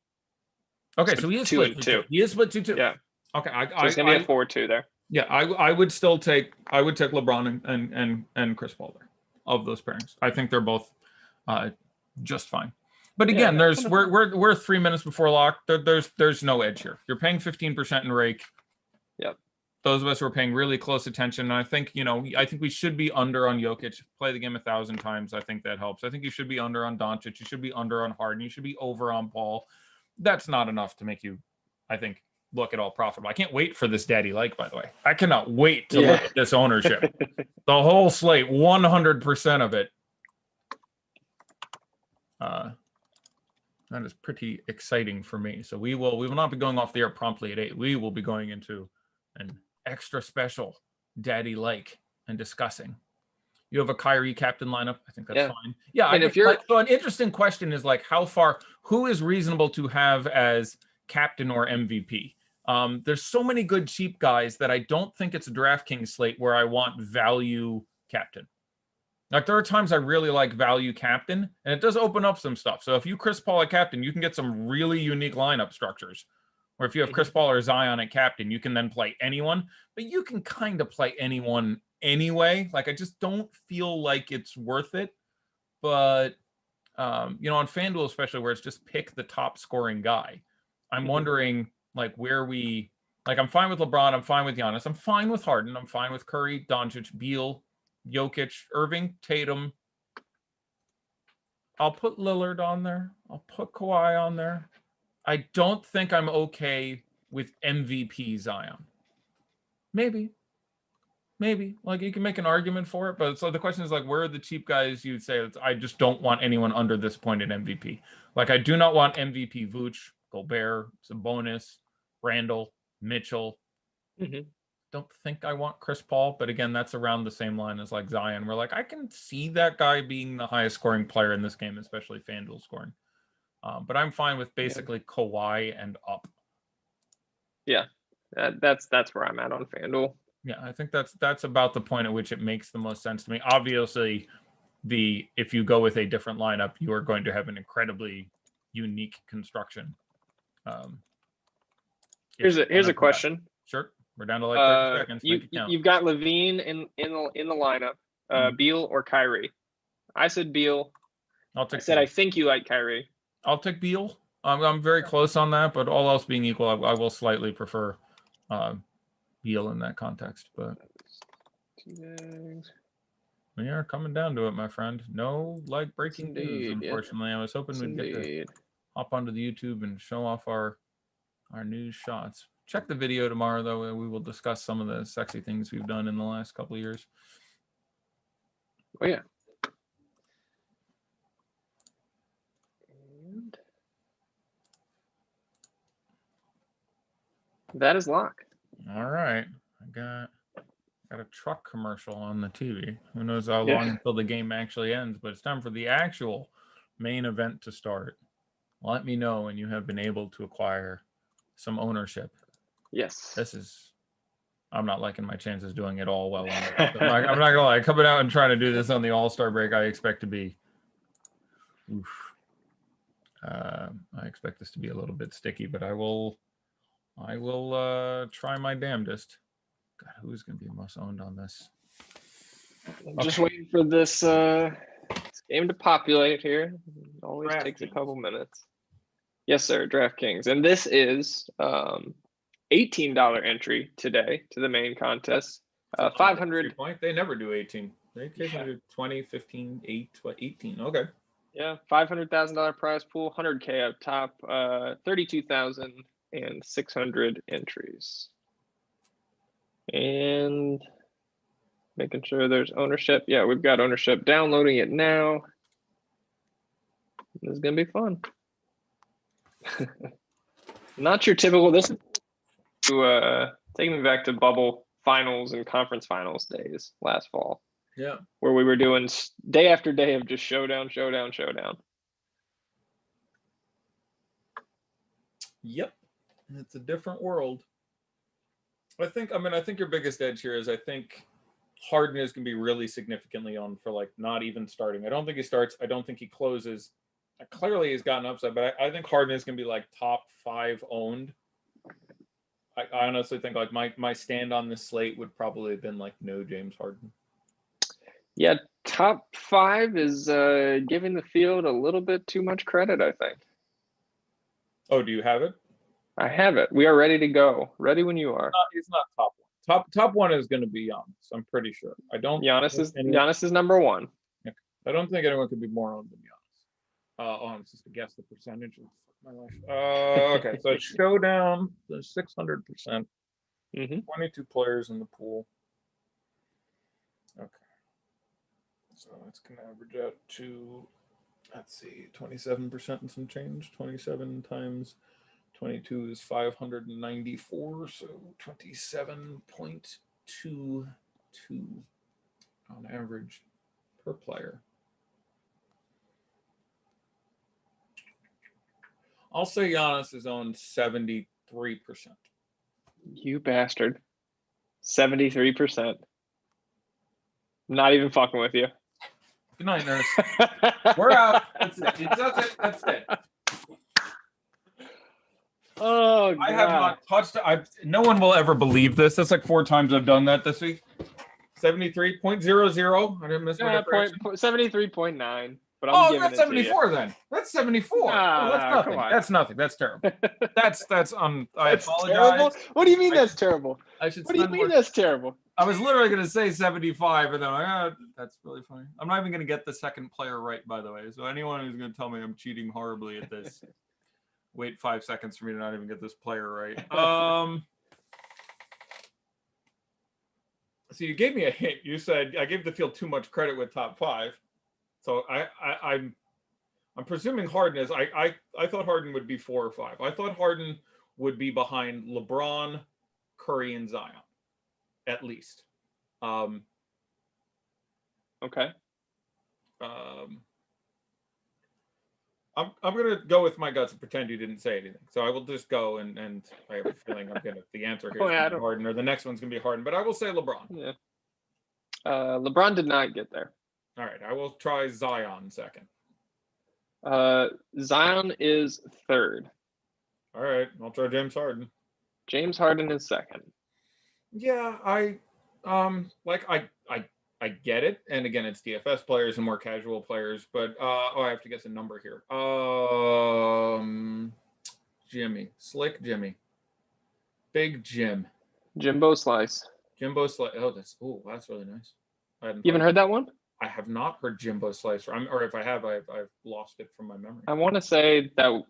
Okay, so he is split 2. He is split 2-2. Yeah. Okay, so it's gonna be a 4-2 there. Yeah, I would still take LeBron and Chris Paul there of those pairings. I think they're both just fine. But again, we're 3 minutes before lock. There's no edge here. You're paying 15% in rake. Yep. Those of us who are paying really close attention, and I think we should be under on Jokic. Play the game 1,000 times. I think that helps. I think you should be under on Doncic. You should be under on Harden. You should be over on Paul. That's not enough to make you, I think, look at all profitable. I can't wait for this daddy like, by the way. I cannot wait to look at this ownership. The whole slate, 100% of it. That is pretty exciting for me. So we will not be going off the air promptly at 8. We will be going into an extra special daddy like and discussing. You have a Kyrie captain lineup. I think that's fine. Yeah. And so an interesting question is like who is reasonable to have as captain or MVP? There's so many good cheap guys that I don't think it's a DraftKings slate where I want value captain. Like there are times I really like value captain, and it does open up some stuff. So if you Chris Paul at captain, you can get some really unique lineup structures. Or if you have Chris Paul or Zion at captain, you can then play anyone. But you can kind of play anyone anyway. Like I just don't feel like it's worth it. But on FanDuel especially, where it's just pick the top scoring guy, I'm wondering like where we like. I'm fine with LeBron. I'm fine with Giannis. I'm fine with Harden. I'm fine with Curry, Doncic, Beal, Jokic, Irving, Tatum. I'll put Lillard on there. I'll put Kawhi on there. I don't think I'm okay with MVP Zion. Maybe. Like you can make an argument for it, but so the question is like, where are the cheap guys you'd say I just don't want anyone under this point in MVP? Like I do not want MVP Vooch, Gobert, Sabonis, Randall, Mitchell. Don't think I want Chris Paul, but again, that's around the same line as like Zion. We're like, I can see that guy being the highest scoring player in this game, especially FanDuel scoring. But I'm fine with basically Kawhi and up. Yeah, that's where I'm at on FanDuel. Yeah, I think that's about the point at which it makes the most sense to me. Obviously, if you go with a different lineup, you are going to have an incredibly unique construction. Here's a question. Sure. We're down to like 30 seconds. You've got Levine in the lineup. Beal or Kyrie? I said Beal. I said Beal. I think you like Kyrie. I'll take Beal. I'm very close on that, but all else being equal, I will slightly prefer Beal in that context. But we are coming down to it, my friend. No breaking news, unfortunately. I was hoping we'd get to hop onto the YouTube and show off our news shots. Check the video tomorrow, though. We will discuss some of the sexy things we've done in the last couple of years. Oh, yeah. That is lock. All right. I got a truck commercial on the TV. Who knows how Yeah. long until the game actually ends, but it's time for the actual main event to start. Let me know when you have been able to acquire some ownership. Yes. This is, I'm not liking my chances doing it all well. I'm not gonna lie. Coming out and trying to do this on the All-Star break, I expect to be, oof. I expect this to be a little bit sticky, but I will try my damnedest. God, who's gonna be most owned on this? I'm just waiting for this game to populate here. It always takes a couple minutes. Yes, sir. DraftKings, and this is $18 entry today to the main contest. 500. They never do 18. They occasionally do 20, 15, 8, 18. Okay. Yeah, $500,000 prize pool, 100K up top, 32,600 entries. And making sure there's ownership. Yeah, we've got ownership. Downloading it now. This is gonna be fun. Not your typical. This is to take me back to bubble finals and conference finals days last fall. Yeah. Where we were doing day after day of just showdown. Yep. It's a different world. I think your biggest edge here is I think Harden is going to be really significantly on for like not even starting. I don't think he starts. I don't think he closes. Clearly he's gotten upside, but I think Harden is going to be like top 5 owned. I honestly think like my stand on this slate would probably have been like no James Harden. Yeah, top 5 is giving the field a little bit too much credit, I think. Oh, do you have it? I have it. We are ready to go. Ready when you are. He's not top 1. Top 1 is going to be Giannis. I'm pretty sure. Giannis is number 1. Okay. I don't think anyone could be more owned than Giannis. I'm just to guess the percentage of my life. Okay, so showdown, the 600%. 22 players in the pool. Okay. So that's going to average out to, let's see, 27% and some change. 27 times 22 is 594, so 27.22 on average per player. I'll say Giannis is owned 73%. You bastard. 73%. Not even fucking with you. Good night, nurse. We're out. That's it. That's it. Oh, God. I have not touched. No one will ever believe this. That's like 4 times I've done that this week. 73.00. I didn't miss my 73.9. But I'm giving that's 74 then. That's 74. That's nothing. Come on. That's nothing. That's terrible. That's I apologize. Terrible? What do you mean that's terrible? I should. What do you mean that's terrible? I was literally going to say 75, and then that's really funny. I'm not even going to get the second player right, by the way. So anyone who's going to tell me I'm cheating horribly at this, wait 5 seconds for me to not even get this player right. So you gave me a hint. You said I gave the field too much credit with top 5. So I'm presuming Harden is. I thought Harden would be 4 or 5. I thought Harden would be behind LeBron, Curry, and Zion, at least. Okay. I'm gonna go with my guts and pretend you didn't say anything. So I will just go and I have a feeling I'm gonna the answer here is Harden, or the next one's gonna be Harden, but I will say LeBron. Yeah. LeBron did not get there. All right, I will try Zion second. Zion is third. All right, I'll try James Harden. James Harden is second. Yeah, I get it, and again, it's DFS players and more casual players, but I have to guess a number here. Jimmy, Slick Jimmy, Big Jim, Jimbo Slice. Jimbo Slice. Oh, that's really nice. You haven't heard that one? I have not heard Jimbo Slice, or if I have, I've lost it from my memory. I want to say that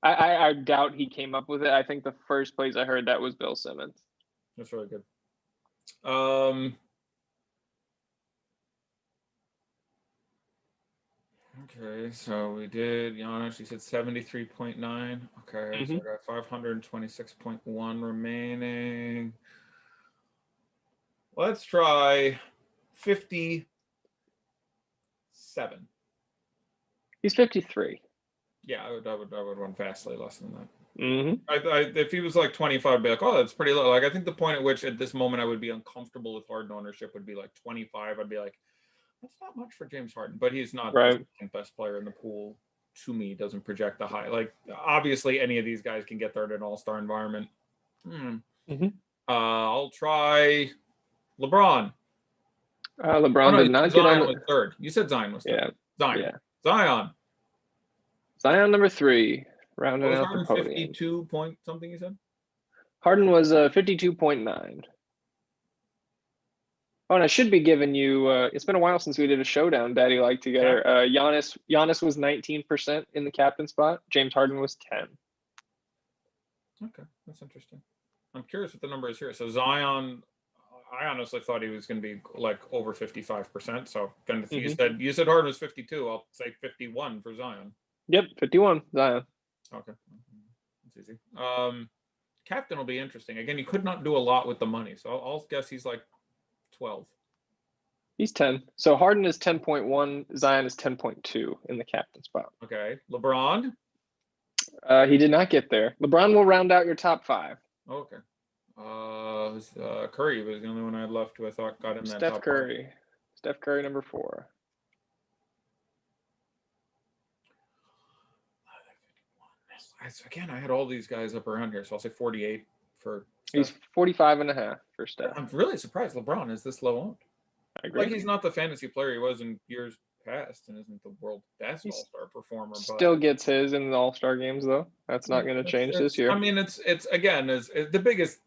I doubt he came up with it. I think the first place I heard that was Bill Simmons. That's really good. Okay, so we did Giannis. You said 73.9. Okay, so Hmm. I got 526.1 remaining. Let's try 57. He's 53. Yeah, I would run vastly less than that. Hmm. If he was like 25, I'd be like, oh, that's pretty low. Like, I think the point at which at this moment I would be uncomfortable with Harden ownership would be like 25. I'd be like, that's not much for James Harden, but he's not the Right. second best player in the pool. To me, doesn't project the high. Like, obviously, any of these guys can get there in an all-star environment. Hmm. I'll try LeBron. Oh LeBron no, you did said not get on Zion was the. third. You said Zion was third. Yeah. Zion. Yeah. Zion. Zion number 3, What rounding was out the Harden? podium. 52 point something. You said. Harden was 52.9. Oh, and I should be giving you. It's been a while since we did a showdown, Daddy like together. Captain. Giannis was 19% in the captain spot. James Harden was 10. Okay, that's interesting. I'm curious what the number is here. So Zion, I honestly thought he was going to be like over 55%. So you said Harden was 52. I'll say 51 for Zion. Yep, 51 Zion. Okay, that's easy. Captain will be interesting. Again, he could not do a lot with the money, so I'll guess he's like 12. He's 10. So Harden is 10.1. Zion is 10.2 in the captain spot. Okay, LeBron. He did not get there. LeBron will round out your top 5. Okay. Curry was the only one I had left who I thought got in that Steph top Curry. Steph Curry number 4. Again, I had all these guys up around here, so I'll say 48 for He's Steph. 45.5 for Steph. I'm really surprised LeBron is this low owned. I agree. Like, he's not the fantasy player he was in years past and isn't the world's best all-star performer. Still But gets his in the All-Star games, though. That's not going to change this year. I mean, it's again, is the biggest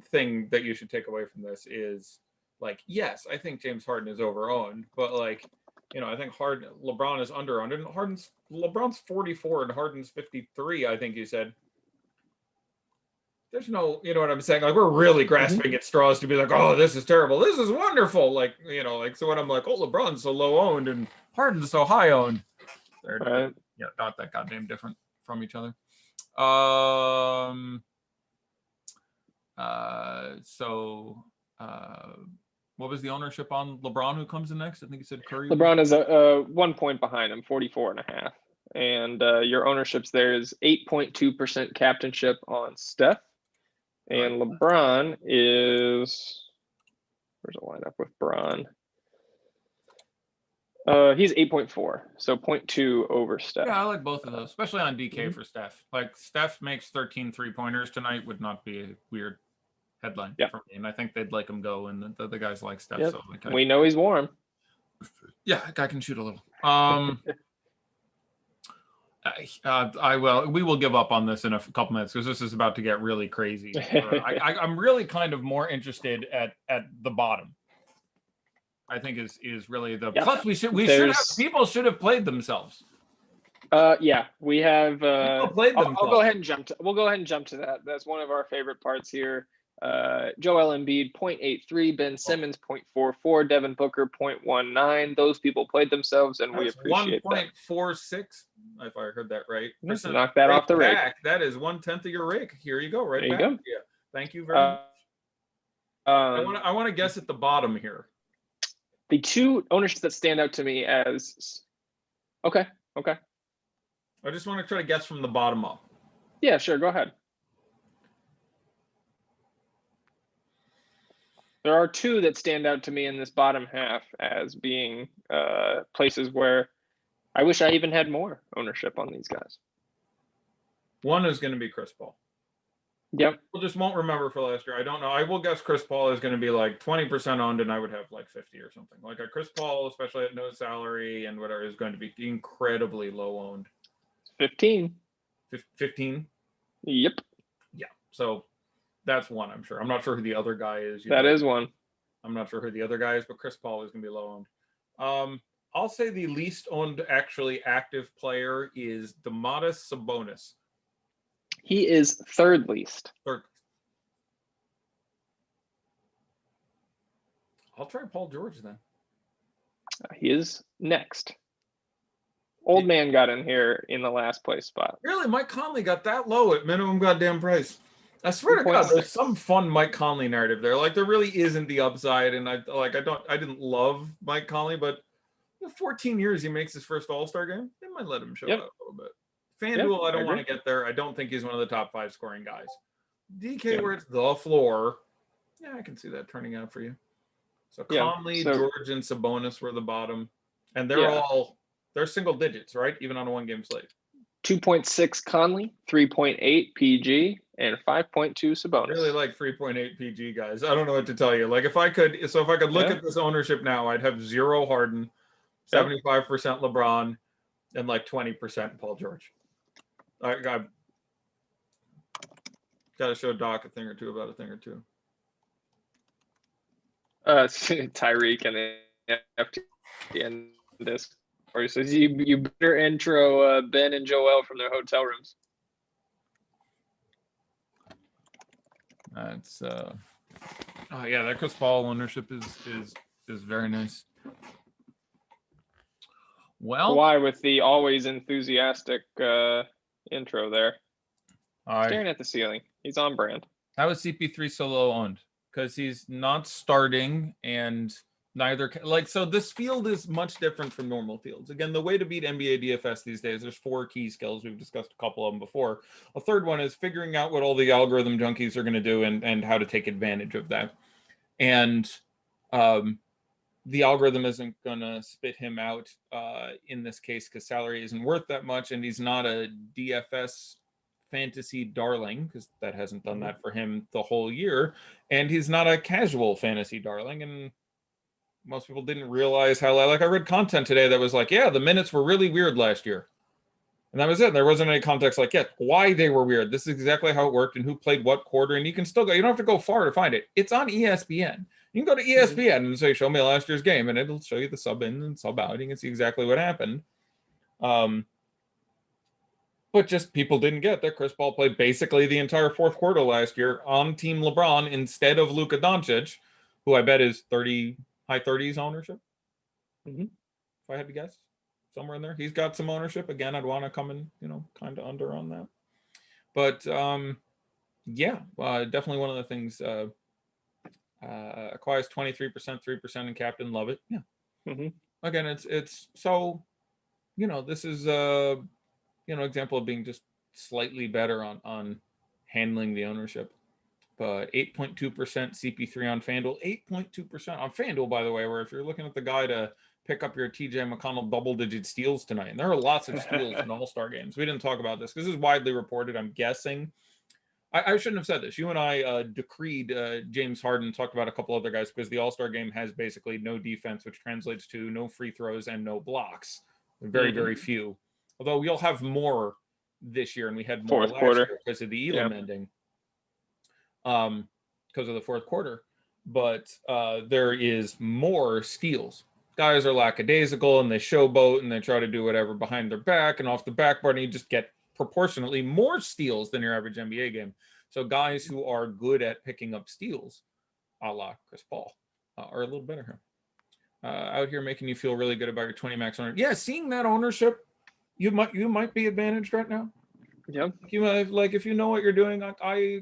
thing that you should take away from this is, like, yes, I think James Harden is over-owned, but like, I think LeBron is under-owned, and LeBron's 44 and Harden's 53. I think you said. There's no, you know what I'm saying? Like, we're really grasping at straws to be like, oh, this is terrible. This is wonderful. Like, so when I'm like, oh, LeBron's so low owned and Harden's so high owned, they're Right. not that goddamn different from each other. What was the ownership on LeBron who comes in next? I think you said Curry. LeBron is a 1 point behind him, 44.5. And your ownerships there is 8.2% captainship on Steph. And LeBron is, where's the lineup with Bron? He's 8.4, so 0.2 over Steph. Yeah, I like both of those, especially on DK for Steph. Like, Steph makes 13 3-pointers tonight would not be a weird headline for me. And I think they'd like him go, and the guys like Steph. Yep. So like, we know he's warm. Yeah, guy can shoot a little. We will give up on this in a couple minutes because this is about to get really crazy. I'm really kind of more interested at the bottom. I think is really the plus. People should have played themselves. Yeah, we have. Played themselves. We'll go ahead and jump to that. That's one of our favorite parts here. Joel Embiid 0.83, Ben Simmons 0.44, Devin Booker 0.19. Those people played themselves, and we appreciate 1.46. If I heard that right, knock that off the rake. That is 1/10 of your rake. Here you go, right there back. You go. Yeah, thank you very much. I want to guess at the bottom here. The two ownerships that stand out to me as okay. I just want to try to guess from the bottom up. Yeah, sure. Go ahead. There are two that stand out to me in this bottom half as being places where I wish I even had more ownership on these guys. One is going to be Chris Paul. Yep. People just won't remember for last year. I don't know. I will guess Chris Paul is going to be like 20% owned, and I would have like 50 or something. Like a Chris Paul, especially at no salary and whatever, is going to be incredibly low owned. 15. 15? Yep. Yeah. So that's one, I'm sure. I'm not sure who the other guy is. That is one. I'm not sure who the other guy is, but Chris Paul is going to be low owned. I'll say the least owned actually active player is Domantas Sabonis. He is third least. I'll try Paul George then. He is next. Old man got in here in the last place spot. Really, Mike Conley got that low at minimum goddamn price. I swear to God, 2.6. there's some fun Mike Conley narrative there. Like there really isn't the upside, and I didn't love Mike Conley, but 14 years he makes his first All-Star game. They might let him show Yep. out a little bit. Yep, FanDuel, I don't I want to agree. get there. I don't think he's one of the top 5 scoring guys. DK, Yeah. where it's the floor, yeah, I can see that turning out for you. So Yeah, Conley, so- George, and Sabonis were the bottom, and Yeah. they're single digits, right? Even on a 1-game slate. 2.6 Conley, 3.8 PG, and 5.2 Sabonis. Really like 3.8 PG guys. I don't know what to tell you. Like if I could look Yeah. at this ownership now, I'd have 0 Harden, 75% LeBron, and like 20% Paul George. I got to show Doc a thing or two about a thing or two. Tyreek and the FT and this. Or he says you better intro Ben and Joel from their hotel rooms. That's oh yeah, that Chris Paul ownership is very nice. Well, Kawhi with the always enthusiastic intro there. Staring at the ceiling. He's on brand. How is CP3 so low owned? Because he's not starting and neither so this field is much different from normal fields. Again, the way to beat NBA DFS these days, there's 4 key skills. We've discussed a couple of them before. A third one is figuring out what all the algorithm junkies are going to do and how to take advantage of that. And the algorithm isn't going to spit him out in this case because salary isn't worth that much, and he's not a DFS fantasy darling because that hasn't done that for him the whole year, and he's not a casual fantasy darling, and most people didn't realize how, like I read content today that was like, yeah, the minutes were really weird last year, and that was it. There wasn't any context like, yeah, why they were weird. This is exactly how it worked and who played what quarter, and you can still go, you don't have to go far to find it. It's on ESPN. You can go to ESPN and say, show me last year's game, and it'll show you the sub in and sub out. You can see exactly what happened. But just people didn't get that Chris Paul played basically the entire 4th quarter last year on Team LeBron instead of Luka Doncic, who I bet is high 30s ownership. If I had to guess, somewhere in there. He's got some ownership. Again, I'd want to come in, kind of under on that. But yeah, definitely one of the things. Acquires 23%, 3% in captain. Love it. Yeah. Again, it's so, this is example of being just slightly better on handling the ownership. But 8.2% CP3 on FanDuel, 8.2% on FanDuel, by the way, where if you're looking at the guy to pick up your TJ McConnell double-digit steals tonight, and there are lots of steals in All-Star games. We didn't talk about this because this is widely reported, I'm guessing. I shouldn't have said this. You and I decreed James Harden, talked about a couple other guys because the All-Star game has basically no defense, which translates to no free throws and no blocks. Very, very few. Although we'll have more this year, and we had more last year because of the Elam ending. Because of the 4th quarter. But there is more steals. Guys are lackadaisical, and they showboat, and they try to do whatever behind their back and off the backboard, and you just get proportionately more steals than your average NBA game. So guys who are good at picking up steals, a la Chris Paul, are a little better here. Out here making you feel really good about your 20 max owner. Yeah, seeing that ownership, you might be advantaged right now. Yep. Like if you know what you're doing, I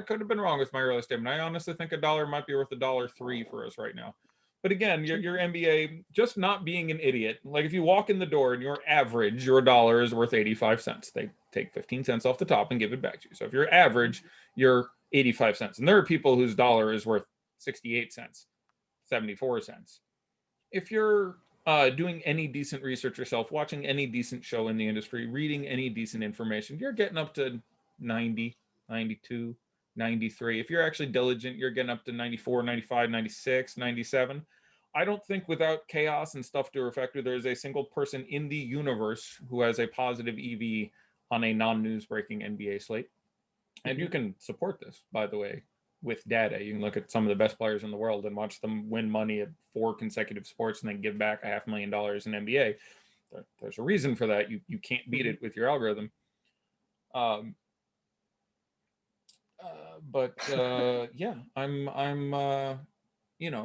could have been wrong with my early statement. I honestly think $1 might be worth $1.03 for us right now. But again, your NBA just not being an idiot. Like if you walk in the door and your average, your $1 is worth 85 cents. They take 15 cents off the top and give it back to you. So if you're average, you're 85 cents. And there are people whose $1 is worth 68 cents, 74 cents. If you're doing any decent research yourself, watching any decent show in the industry, reading any decent information, you're getting up to 90, 92, 93. If you're actually diligent, you're getting up to 94, 95, 96, 97. I don't think without chaos and stuff to affect you, there is a single person in the universe who has a positive EV on a non-news breaking NBA slate. And you can support this, by the way, with data. You can look at some of the best players in the world and watch them win money at 4 consecutive sports and then give back $500,000 in NBA. There's a reason for that. You can't beat it with your algorithm. But yeah, I'm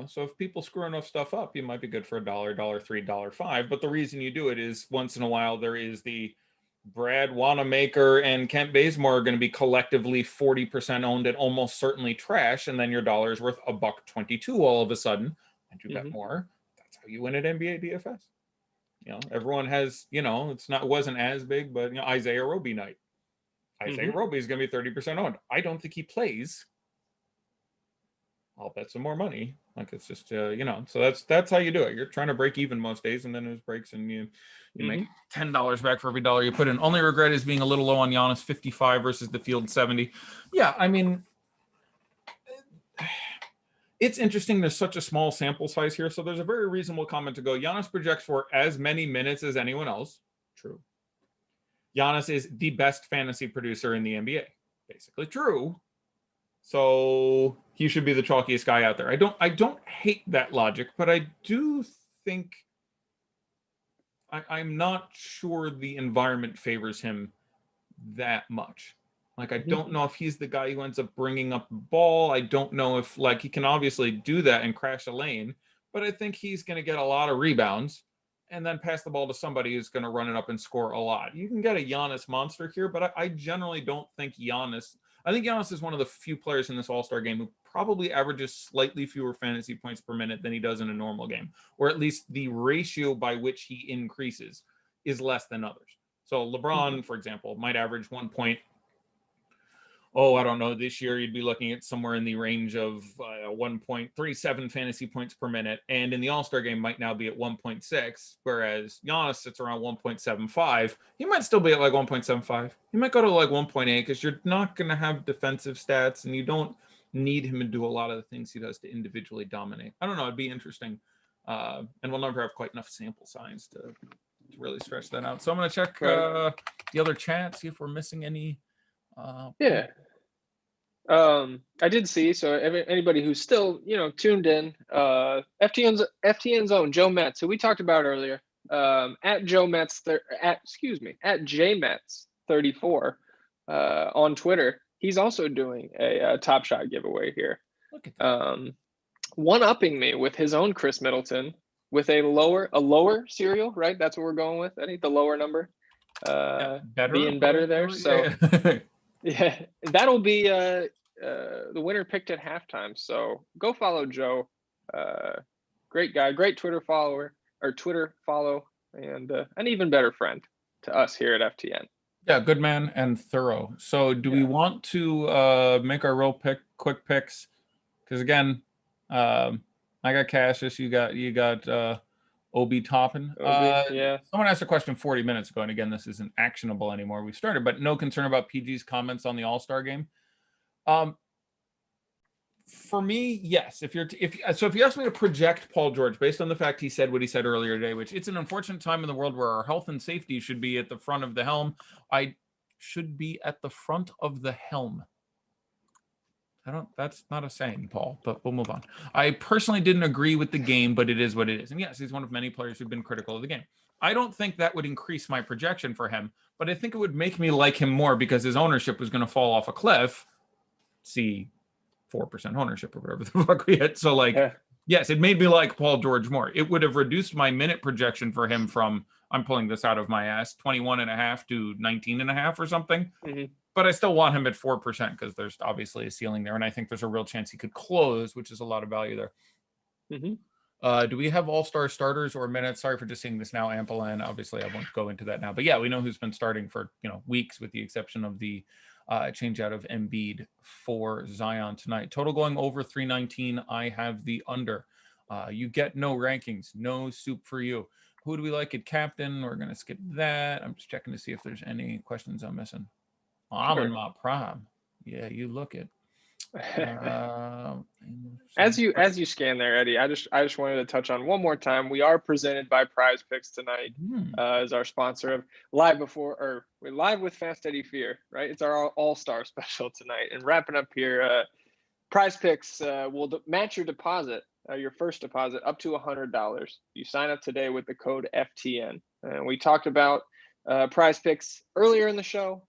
So if people screw enough stuff up, you might be good for $1, $1.03, $1.05. But the reason you do it is once in a while there is the Brad Wanamaker and Kent Bazemore are going to be collectively 40% owned and almost certainly trash, and then your dollar is worth $1.22 all of a sudden, and you bet more. That's how you win at NBA DFS. Everyone has, it wasn't as big, but Isaiah Roby night. Isaiah Roby is going to be 30% owned. I don't think he plays. I'll bet some more money. Like it's just, so that's how you do it. You're trying to break even most days, and then there's breaks, and you make $10 back for every dollar you put in. Only regret is being a little low on Giannis, 55 versus the field 70. Yeah, I mean, it's interesting. There's such a small sample size here, so there's a very reasonable comment to go. Giannis projects for as many minutes as anyone else. True. Giannis is the best fantasy producer in the NBA. Basically true. So he should be the chalkiest guy out there. I don't hate that logic, but I do think I'm not sure the environment favors him that much. Like, I don't know if he's the guy who ends up bringing up the ball. I don't know if, like, he can obviously do that and crash a lane, but I think he's going to get a lot of rebounds and then pass the ball to somebody who's going to run it up and score a lot. You can get a Giannis monster here, but I generally don't think Giannis... I think Giannis is one of the few players in this All-Star game who probably averages slightly fewer fantasy points per minute than he does in a normal game, or at least the ratio by which he increases is less than others. So LeBron, for example, might average 1 point. I don't know. This year, you'd be looking at somewhere in the range of 1.37 fantasy points per minute. And in the All-Star game might now be at 1.6, whereas Giannis sits around 1.75. He might still be at like 1.75. He might go to like 1.8 because you're not going to have defensive stats and you don't need him to do a lot of the things he does to individually dominate. I don't know. It'd be interesting. And we'll never have quite enough sample size to really stretch that out. So I'm going to check the other chat, see if we're missing any. I did see, so anybody who's still tuned in, FTN's own Joe Metz, who we talked about earlier, at Joe Metz at JMetz 34 on Twitter. He's also doing a Top Shot giveaway here. Look at that. One-upping me with his own Chris Middleton with a lower serial, right? That's what we're going with. I think the lower number being better there. So yeah, that'll be the winner picked at halftime. So go follow Joe. Great guy, great Twitter follow, and an even better friend to us here at FTN. Yeah, good man and thorough. So do we want to make our real quick picks? Because again, I got Cassius, you got Obi Toppin. Someone asked a question 40 minutes ago, and again, this isn't actionable anymore. We started, but no concern about PG's comments on the All-Star game. For me, yes. If you ask me to project Paul George based on the fact he said what he said earlier today, which it's an unfortunate time in the world where our health and safety should be at the front of the helm. I should be at the front of the helm. That's not a saying, Paul, but we'll move on. I personally didn't agree with the game, but it is what it is. And yes, he's one of many players who've been critical of the game. I don't think that would increase my projection for him, but I think it would make me like him more because his ownership was going to fall off a cliff. See 4% ownership or whatever the fuck we had. So yes, it made me like Paul George more. It would have reduced my minute projection for him from, I'm pulling this out of my ass, 21.5 to 19.5 or something. But I still want him at 4% because there's obviously a ceiling there. And I think there's a real chance he could close, which is a lot of value there. Do we have all-star starters or minutes? Sorry for just seeing this now, ample, and obviously I won't go into that now. But yeah, we know who's been starting for weeks with the exception of the change out of Embiid for Zion tonight. Total going over 319. I have the under. You get no rankings, no soup for you. Who do we like at captain? We're going to skip that. I'm just checking to see if there's any questions I'm missing. I'm in my prime. Yeah, you look it. As you scan there, Eddie, I just wanted to touch on one more time. We are presented by Prize Picks tonight as our sponsor of live with Fast Eddie Fear, right? It's our all-star special tonight. And wrapping up here, Prize Picks will match your deposit, your first deposit, up to $100. You sign up today with the code FTN. And we talked about Prize Picks earlier in the show.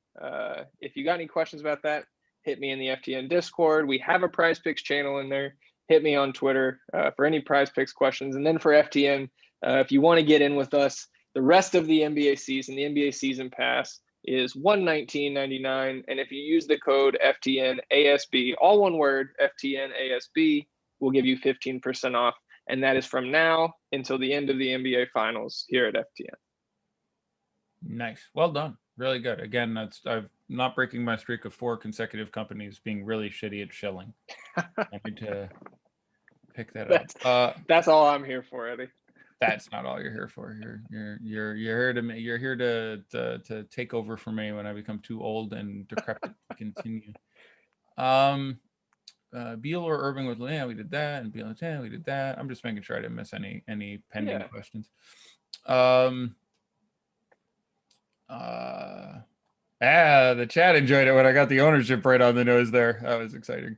If you got any questions about that, hit me in the FTN Discord. We have a Prize Picks channel in there. hit me on Twitter for any Prize Picks questions. And then for FTN, if you want to get in with us, the rest of the NBA season, the NBA season pass is $119.99. And if you use the code FTNASB, all one word, FTNASB, we'll give you 15% off. And that is from now until the end of the NBA Finals here at FTN. Nice. Well done. Really good. Again, I'm not breaking my streak of 4 consecutive companies being really shitty at shilling. I need to pick that up. That's all I'm here for, Eddie. That's not all you're here for. You're here to take over for me when I become too old and decrepit to continue. Beal or Irving with we did that, and Beal and Tan, we did that. I'm just making sure I didn't miss any pending questions. The chat enjoyed it when I got the ownership right on the nose there. That was exciting.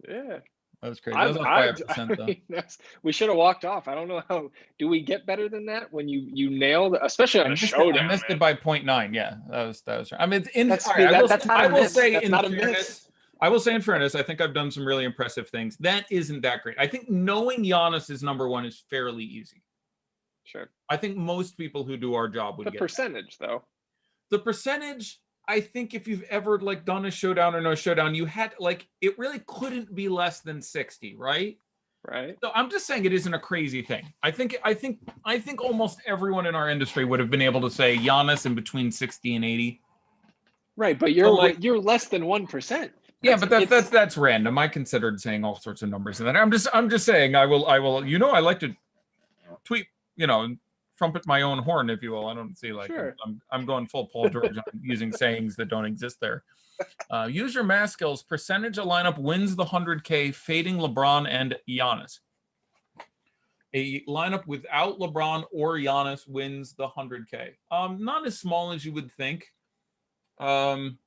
Yeah. That was crazy. That was 5%, though. We should have walked off. I don't know how. Do we get better than that when you nailed, especially on a showdown? I missed it by 0.9. Yeah, that was right. I mean, I will say in fairness, I think I've done some really impressive things. That isn't that great. I think knowing Giannis is number one is fairly easy. Sure. I think most people who do our job would get the percentage, though. The percentage. I think if you've ever done a showdown or no showdown, you had it really couldn't be less than 60, right? Right. So I'm just saying it isn't a crazy thing. I think almost everyone in our industry would have been able to say Giannis in between 60 and 80. Right, but you're less than 1%. Yeah, but that's random. I considered saying all sorts of numbers, and then I'm just saying I will. I like to tweet. Trumpet my own horn, if you will. I don't see sure. I'm going full Paul George on using sayings that don't exist there. Use your math skills. Percentage a lineup wins the 100K, fading LeBron and Giannis. A lineup without LeBron or Giannis wins the 100K. Not as small as you would think. But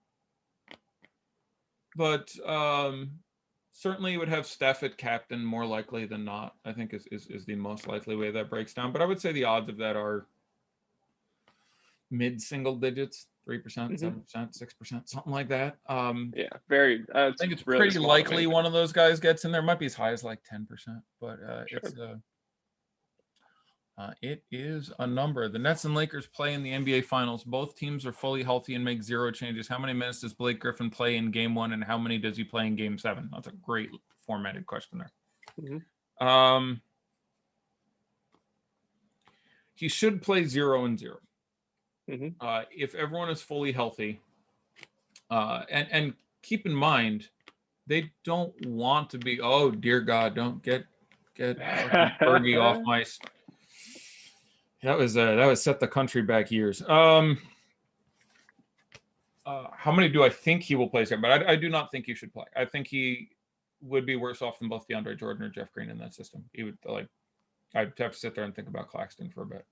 certainly you would have Steph at captain more likely than not, I think is the most likely way that breaks down. But I would say the odds of that are mid-single digits, 3%, 7%, 6%, something like that. Very. I think it's really pretty likely one of those guys gets in there. Might be as high as 10%, but sure. It is a number. The Nets and Lakers play in the NBA Finals. Both teams are fully healthy and make 0 changes. How many minutes does Blake Griffin play in Game 1, and how many does he play in Game 7? That's a great formatted question there. Mm-hmm. He should play 0 and 0. Mm-hmm. If everyone is fully healthy, and keep in mind, they don't want to be. Oh dear God! Don't get Fergie off my. That was set the country back years. How many do I think he will play? But I do not think he should play. I think he would be worse off than both DeAndre Jordan or Jeff Green in that system. He would I'd have to sit there and think about Claxton for a bit.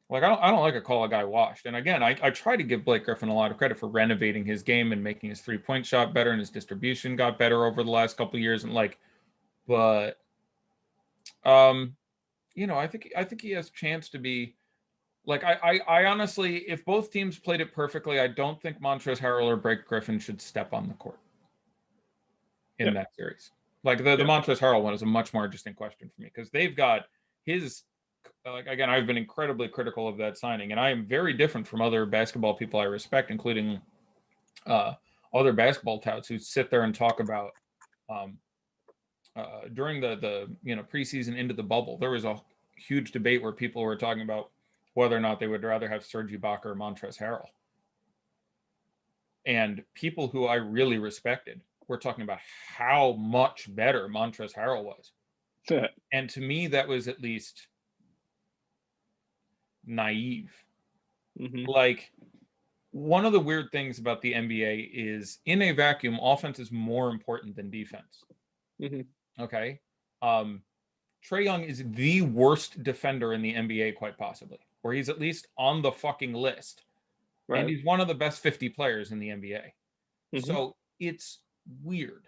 I don't like to call a guy washed. And again, I try to give Blake Griffin a lot of credit for renovating his game and making his 3-point shot better, and his distribution got better over the last couple of years. And I think he has a chance to be I honestly, if both teams played it perfectly, I don't think Montrezl Harrell or Blake Griffin should step on the court in that series. The Montrezl Harrell one is a much more interesting question for me because they've got his again, I've been incredibly critical of that signing, and I am very different from other basketball people I respect, including other basketball touts who sit there and talk about during the preseason into the bubble. There was a huge debate where people were talking about whether or not they would rather have Serge Ibaka or Montrezl Harrell. And people who I really respected were talking about how much better Montrezl Harrell was. And to me, that was at least naive. Mm-hmm. One of the weird things about the NBA is in a vacuum, offense is more important than defense. Mm-hmm. Okay. Trae Young is the worst defender in the NBA, quite possibly, or he's at least on the fucking list. Right. And he's one of the best 50 players in the NBA. Mm-hmm. So it's weird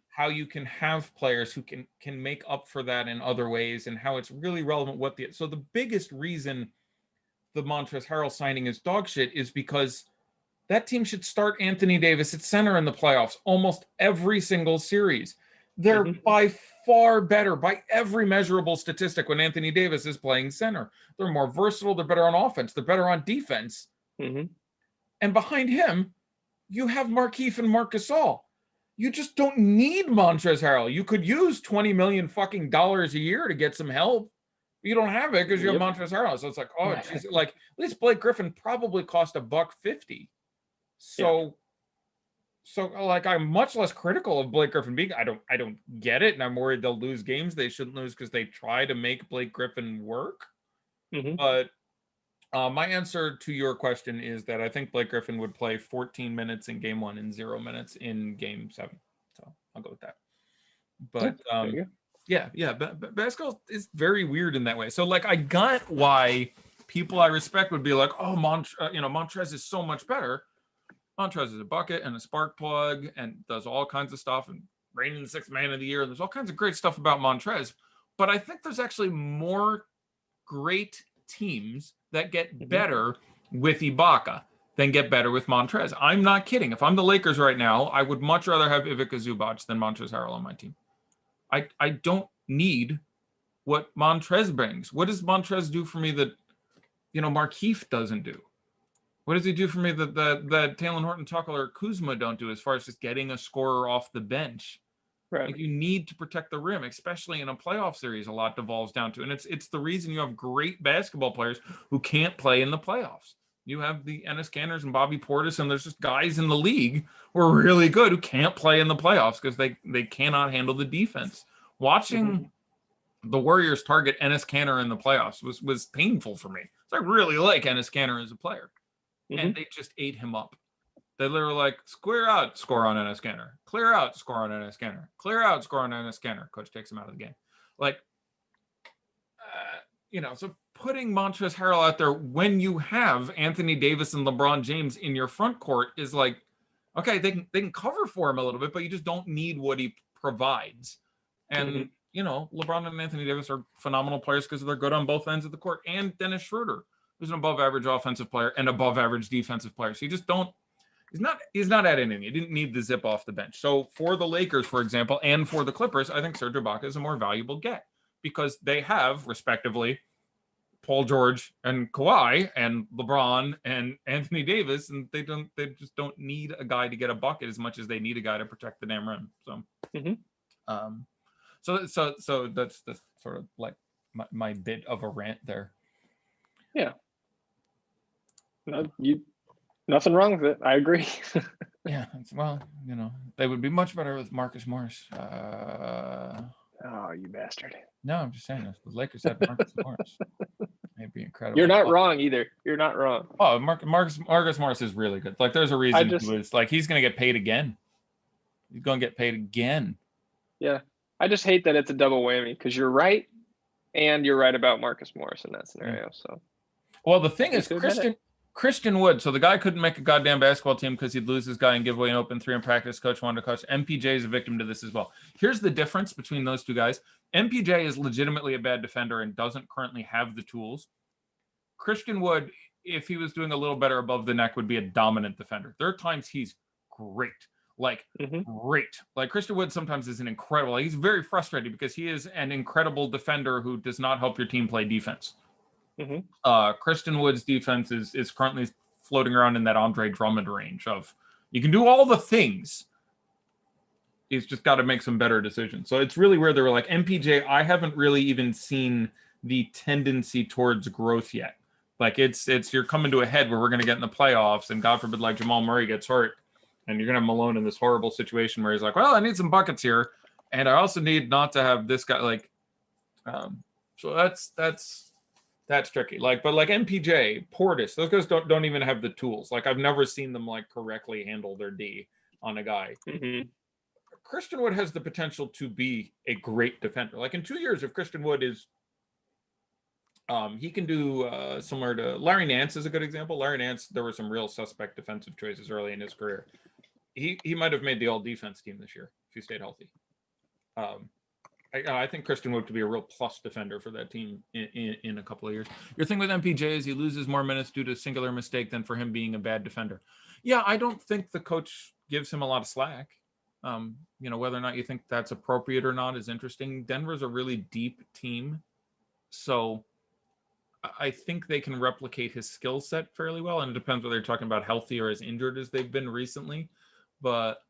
how you can have players who can make up for that in other ways, and how it's really relevant so the biggest reason the Montrezl Harrell signing is dog shit is because that team should start Anthony Davis at center in the playoffs almost every single series. They're by far better by every measurable statistic when Anthony Davis is playing center. They're more versatile. They're better on offense. They're better on defense. And behind him, you have Markieff and Marc Gasol. You just don't need Montrezl Harrell. You could use $20 million fucking dollars a year to get some help. You don't have it because you have Montrezl Harrell. So it's like, oh, geez. Like at least Blake Griffin probably cost $1.50. So like I'm much less critical of Blake Griffin being. I don't get it, and I'm worried they'll lose games they shouldn't lose because they try to make Blake Griffin work. But my answer to your question is that I think Blake Griffin would play 14 minutes in game 1 and 0 minutes in game 7. So I'll go with that. But basketball is very weird in that way. So like I got why people I respect would be like, oh, Montrez is so much better. Montrez is a bucket and a spark plug and does all kinds of stuff and reigning the 6th man of the year. There's all kinds of great stuff about Montrez. But I think there's actually more great teams that get better with Ibaka than get better with Montrez. I'm not kidding. If I'm the Lakers right now, I would much rather have Ivica Zubac than Montrezl Harrell on my team. I don't need what Montrez brings. What does Montrez do for me that, Markieff doesn't do? What does he do for me that Talen Horton-Tucker or Kuzma don't do as far as just getting a scorer off the bench? Right. Like you need to protect the rim, especially in a playoff series. A lot devolves down to, and it's the reason you have great basketball players who can't play in the playoffs. You have the Enes Kantors and Bobby Portis, and there's just guys in the league who are really good who can't play in the playoffs because they cannot handle the defense. Watching the Warriors target Enes Kanter in the playoffs was painful for me. So I really like Enes Kanter as a player, and they just ate him up. They literally like, clear out, score on Enes Kanter. Clear out, score on Enes Kanter. Clear out, score on Enes Kanter. Coach takes him out of the game. Like, so putting Montrezl Harrell out there when you have Anthony Davis and LeBron James in your front court is like, okay, they can cover for him a little bit, but you just don't need what he provides. And, LeBron and Anthony Davis are phenomenal players because they're good on both ends of the court. And Dennis Schroeder, who's an above average offensive player and above average defensive player. So you just don't, he's not adding anything. You didn't need the zip off the bench. So for the Lakers, for example, and for the Clippers, I think Serge Ibaka is a more valuable get because they have, respectively, Paul George and Kawhi and LeBron and Anthony Davis, and they just don't need a guy to get a bucket as much as they need a guy to protect the damn rim. So, so that's sort of like my bit of a rant there. Yeah. No, nothing wrong with it. I agree. Yeah. Well, they would be much better with Marcus Morris. Oh, you bastard. No, I'm just saying this. The Lakers had Marcus Morris. It'd be incredible. You're not wrong either. You're not wrong. Oh, Marcus Morris is really good. Like, there's a reason he's going to get paid again. He's going to get paid again. Yeah. I just hate that it's a double whammy because you're right and you're right about Marcus Morris in that scenario. So, well, the thing is, Christian Wood. So the guy couldn't make a goddamn basketball team because he'd lose his guy and give away an open 3 in practice. Coach wanted to coach. MPJ is a victim to this as well. Here's the difference between those two guys. MPJ is legitimately a bad defender and doesn't currently have the tools. Christian Wood, if he was doing a little better above the neck, would be a dominant defender. There are times he's great. Great. Like Christian Wood sometimes is an incredible. He's very frustrated because he is an incredible defender who does not help your team play defense. Christian Wood's defense is currently floating around in that Andre Drummond range of you can do all the things. He's just got to make some better decisions. So it's really where they were like MPJ. I haven't really even seen the tendency towards growth yet. Like it's you're coming to a head where we're going to get in the playoffs and God forbid like Jamal Murray gets hurt. And you're going to have Malone in this horrible situation where he's like, well, I need some buckets here. And I also need not to have this guy like, so that's tricky. Like, but like MPJ, Portis, those guys don't even have the tools. Like I've never seen them like correctly handle their D on a guy. Christian Wood has the potential to be a great defender. Like in 2 years, if Christian Wood is, he can do similar to Larry Nance is a good example. Larry Nance, there were some real suspect defensive choices early in his career. He might have made the all defense team this year if he stayed healthy. I think Christian Wood could be a real plus defender for that team in a couple of years. Your thing with MPJ is he loses more minutes due to a singular mistake than for him being a bad defender. Yeah, I don't think the coach gives him a lot of slack. Whether or not you think that's appropriate or not is interesting. Denver's a really deep team, so I think they can replicate his skill set fairly well, and it depends whether you're talking about healthy or as injured as they've been recently. But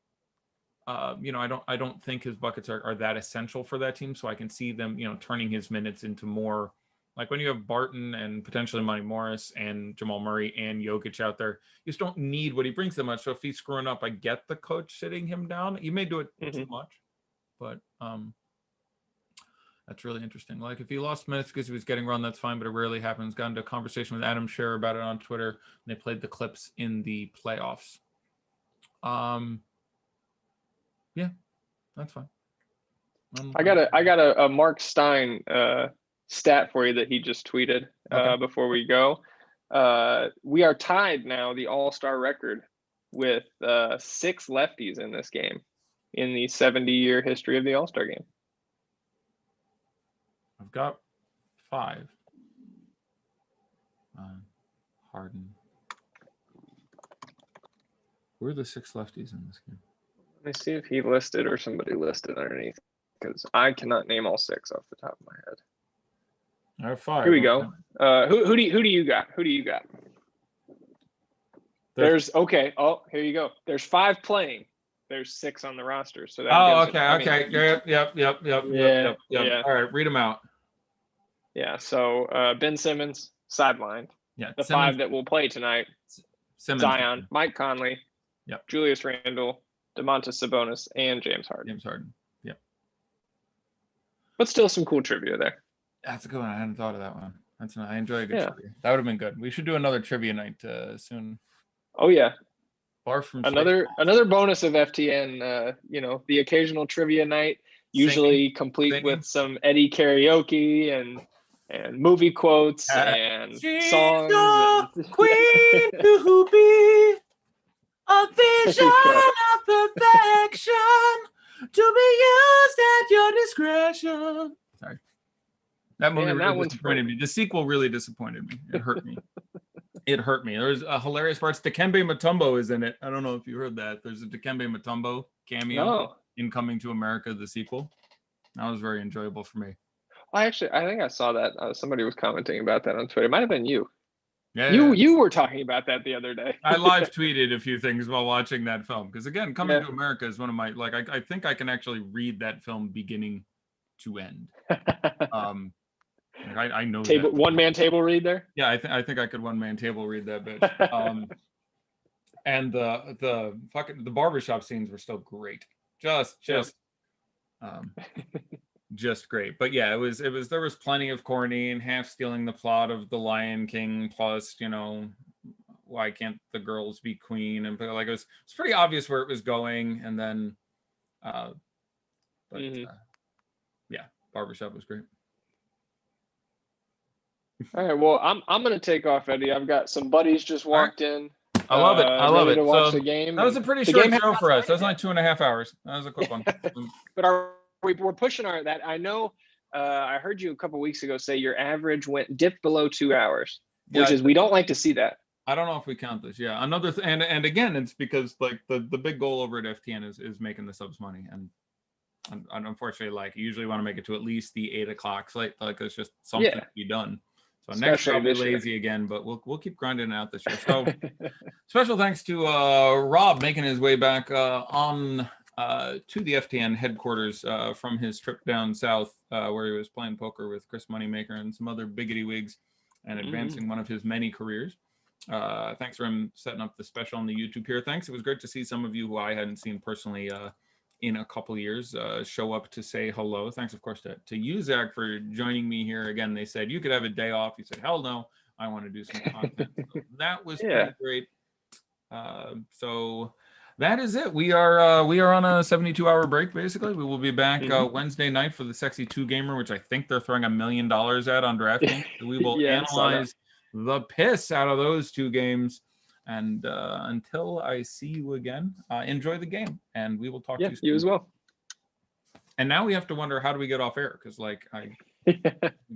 I don't think his buckets are that essential for that team. So I can see them, turning his minutes into more like when you have Barton and potentially Monty Morris and Jamal Murray and Jokic out there, you just don't need what he brings that much. So if he's screwing up, I get the coach sitting him down. You may do it too much, but that's really interesting. Like if he lost minutes because he was getting run, that's fine, but it rarely happens. Got into a conversation with Adam Scherer about it on Twitter. And they played the Clips in the playoffs. Yeah, that's fine. I got a Mark Stein stat for you that he just tweeted before we go. We are tied now, the All-Star record, with 6 lefties in this game in the 70-year history of the All-Star game. I've got 5. Harden. Who are the 6 lefties in this game? Let me see if he listed or somebody listed underneath, because I cannot name all 6 off the top of my head. I have 5. Here we go. Who do you got? Who do you got? There's okay. Oh, here you go. There's 5 playing. There's 6 on the roster. So that okay. Yep. All right, read them out. Yeah. So Ben Simmons sidelined. Yeah. The Simmons, 5 that will play tonight: Simmons, Zion, Mike Conley, yep, Julius Randle, Domantas Sabonis, and James Harden. Yep. But still some cool trivia there. That's a good one. I hadn't thought of that one. I enjoy a good trivia. That would have been good. We should do another trivia night soon. Oh yeah. Bar from another bonus of FTN. The occasional trivia night, usually complete with some Eddie karaoke and movie quotes and songs. And... Queen to be a vision of perfection to be used at your discretion. Sorry. That movie really disappointed me. The sequel really disappointed me. It hurt me. There's a hilarious parts. Dikembe Mutombo is in it. I don't know if you heard that. There's a Dikembe Mutombo cameo in Coming to America, the sequel. That was very enjoyable for me. I think I saw that. Somebody was commenting about that on Twitter. It might have been you. Yeah, you were talking about that the other day. I live tweeted a few things while watching that film because again, Coming to America is one of my I think I can actually read that film beginning to end. I know that. One-man table read there. Yeah, I think I could one-man table read that bitch. And the barbershop scenes were still great. Just great. But yeah, it was there was plenty of corny and half stealing the plot of The Lion King, plus why can't the girls be queen, and like it's pretty obvious where it was going, and then yeah, barbershop was great. All right, well, I'm gonna take off, Eddie. I've got some buddies just walked in. I love it. I love it. To watch the game. That was a pretty short show for us. That was only 2.5 hours. That was a quick one. But we're pushing that. I know. I heard you a couple weeks ago say your average dipped below 2 hours, which is we don't like to see that. I don't know if we count this. Yeah, another and again, it's because like the big goal over at FTN is making the subs money, and unfortunately, like you usually want to make it to at least the 8 o'clock slate. Like it's just something to be done. So next year I'll be lazy again, but we'll keep grinding it out this year. So special thanks to Rob making his way back on to the FTN headquarters from his trip down south where he was playing poker with Chris Moneymaker and some other biggity wigs and advancing one of his many careers. Thanks for him setting up the special on the YouTube here. Thanks. It was great to see some of you who I hadn't seen personally in a couple of years show up to say hello. Thanks, of course, to you, Zach, for joining me here. Again, they said you could have a day off. You said, hell no, I want to do some content. So that was pretty great. So that is it. We are on a 72-hour break, basically. We will be back Wednesday night for the Sexy 2 Gamer, which I think they're throwing $1 million at on DraftKings. So we will analyze the piss out of those 2 games. And until I see you again, enjoy the game, and we will talk to you soon. You as well. And now we have to wonder, how do we get off air? Because like I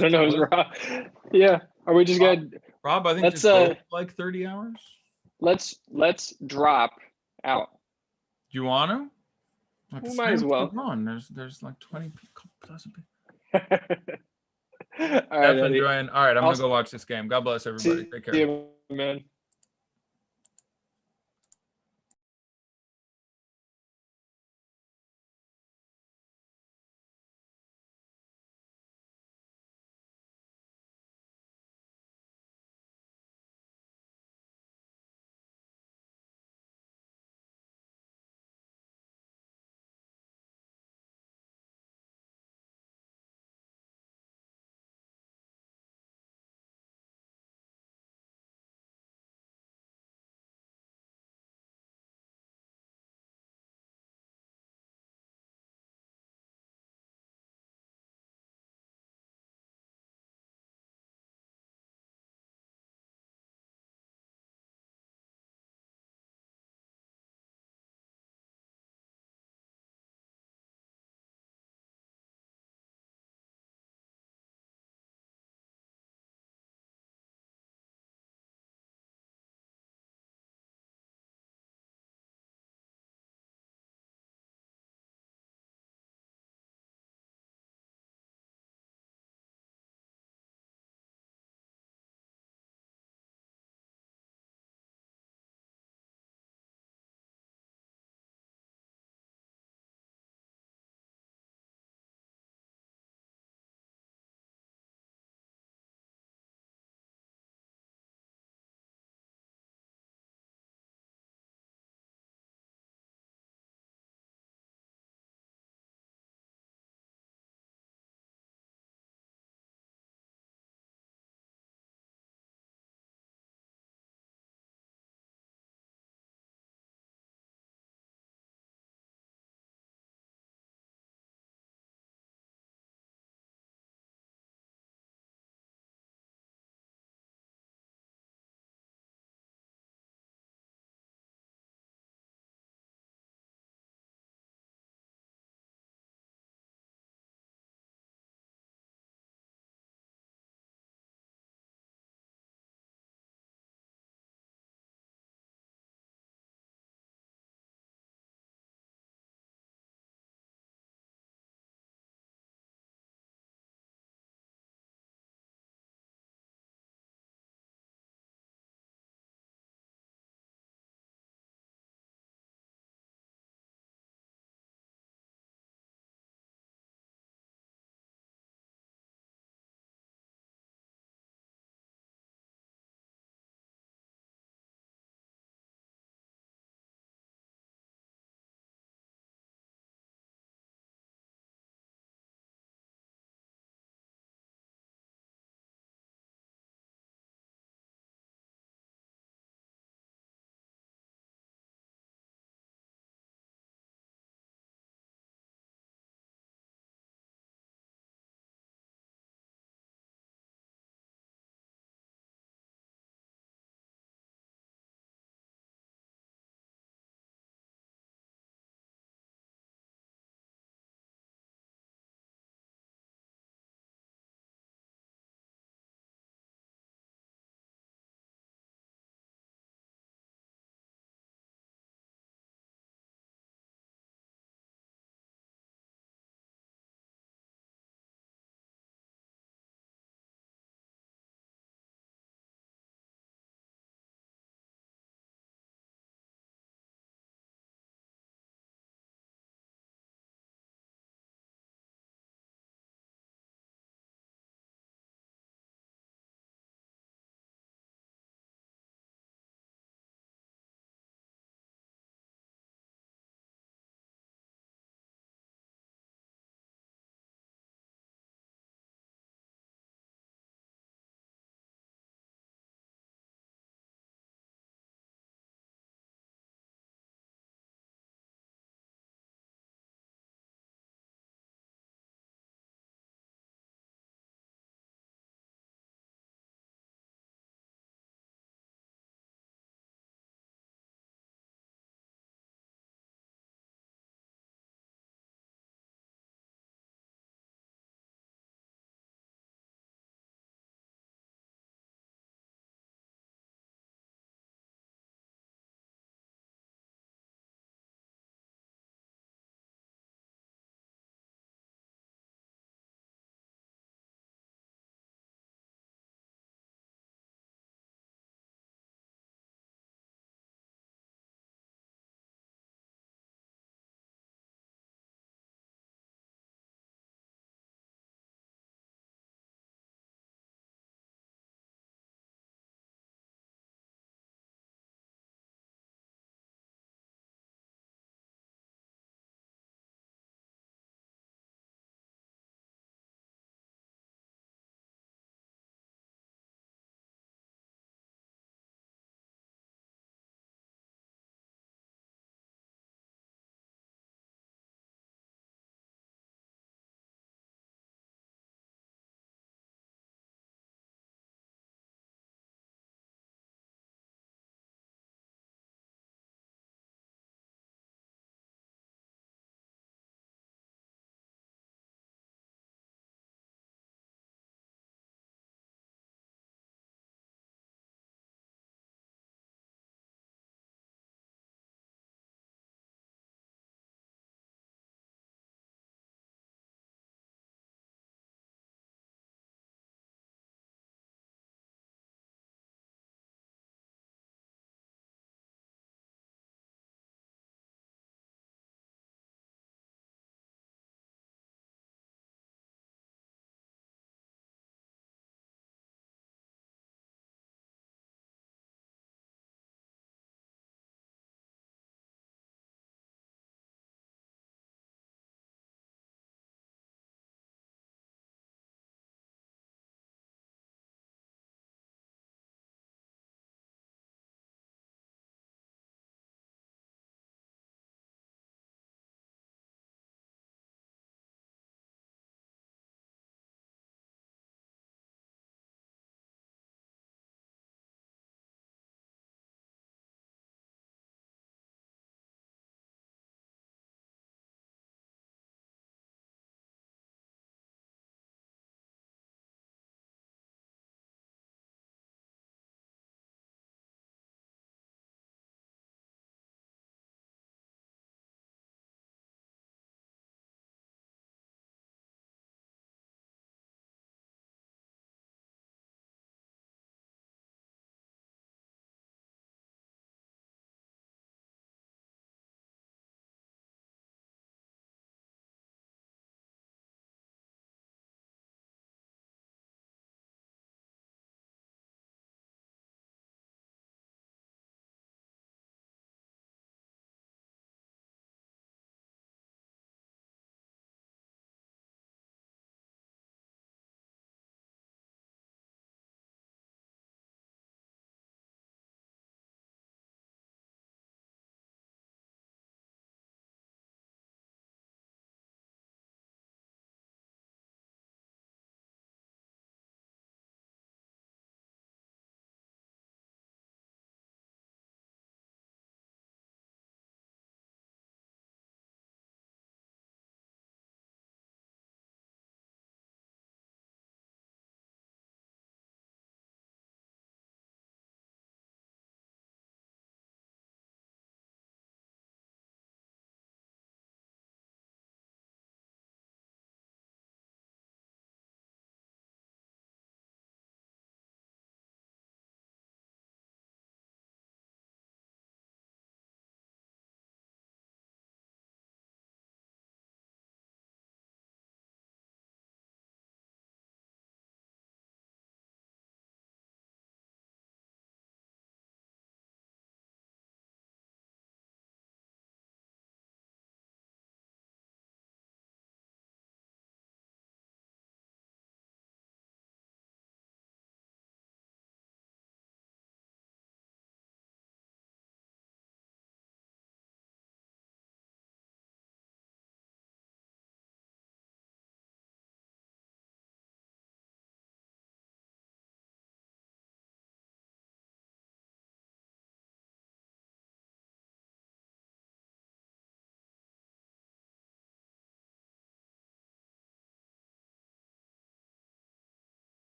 don't know. Rob. Yeah, are we just good? Rob, I think it's like 30 hours. Let's drop out. Do you want to? Like We the might as stands well. keep going. There's like 20,000 people. All right, Definitely Eddie. enjoying. All right, I'm I'll gonna go watch this game. God bless everybody. see Take care. you, man.